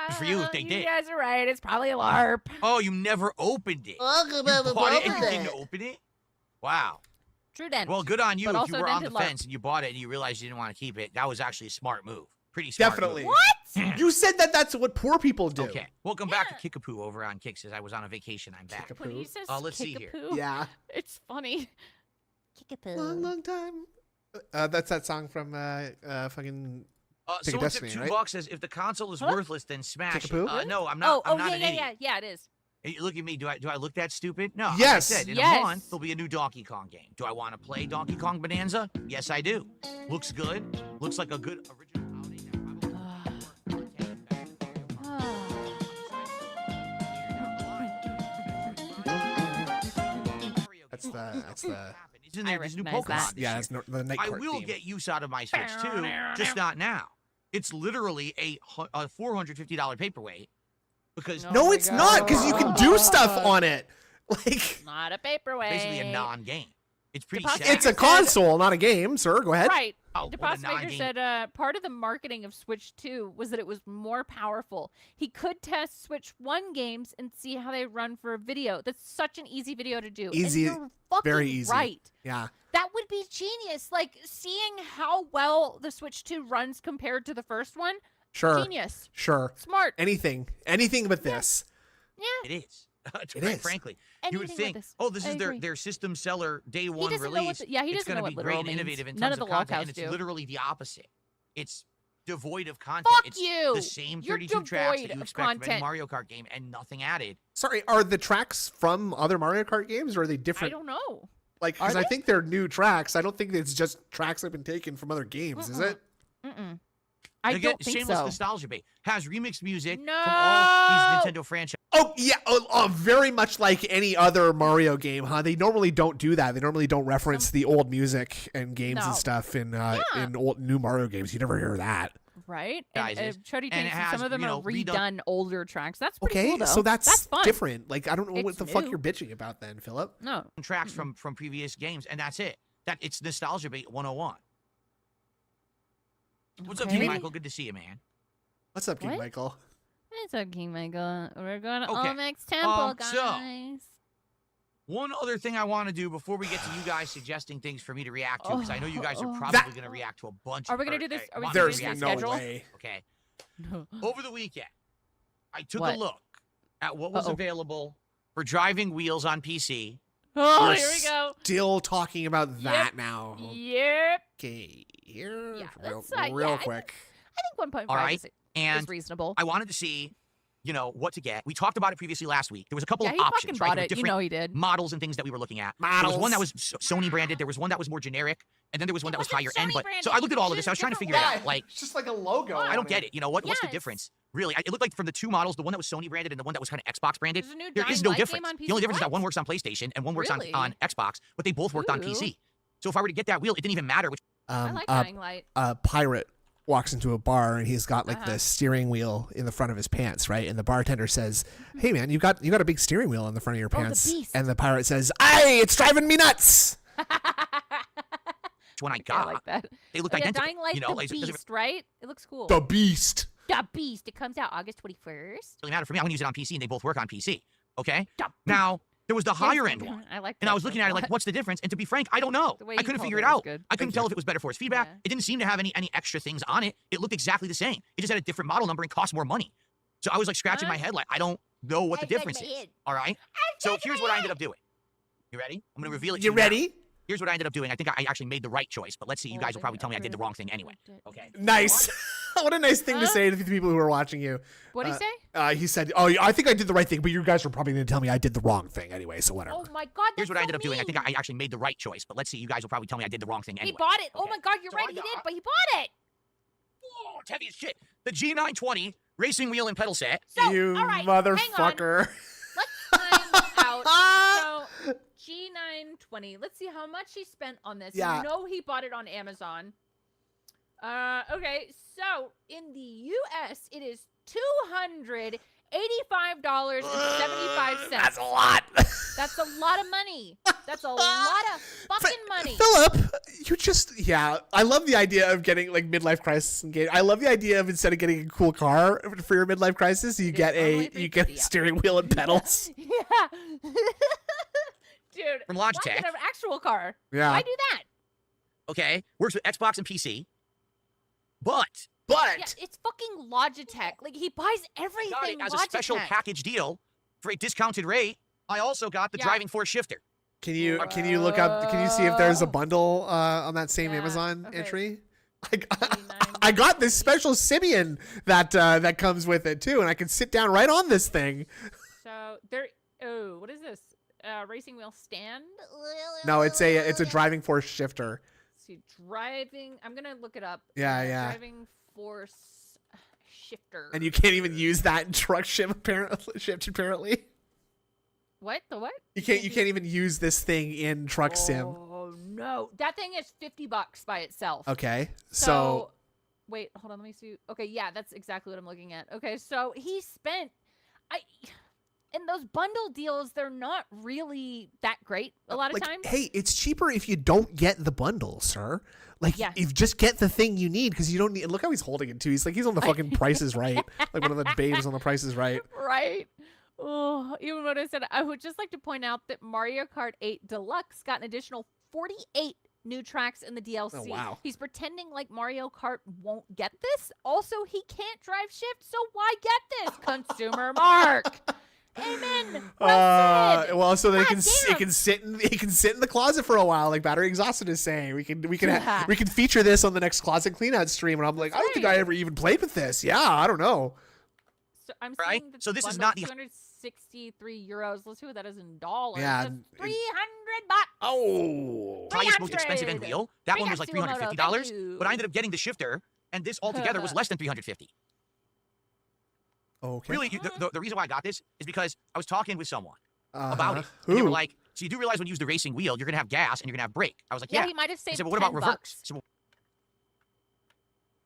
Good for you if they You did. guys are right. It's probably a LARP. oh, you never opened it. You bought it and you didn't open it? Wow. True dent. Well, good on you But if you also were on the dented LARP. fence and you bought it and you realized you didn't want to keep it. That was actually a smart move. Pretty smart Definitely. move. What? You said that that's what poor people do. Okay. Welcome back to Kickapoo over on Kick Says I was on a vacation. I'm back. When he says let's see here. kickapoo, Yeah. it's funny. Kickapoo. Long time. That's that song from fucking Take a Someone Destiny, said right? $2 says if the console is Huh? worthless, then smash it. Kickapoo? No, I'm not. I'm not yeah, an yeah, idiot. yeah, it is. Hey, look at me. Do I look that stupid? No. Yes. Like I said, in Yes. a month there'll be a new Donkey Kong game. Do I want to play Donkey Kong Bonanza? Yes, I do. Looks good. Looks like a good original holiday. That's the Isn't I there this new recognize Pokemon that. this yeah, year? it's the Night I Court will theme. get use out of my Switch too, just not now. It's literally a $450 paperweight because No. No, Oh my it's not because you can do stuff God. on it. Like Not a paperweight. basically a non-game. It's pretty Deposit- sad. it's a console, not a game, sir. Go ahead. Right. Oh, The well, the Deposit Maker non-game- said part of the marketing of Switch 2 was that it was more powerful. He could test Switch 1 games and see how they run for a video. That's such an easy video to do. Easy, And you're fucking very easy. right. Yeah. That would be genius. Like, seeing how well the Switch 2 runs compared to the first one, Sure. genius. Sure. Smart. Anything but this. Yeah. It is. It is. Frankly, you would Anything with think, this. oh, this I is agree. their system seller day He one doesn't know release. what. He It's doesn't going know to what be literal great and means. innovative in None terms of the content, and lolcows it's do. literally the opposite. It's devoid of content. Fuck it's you. the same You're 32 tracks that devoid you of expect from any content. Mario Kart game and nothing added. Sorry, are the tracks from other Mario Kart games or are they I different? don't know. Like, Are because I they? think they're new tracks. I don't think it's just tracks that have been taken from other games, is it? Mm-mm. I Again, don't think shameless so. nostalgia bait. Has remixed music No. from all these Nintendo franchises. Oh, yeah. Very much like any other Mario game, huh? They normally don't do that. They normally don't reference the old music and games No. and stuff in Yeah. in old new Mario games. You never hear that. Right? Guys, Chody and it thinks has, some of them you are know, redone older tracks. That's pretty Okay, cool, though. so that's fun. different. Like, I don't know what It's the fuck new. you're bitching about then, Philip. No. tracks from previous games, and that's it. That it's nostalgia bait 101. What's up, Okay. King Michael? Good to see you, man. What's up, King What? Michael? It's okay, Michael. We're going to Okay. Olmec's Temple, So, guys. One other thing I want to do before we get to you guys suggesting things for me to react to, because I know you guys are Oh. probably going to react to a bunch. Are we gonna do this? Are we want gonna me do to this There's react no to- schedule? way. Okay. Over the weekend, I took What? a look at what was Uh-oh. available for driving wheels on PC. Oh, We're here we go. Still talking about that Yep. now. Yep. Okay, here, Yeah, real, that's, yeah, real I quick. I think 1.5 All right, is And reasonable. I wanted to see, what to get. We talked about it previously last week. There was a couple Yeah, of he options, fucking right? bought There were it. You different know he did. models and things that we were looking at. There was one that was Sony branded. There was one that was more generic, and then there was one that was higher wasn't end. Sony But branded. so I looked at all of It's this. I was just trying to different figure it way. out. Like, it's just like a logo. I don't get it. What's the Yes. difference? Really, it looked like from the two models, the one that was Sony branded and the one that was kind of Xbox branded, There's a new there Dying is no Light game difference. on The only difference is that What? one works on PlayStation and one works Really? on Xbox, but they both worked on Ooh. PC. So if I were to get that wheel, it didn't even matter which. I like Dying Light. A pirate walks into a bar and he's got like Uh-huh. the steering wheel in the front of his pants, right? And the bartender says, "Hey man, you got a big steering wheel in the front of your Oh, the pants." beast. And the pirate says, "Aye, it's driving me nuts." Which one I I got. like that. They looked Oh, yeah, identical. Dying Light, you know, the like, it doesn't Beast, right? It looks cool. The beast. The Beast. It comes out August 21st. really matter for me. I'm gonna use it on PC, and they both work on PC. Okay. The Now there was the Yes, higher end one, I like and that I was looking at it one. like, what's the difference? And to be frank, I don't know. The way I you couldn't told figure it it was out. good. I couldn't Thank tell you. if it was better force feedback. Yeah. It didn't seem to have any extra things on it. It looked exactly the same. It just had a different model number and cost more money. So I was like scratching my Huh? head, like I don't know what the I shake difference my is. head. All right. So here's what I ended up doing. You ready? I'm gonna reveal it. to You now. ready? Here's what I ended up doing. I think I actually made the right choice, but let's see. You guys will probably tell me I did the wrong thing anyway. Okay. Nice. What a nice thing to Huh? say to the people who are watching you. What'd he say? He said, "Oh, I think I did the right thing, but you guys are probably going to tell me I did the wrong thing anyway, so whatever." Oh my God. Here's that's what I so ended up doing. I think mean. I actually made the right choice, but let's see. You guys will probably tell me I did the wrong thing He anyway. bought it. Oh Okay. my God, you're So right. I He got- did, but he bought it. Oh, it's heavy as shit. The G920 racing wheel and pedal set. So, You all right, hang on. motherfucker. Let's time out. So, G920. Let's see how much he spent on this. Yeah. You know he bought it on Amazon. Okay, so in the U.S., it is $285.75. That's a lot. That's a lot of money. That's a lot of fucking money. Philip, I love the idea of getting like midlife crisis engaged. I love the idea of instead of getting a cool car for your midlife crisis, you It get is normally you get a $350, yeah. steering wheel and pedals. Yeah. Dude, From why Logitech. get an actual car? Yeah. Why do that? Okay, works with Xbox and PC. But Yeah, it's fucking Logitech. Like, he buys everything got it as a Logitech. special package deal for a discounted rate. I also got the Yeah. driving force shifter. Can you look up? Can you see if there's a bundle on that same Yeah, Amazon okay. entry? $89. I got this special Simeon that comes with it too, and I can sit down right on this thing. So there. Oh, what is this? Racing wheel stand? No, it's a driving force shifter. Let's see, driving. I'm gonna look it up. Yeah. Driving force shifter. And you can't even use that in truck shift apparently. What? The what? You can't even use this thing in truck sim. Oh no, that thing is $50 by itself. Okay. So wait, hold on, let me see. Okay, yeah, that's exactly what I'm looking at. Okay, so he spent and those bundle deals, they're not really that great a lot of like, times. hey, it's cheaper if you don't get the bundle, sir. Like, Yeah. if just get the thing you need because you don't need. Look how he's holding it too. He's like he's on the fucking Price is Right, like one of the babes on the Price is Right. Right. Oh, even when I said I would just like to point out that Mario Kart 8 Deluxe got an additional 48 new tracks in the DLC. Oh, wow. He's pretending like Mario Kart won't get this. Also, he can't drive shift, so why get this? Consumer Mark. Amen. Well said. Well, so that God it can sit in the closet for a while, like Battery Exhausted is saying. We can feature this on the next closet cleanout stream. And I'm like, I don't think I ever even played with this. Yeah, I don't know. So I'm Right? seeing that So the this is bundle's not the- 263 euros. Let's see what that is in dollars. Yeah, That's it- $300. Oh, Highest, most expensive end 300. wheel. That one was like Big Atsumoto, $350, thank you. but I ended up getting the shifter, and this altogether was less than $350. okay. Really, the reason why I got this is because I was talking with someone Uh-huh. about it. And they were Who? like, so you do realize when you use the racing wheel, you're going to have gas and you're going to have brake. I was like, Yeah, yeah. he might have He saved said, well, what about $10. reverse? I said, well,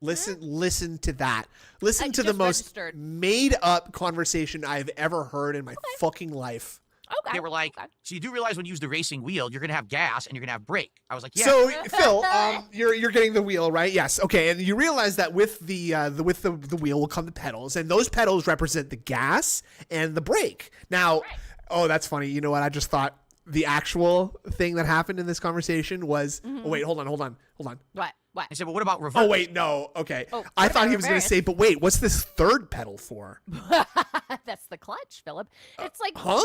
Listen to that. Listen to the just most registered. made-up conversation I've ever heard in my fucking life. Okay. They were like, okay. so you do realize when you use the racing wheel, you're gonna have gas and you're gonna have brake. I was like, yeah. So Phil, you're getting the wheel, right? Yes. Okay. And you realize that with the wheel will come the pedals, and those pedals represent the gas and the brake. Now, oh, that's funny. You know what? I just thought the actual thing that happened in this conversation was. Oh wait, hold on. What? I said, well, what about reverse? Oh wait, no. Okay. Oh, I what thought about he was going to reverse? say, but wait, what's this third pedal for? That's the clutch, Philip. It's like huh?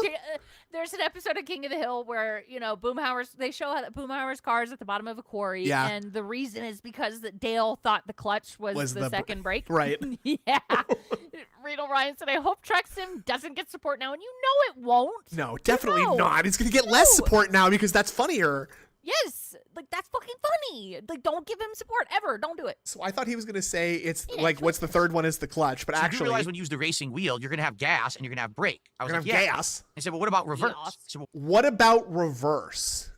There's an episode of King of the Hill where they show how Boomhauer's car is at the bottom of a quarry, Yeah. and the reason is because that Dale thought the clutch was the second brake. Right. Yeah. Reed Ryan said, "I hope Truck Sim doesn't get support now," and you know it won't. No, definitely No. not. It's going to get less support now because that's funnier. Yes, like that's fucking funny. Like, don't give him support ever. Don't do it. So I thought he was going to say it's Yeah, like what's the third one is the clutch, but So you do actually realize when you use the racing wheel, you're gonna have gas and you're gonna have brake. I was we're like, going to yeah. have gas. I said, well, what about reverse? Yes. So, What about reverse?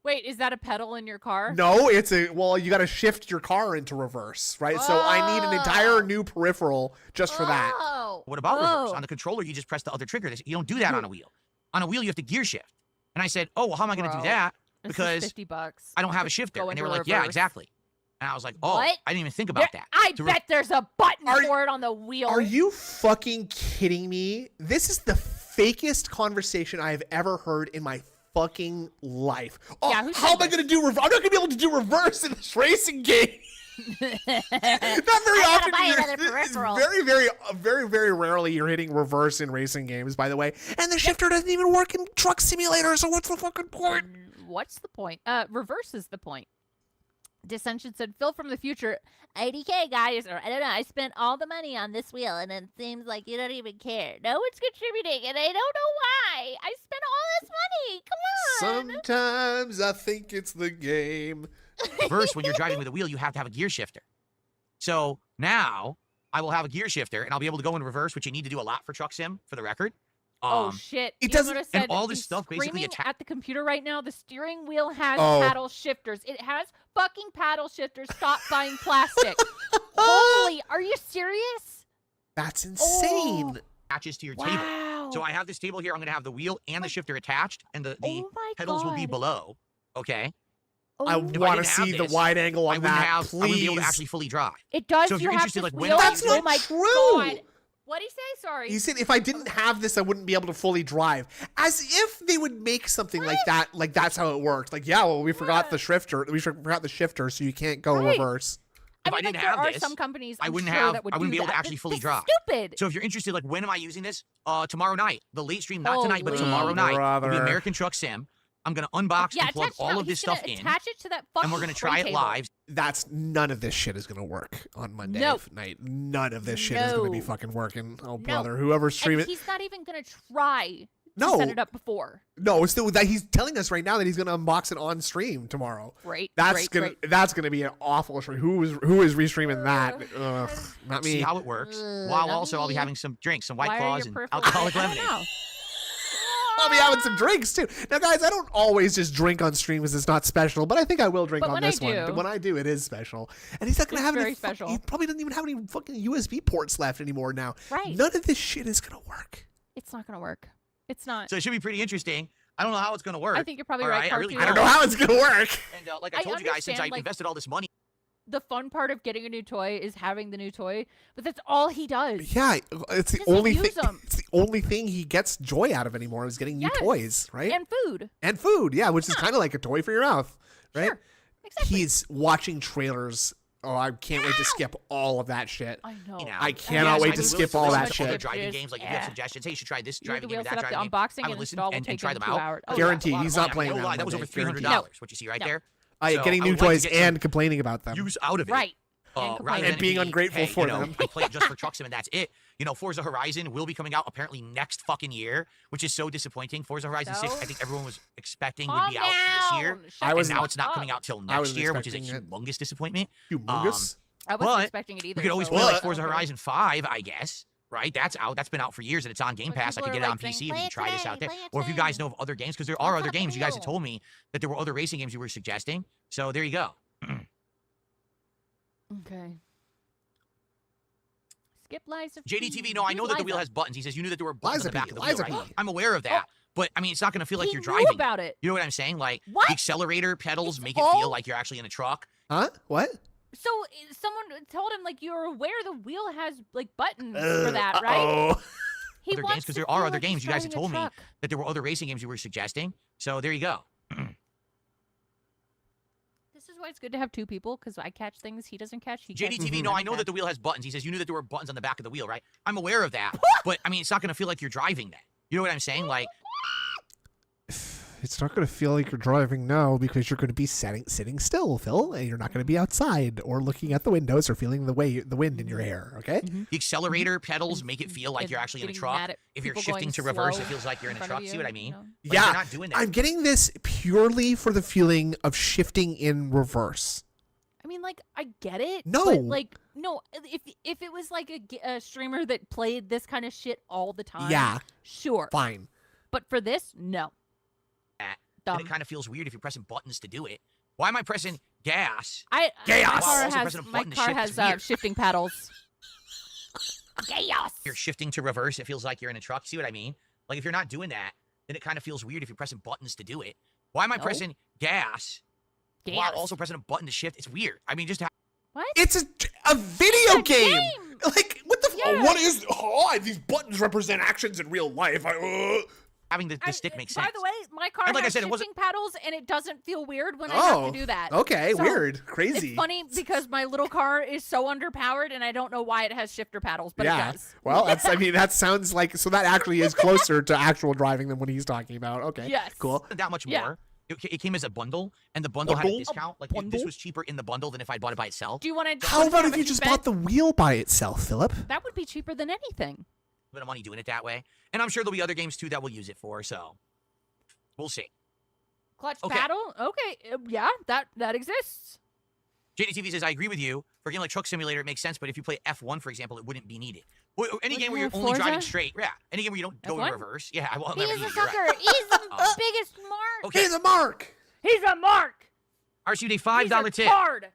Wait, is that a pedal in your car? No, you got to shift your car into reverse, right? So I need an entire new peripheral just for that. Oh. what about reverse? Oh. On the controller, you just press the other trigger. You don't do that on a wheel. On a wheel, you have to gear shift. And I said, oh, well, how am I gonna do Bro. that? This is Because $50. I don't have a shifter. Go And they were into like, yeah, reverse. exactly. And I was like, oh, What? I didn't even think about that. I To bet there's a button Are- for it on the wheel. Are you fucking kidding me? This is the fakest conversation I have ever heard in my fucking life. Oh, Yeah, who how said am I this? going to do reverse? I'm not going to be able to do reverse in this racing game. Not very I often. gotta buy you're- another peripheral. Very rarely you're hitting reverse in racing games, by the way. And the shifter doesn't even work in Truck Simulator, so what's the fucking point? What's the point? Reverse is the point. Dissension said, Phil from the future, IDK guys, or I don't know, I spent all the money on this wheel and it seems like you don't even care. No one's contributing and I don't know why. I spent all this money. Come on. Sometimes I think it's the game. Reverse, when you're driving with a wheel, you have to have a gear shifter. So now I will have a gear shifter and I'll be able to go in reverse, which you need to do a lot for Truck Sim, for the record. Oh shit! it You know doesn't- what I and said? all this He's stuff basically screaming at the computer right now. The steering wheel has Oh. paddle shifters. It has fucking paddle shifters. Stop buying plastic. Holy, are you serious? That's insane. attaches to your table. Wow. So I have this table here. I'm going to have the wheel and the shifter attached, and the Oh my pedals will be God. below. Okay. I Oh. If I want to didn't have see the this, wide angle I on wouldn't that, have. I wouldn't be able to please. actually fully drive. It does. So if you you're have interested, this like, when wheel. am I That's using not Oh my true. God. What'd he say? Sorry. He said if I didn't have this, I wouldn't be able to fully drive. As if they would make something like that. Like that's how it worked. Like, yeah, well, we forgot the shifter. We forgot the shifter, so you can't go Right. reverse. If I mean, didn't like, have there are this, some companies I I'm wouldn't sure have- that would I wouldn't do be able to that. actually fully This is drive. Stupid. So if you're interested, like, when am I using this? Tomorrow night. The late stream, not tonight, but Holy tomorrow night. Will be brother. American Truck Sim. I'm going to unbox Yeah, and plug attach all no, of this he's gonna stuff in, Attach it to that fucking and we're going to try it tray live. That's none of this shit is gonna work on Monday No. night. None of this shit is gonna be No. fucking working. Oh No. brother, whoever's And streaming. he's not even gonna try No. to set it up before. No, it's still that he's telling us right now that he's gonna unbox it on stream tomorrow. Great. That's great, that's gonna be an awful stream. Who is restreaming that? Ugh, not See me. how it works. Ugh, While not also I'll be me. having some drinks, some White Why are Claws your and peripherals- alcoholic I don't lemonade. know. I'll be having some drinks too. Now, guys, I don't always just drink on stream because it's not special, but I think I will drink But on when I this one. do- But when I do, it is special. And he's not gonna It's have very any. special. He probably doesn't even have any fucking USB ports left anymore now. Right. None of this shit is gonna work. It's not gonna work. It's not. So it should be pretty interesting. I don't know how it's going to work. I think you're probably All right. I really Cartoon. I don't know how it's gonna work. And like I I told you guys, since I understand, like- invested all this money, The fun part of getting a new toy is having the new toy, but that's all he does. Yeah, it's the Doesn't only use thing. 'em. It's the only thing he gets joy out of anymore is getting new Yes. toys, right? And food. And food, yeah, which is kind of like a toy for your mouth, right? Sure. Exactly. He's watching trailers. Oh, I can't wait to skip all of that shit. I know. you know, I cannot Yes, wait I to will skip listen all to that much shit. Other shit. driving games, like if you have Yeah. suggestions, hey, you should try this You need driving the game wheel or that set up, the driving game. unboxing I would and listen install will and take try him them 2 out. hours. Oh, Guaranteed, yeah, he's a lot not of playing No them lie, on that was over Monday, guaranteed. $300, what you see right No. there. Getting I new would like to toys get some and complaining about them. use out of it. Right. rather complaining. than And being it be, ungrateful hey, for you know, them. I play it just for Truck Sim and that's it. You know, Forza Horizon will be coming out apparently next fucking year, which is so disappointing. Forza Horizon 6, I think everyone was expecting would be out this year. I was And now it's not coming out till I next wasn't year, which is a expecting it. humongous disappointment. Humongous. I wasn't But expecting it either. We could always so play it's like Forza okay. Horizon 5, I guess. Right? That's out. That's been out for years and it's on Game But Pass. I people could are, get it on like, saying, PC. We "Play can it try this today, out there. play it Or if you guys today." know of other games, because there I'll are put other up the games. You guys had wheel. told me that there were other racing games you were suggesting. So there you go. Okay. Skip Liza. JDTV, no, I know that the wheel has buttons. He says you knew that there were buttons on the back of the wheel, right? P. I'm aware of that, but I mean, it's not going to feel like He you're knew driving. about it. You know what I'm saying? Like What? the accelerator pedals It's make it all- feel like you're actually in a truck. Huh? What? So someone told him like you're aware the wheel has like buttons for that, right? Oh. He Other wants games, because to there are feel other like he's games. You guys had driving a told me truck. that there were other racing games you were suggesting. So there you go. This is why it's good to have two people, because I catch things he doesn't catch. He catches JDTV, things no, I I know don't that the catch. wheel has buttons. He says you knew that there were buttons on the back of the wheel, right? I'm aware of that, but I mean, it's not going to feel like you're driving that. You know what I'm saying? Like, It's not going to feel like you're driving now because you're going to be sitting still, Phil, and you're not going to be outside or looking at the windows or feeling the wind in your hair. Okay. the accelerator pedals make it feel like And you're actually in a getting truck. mad at If you're people shifting going to reverse, slow it feels like you're in a front truck. of See you, what I mean? know? Like, Yeah, you're not doing that. I'm getting this purely for the feeling of shifting in reverse. I mean, like, I get it. No. But, like, no. If it was like a streamer that played this kind of shit all the time, Yeah, sure. fine. But for this, no. And Dumb. it kind of feels weird if you're pressing buttons to do it. Why am I pressing gas? My Chaos! car Also has pressing a my button to car shift has is weird. shifting paddles. Chaos. If you're shifting to reverse, it feels like you're in a truck. See what I mean? Like if you're not doing that, then it kind of feels weird if you're pressing buttons to do it. Why am I No. pressing gas Gas. while also pressing a button to shift? It's weird. I mean, just What? It's a video a game. game! Like what the? Yeah. What is? Oh, these buttons represent actions in real life. having the stick makes sense. By the way, my car And like I has said, it shifting wasn't- paddles, and it doesn't feel weird when I have to do that. Okay, So, weird, crazy. It's funny because my little car is so underpowered, and I don't know why it has shifter paddles, but yeah. it does. Well, that's. I mean, that sounds like so. That actually is closer to actual driving than what he's talking about. Okay. Yes. Cool. That much Yeah. more. It came as a bundle, and the bundle had a Bundle? discount. Like Bundle? this was cheaper in the bundle than if I bought it by itself. Do you want to? How about if you just bought the wheel by itself, Philip? That would be cheaper than anything. A bit of money doing it that way, and I'm sure there'll be other games too that we'll use it for. So we'll see. Clutch Okay. paddle? Okay, yeah, that exists. JDTV says I agree with you. For a game like Truck Simulator, it makes sense, but if you play F1, for example, it wouldn't be needed. Or any game where you're only Forza? driving straight, yeah. Any game where you don't go in F1? reverse, yeah. I will He's never a use it. You're right. sucker. He's the Oh. biggest mark. Okay. He's a mark. He's a mark. RSU Day He's $5 a tip. card.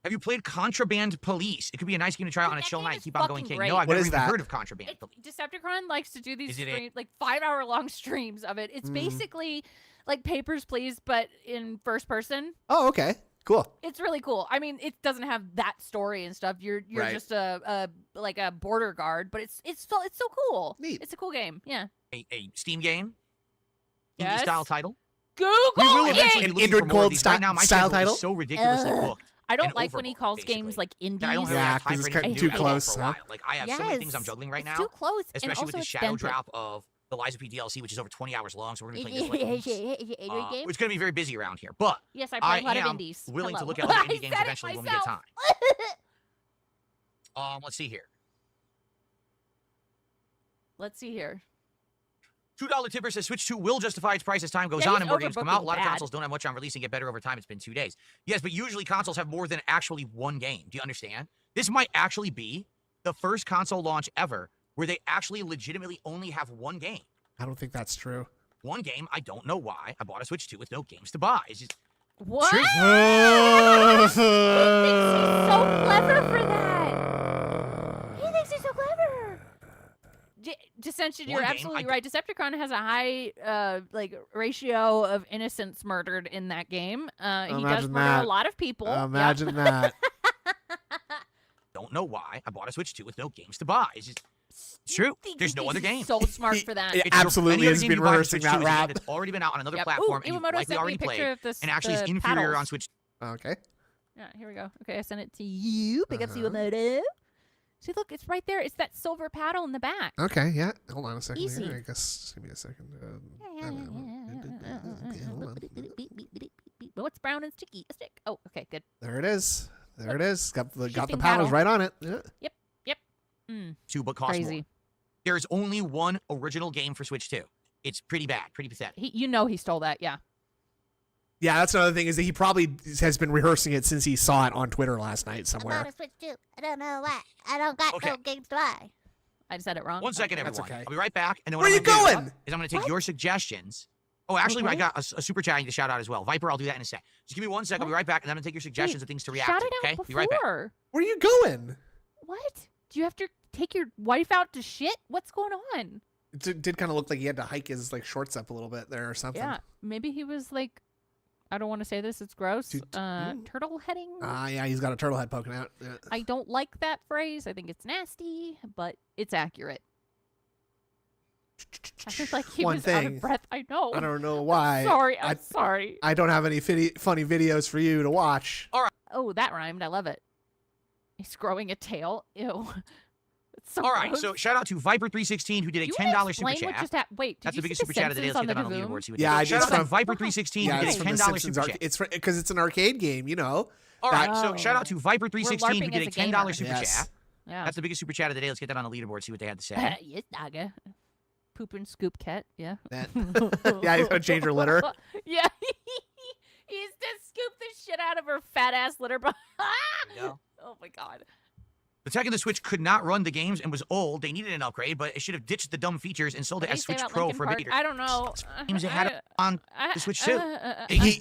Have you played Contraband Police? It could be a nice game to try out on a That chill game night. is Keep on going, fucking King. great. No, I've What never is even that? heard of Contraband Police. Decepticon likes to do these Is it a- stream, like 5-hour long streams of it. It's basically like Papers, Please, but in first person. Oh, okay. Cool. It's really cool. I mean, it doesn't have that story and stuff. You're Right. just a like a border guard, but it's so cool. Neat. It's a cool game. Yeah. A Steam game, Yes. indie style title. Google We will it. eventually An be looking for Indrid more of Cold these. Right now, my style schedule title? is so ridiculously booked. I don't and like when he overbooked, calls games basically. like indies. I don't really Yeah, have 'cause time it's for it kinda to too do it close, for a huh? while. Like I have so many things I'm juggling right it's now, too close, and especially also with the it's shadow expensive. drop of the Liza P DLC, which is over 20 hours long. So we're gonna be Is playing it this like a good game? it's gonna be very busy around here. But Yes, I play a lot of am indies. willing to Hello. look at other I indie games said it eventually when we get time. myself. Let's see here. Let's see here. $2 tipper says Switch 2 will justify its price as time goes Yeah, on he's and more games come out. A lot of overbooking consoles don't have much on release and get better over time. It's been 2 days. Yes, but usually consoles have more than actually one game. Do you understand? This might actually be the first console launch ever where they actually legitimately only have one game. I don't think that's true. One game. I don't know why. I bought a Switch 2 with no games to buy. It's just What? True. He thinks he's so clever for that. He thinks he's so clever. Dissension, you're One game, absolutely I- right. Decepticon has a high like ratio of innocents murdered in that game. He does Imagine murder that. a lot of people. Yep. Imagine that. don't know why. I bought a Switch 2 with no games to buy. It's just it's true. He There's no thinks other he's game. So smart for that. Yeah, It's true. absolutely Any other has game been you buy on rehearsing Switch 2 that is a game rap. that's already been out on another Yep. platform Ooh, and you've Iwamoto likely sent me already a picture played of this, and actually is the inferior on paddles. Switch. Okay. Yeah, here we go. Okay, I sent it to you. Pick up Uh-huh. Iwamoto. See, look, it's right there. It's that silver paddle in the back. Okay. Yeah. Hold on a second Easy. here. I guess just give me a second. What's brown and sticky? A stick. Oh, okay, good. There it is. There it is. Got the Shifting paddles paddle. right on it. Yeah. Mm, 2 but costs more. crazy. There's only one original game for Switch 2. It's pretty bad, pretty pathetic. He stole that. Yeah. Yeah, that's another thing is that he probably has been rehearsing it since he saw it on Twitter last night somewhere. a Switch 2. I don't know why. I don't got Okay. no games to buy. I just said it wrong. 1 second, That's everyone. okay. I'll be right back. And then what Where I'm you gonna do going? is I'm going to take What? your suggestions. Oh, actually, I Okay. got a super chat I need to shout out as well. Viper, I'll do that in a sec. Just give me 1 second. I'll be right back, and then I'm going to take your suggestions of things to react Shout to. it out Okay? Be right back. before. Where are you going? What? Do you have to take your wife out to shit? What's going on? It did kind of look like he had to hike his like shorts up a little bit there or something. Yeah, maybe he was like, I don't want to say this, it's gross. Turtle heading? Yeah, he's got a turtle head poking out. Yeah. I don't like that phrase. I think it's nasty, but it's accurate. I feel like he was out of breath. I know. I don't know why. I'm sorry. I don't have any funny videos for you to watch. All right. Oh, that rhymed. I love it. He's growing a tail. Ew. It's so All right, gross. so shout out to Viper316 who did a You $10 super explain what chat. just happened? Wait, did That's you the biggest see super chat of the day. Let's Simpsons get that on on the the Kaboom? leaderboard. See what Yeah, they I do. Shout just out to from- Viper316 Yeah, who it's did a from the $10 Simpsons super chat. It's because it's an arcade game, you know. All right, Oh. so shout out to Viper316 who LARPing did as a a gamer. $10 super Yes. chat. Yeah. That's the biggest super chat of the day. Let's get that on the leaderboard. See what they had to say. Yes, Naga. Poop and scoop cat. Yeah. Yeah, he's gonna change her litter. Yeah. He's to scoop the shit out of her fat ass litter box. go. Oh my god. The tech of the Switch could not run the games and was old. They needed an upgrade, but it should have ditched the dumb features and sold What it do you as say Switch about Pro Linkin for a Park? bigger. I don't know. Games it had it on the Switch too. He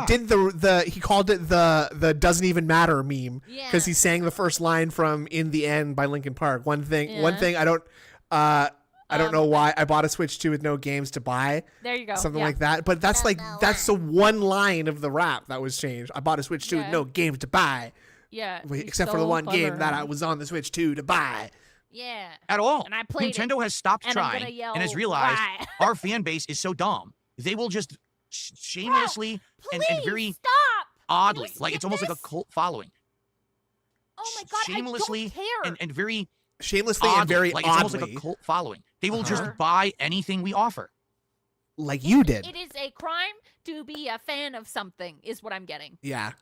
did the called it the doesn't even matter meme because Yeah. he sang the first line from "In the End" by Linkin Park. One thing Yeah. I don't know why I bought a Switch 2 with no games to buy. There you go. Something Yeah. like that. But that's Don't like know that's the one line of the rap that was changed. I bought a Switch 2 with Yeah. no games to buy. Yeah. Wait, he's except for the so one game clever. that I was on the Switch 2 to buy. Yeah. At all. And I played Nintendo has stopped and I'm trying gonna yell, and has realized "Why?" our fan base is so dumb. They will just shamelessly and Please very stop. oddly, You like it's skip almost like a this? cult following. Oh my god. Shamelessly I don't care. and very Shamelessly oddly, and very like it's almost oddly, like a cult following. They will just Uh-huh. buy anything we offer. like you did. It is a crime to be a fan of something, is what I'm getting. Yeah.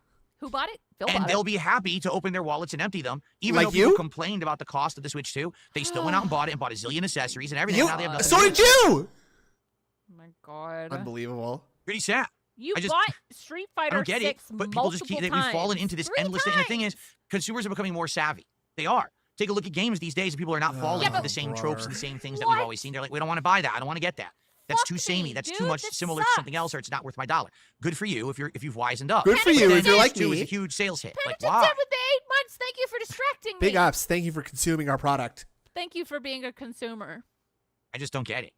Who bought it? Phil And bought they'll it. be happy to open their wallets and empty them. Even Like though people you? complained about the cost of the Switch 2, they still went out and bought it and bought a zillion accessories and everything. You, Now they have nothing so to did do. you. Oh my god. Unbelievable. Pretty sad. You I just- bought Street I Fighter don't get it, 6 but people just multiple keep, we've fallen times. into this 3 endless thing. And the thing is, times. consumers are becoming more savvy. They are. Take a look at games these days, and people are not falling Yeah, for the same but- tropes and the same things that we've What? always seen. They're like, we don't want to buy that. I don't want to get that. That's Fuck too samey. me, That's too dude. much This similar to something sucks. else, or it's not worth my dollar. Good for you if you've wisened up. Good for you if you're like Switch 2 is a me. huge sales hit. Like, Penitent why? 7 with the 8 months. Thank you for distracting Big me. ups. Thank you for consuming our product. Thank you for being a consumer. I just don't get it.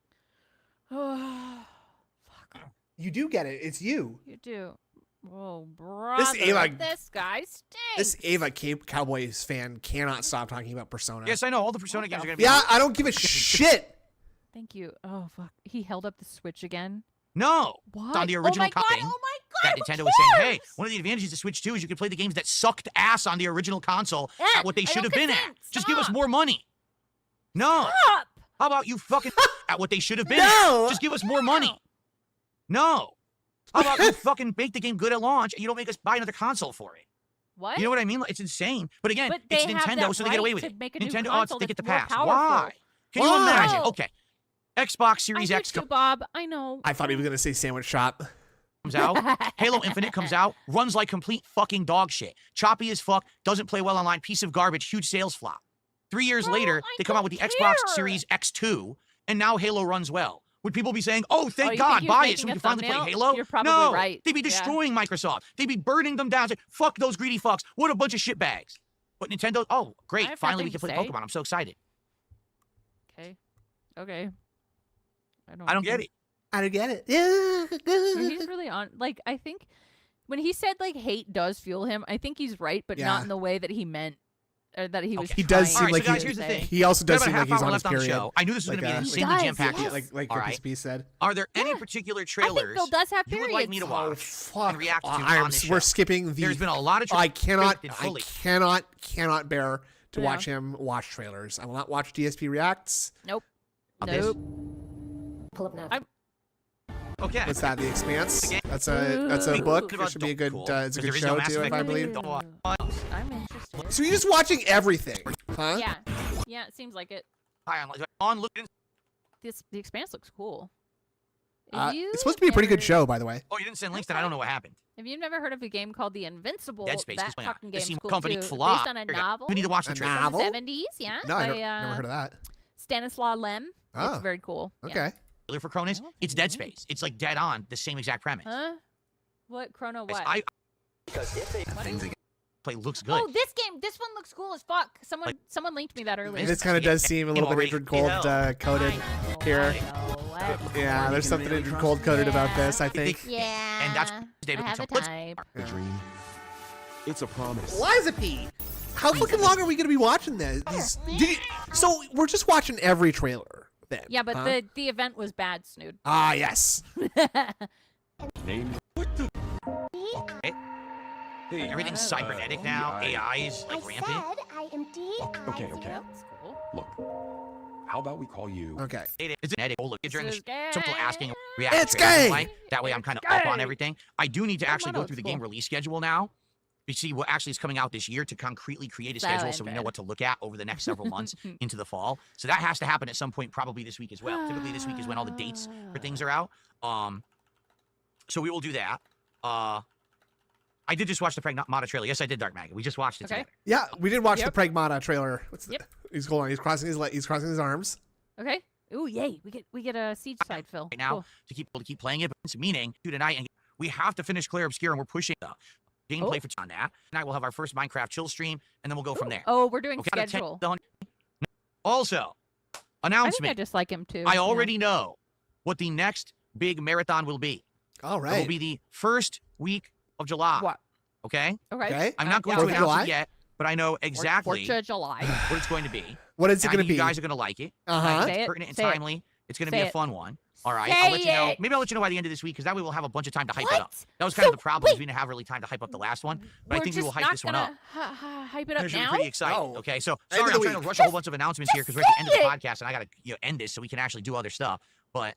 Fuck. You do get it. It's you. You do. Whoa, brother. Ava- This guy stinks. This Ava Cowboys fan cannot stop talking about Persona. Yes, I know. All the Persona What games the are going to be. Yeah, I don't give a shit. Thank you. Oh, fuck. He held up the Switch again. No. What? It's on the original oh my god, copy. oh my That god, Nintendo who was saying, hey, cares? one of the advantages to Switch 2 is you can play the games that sucked ass on the original console Yeah, at what they I should don't have been at. consent. Just give us Stop. more money. No. Stop. How about you fucking at what they should have been No. at? Just give us more money. No. How about you fucking make the game good at launch and you don't make us buy another console for it? What? You know what I mean? Like, it's insane. But again, But it's they have Nintendo, that so they get away right with to it. make a new Nintendo, console they get the that's pass. more Why? powerful. Can you Why? imagine? Okay. Xbox Series I X do too, Bob. I know. I thought he was gonna say sandwich shop. comes out. Halo Infinite comes out. Runs like complete fucking dog shit. Choppy as fuck. Doesn't play well online. Piece of garbage. Huge sales flop. 3 years Bro, later, I they come out don't with the care. Xbox Series X2, and now Halo runs well. Would people be saying, "Oh, Oh, thank you God, think he was buy it so making we a can finally play thumbnail? Halo"? You're probably no, right. they'd be Yeah. destroying Microsoft. They'd be burning them down. Say, fuck those greedy fucks. What a bunch of shitbags. But Nintendo, oh, I great. have Finally, we nothing can to play say. Pokemon. I'm so excited. Okay. Okay. I don't get it. I don't get it. He's really on. Like, I think when he said like hate does fuel him, I think he's right, but Yeah. not in the way that he meant. Or that he was. Okay. He does trying seem like so guys, he- here's the thing. He also We have does about a seem like half he's hour on his left on the period. show. I knew this was Like, going to be an he insanely does, jam-packed yes. show. Like All Ricky right. Spee said. Are there any Yeah. particular I trailers think Bill does have you periods. would like me to Oh watch fuck! and react to I'm- on this we're show? skipping the. There's been a lot of I cannot. scripted I fully. cannot bear to Yeah. watch him watch trailers. I will not watch DSP reacts. Nope. Okay. Nope. Pull up now. Okay. What's that? The Expanse. That's a Ooh. book. About It should be a good. Cool. It's a Because good there is no show Mass too, if Effect I movie. believe. I'm interested. So you're just watching everything, huh? Yeah. Yeah, it seems like it. Hi, on looking. The Expanse looks cool. It's supposed to be a pretty good show, by the way. Oh, you didn't send links, then I don't know what happened. Have you never heard of a game called The Invincible? Dead Space, That what's going on? fucking This game's seemed cool company too. flop. Based on a Here we go. novel We need to watch the A trailer. novel? from the 70s, yeah. No, I by, never heard of that. Stanislaw Lem. Oh. It's very cool. Yeah. Okay. Trailer for Cronus. Oh, It's Dead okay. Space. It's like dead on, the same exact premise. Huh? What? Chrono what? I What? play looks good. Oh, this one looks cool as fuck. Someone linked me that earlier. This kind of does seem a little bit Injured Cold coded here. Yeah, there's something Injured Cold coded about this, I think. Yeah. And that's I have a type. A dream. It's a promise. Liza P! How fucking long are we going to be watching this? So we're just watching every trailer then. Yeah, but huh? the event was bad, Snood. Ah, yes. Name. Hey, Everything's cybernetic now. AI is like rampant. I am Okay. That's cool. Look. How about we call you? Okay. It's genetic. Oh, look, during This the is some people gay. asking reaction It's trailers gay. like, that way I'm kind of up on everything. I do need to actually go through the game release schedule now to see what actually is coming out this year to concretely create a schedule so we know what to look at over the next several months into the fall. So that has to happen at some point, probably this week as well. Typically this week is when all the dates for things are out. So we will do that. I did just watch the Pragmata trailer. Yes, I did, Dark Maggot. We just watched it together. Yeah, we did watch Yep. the Pragmata trailer. What's the, Yep. He's going. He's crossing his arms. Okay. Ooh, yay! We get a siege side fill. Right now Cool. to keep playing it, but it's meaning tonight, and we have to finish Claire Obscure, and we're pushing the gameplay for on that. Tonight we'll have our first Minecraft chill stream, and then we'll go from there. Oh, we're doing Okay, out of 10 schedule. done. Also, I think I announcement. just like him too. I yeah. already know what the next big marathon will be. All It right. will be the first week of July. What? Okay? Okay. Okay. I'm not going yeah, to okay. announce July? it yet, but I know exactly Fourth of July. what it's going to be. What is it And I going to think be? you guys are going to like it. Uh-huh. Say it. Pertinent and Say it. timely. It's going to Say be a it. fun one. All right. Say I'll let you know. it. Maybe I'll let you know by the end of this week because that way we'll have a bunch of time to hype it up. What? That was kind of So, the problem. Is wait. we didn't have really time to hype up the last one. But I We're think we will just hype not this one up. gonna hype it up It should be now. pretty exciting. Oh. Okay, so End sorry, of I'm the trying to week. rush a whole bunch of announcements here because we're at the end of the say podcast, and I gotta end this so we can actually do other stuff. But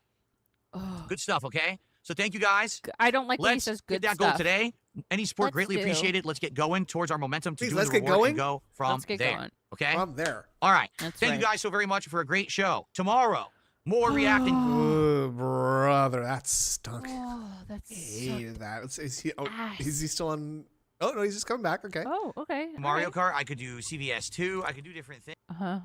Oh, good stuff. Okay, so thank you guys. I don't like when he Let's says get good that stuff. goal today. Any support Let's greatly do. appreciated. Let's get going towards our momentum to Please, do let's the get reward going. and go from Let's get there. going. Okay. From there. All right. That's Thank right. you guys so very much for a great show. Tomorrow, more reacting. Oh, brother, that stunk. Oh, that's Hated that. Is he? Oh, ass. is he still on? Oh no, he's just coming back. Okay. Oh, okay. Mario Kart. I could do CVS 2. I could do different things. Uh-huh.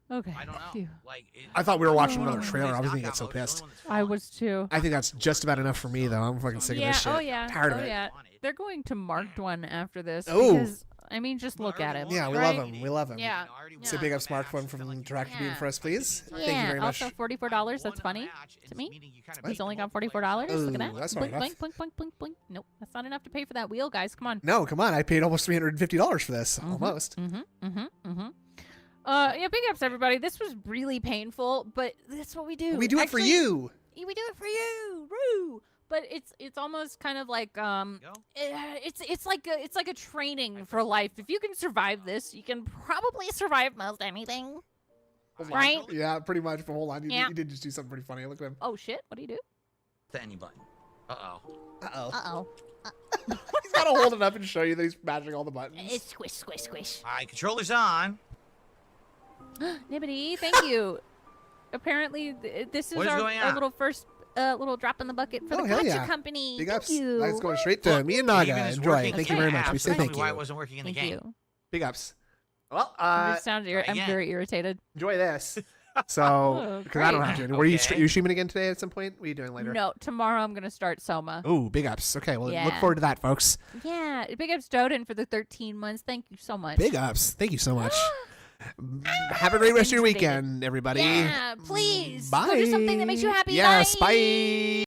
Okay. I don't know. Phew. Like I thought we were watching Oh. another trailer. I was gonna get so Knockout mode is pissed. the only one that's I fun. was too. I think that's just about enough for me, though. I'm fucking sick Yeah, of this shit. oh, yeah, Tired oh, of it. yeah. They're going to marked one after this. Oh. Because, I mean, just look at him. Yeah, we right? love him. We love him. Yeah. So big up smartphone from Interactive Beam for us, please. Yeah. Thank you very much. Also, $44. That's funny to me. He's only got $44. Look at that. Ooh, that's not blink, enough. blink, blink, blink, blink, blink. Nope, that's not enough to pay for that wheel, guys. Come on. No, come on. I paid almost $350 for this. Almost. Yeah, big ups, everybody. This was really painful, but that's what we do. We do it for Actually, you. We do it for you. Woo! But it's almost kind of like it's like a training for life. If you can survive this, you can probably survive most anything. Right? Yeah, pretty much. But hold on. Yeah. You did just do something pretty funny. Look at him. Oh shit! What do you do? To any button. Uh-oh. Uh-oh. Uh-oh. He's got to hold it up and show you that he's mashing all the buttons. It's squish, squish, squish. All right, controller's on. Nibbity, thank you. Apparently, this is What is our, going our on? little first little drop in the bucket for Oh, the hell Gotcha yeah. Company. Big Thank ups. you. That's going straight to me and Naga. Even is Enjoy. working Thank the you very game. much. We say Tell me thank why it you. wasn't working in the Thank game. you. Big ups. Well, I'm again. very irritated. enjoy this. So, because I don't have to. Were you Okay. you streaming again today at some point? What are you doing later? No, tomorrow I'm gonna start Soma. Oh, big ups. Okay, well, look Yeah. forward to that, folks. Yeah, big ups Doden for the 13 months. Thank you so much. Big ups. Thank you so much. Have a great rest of your Thanks, David. weekend, everybody. Yeah, please. Bye. Go do something that makes you happy. Yes, Bye. bye.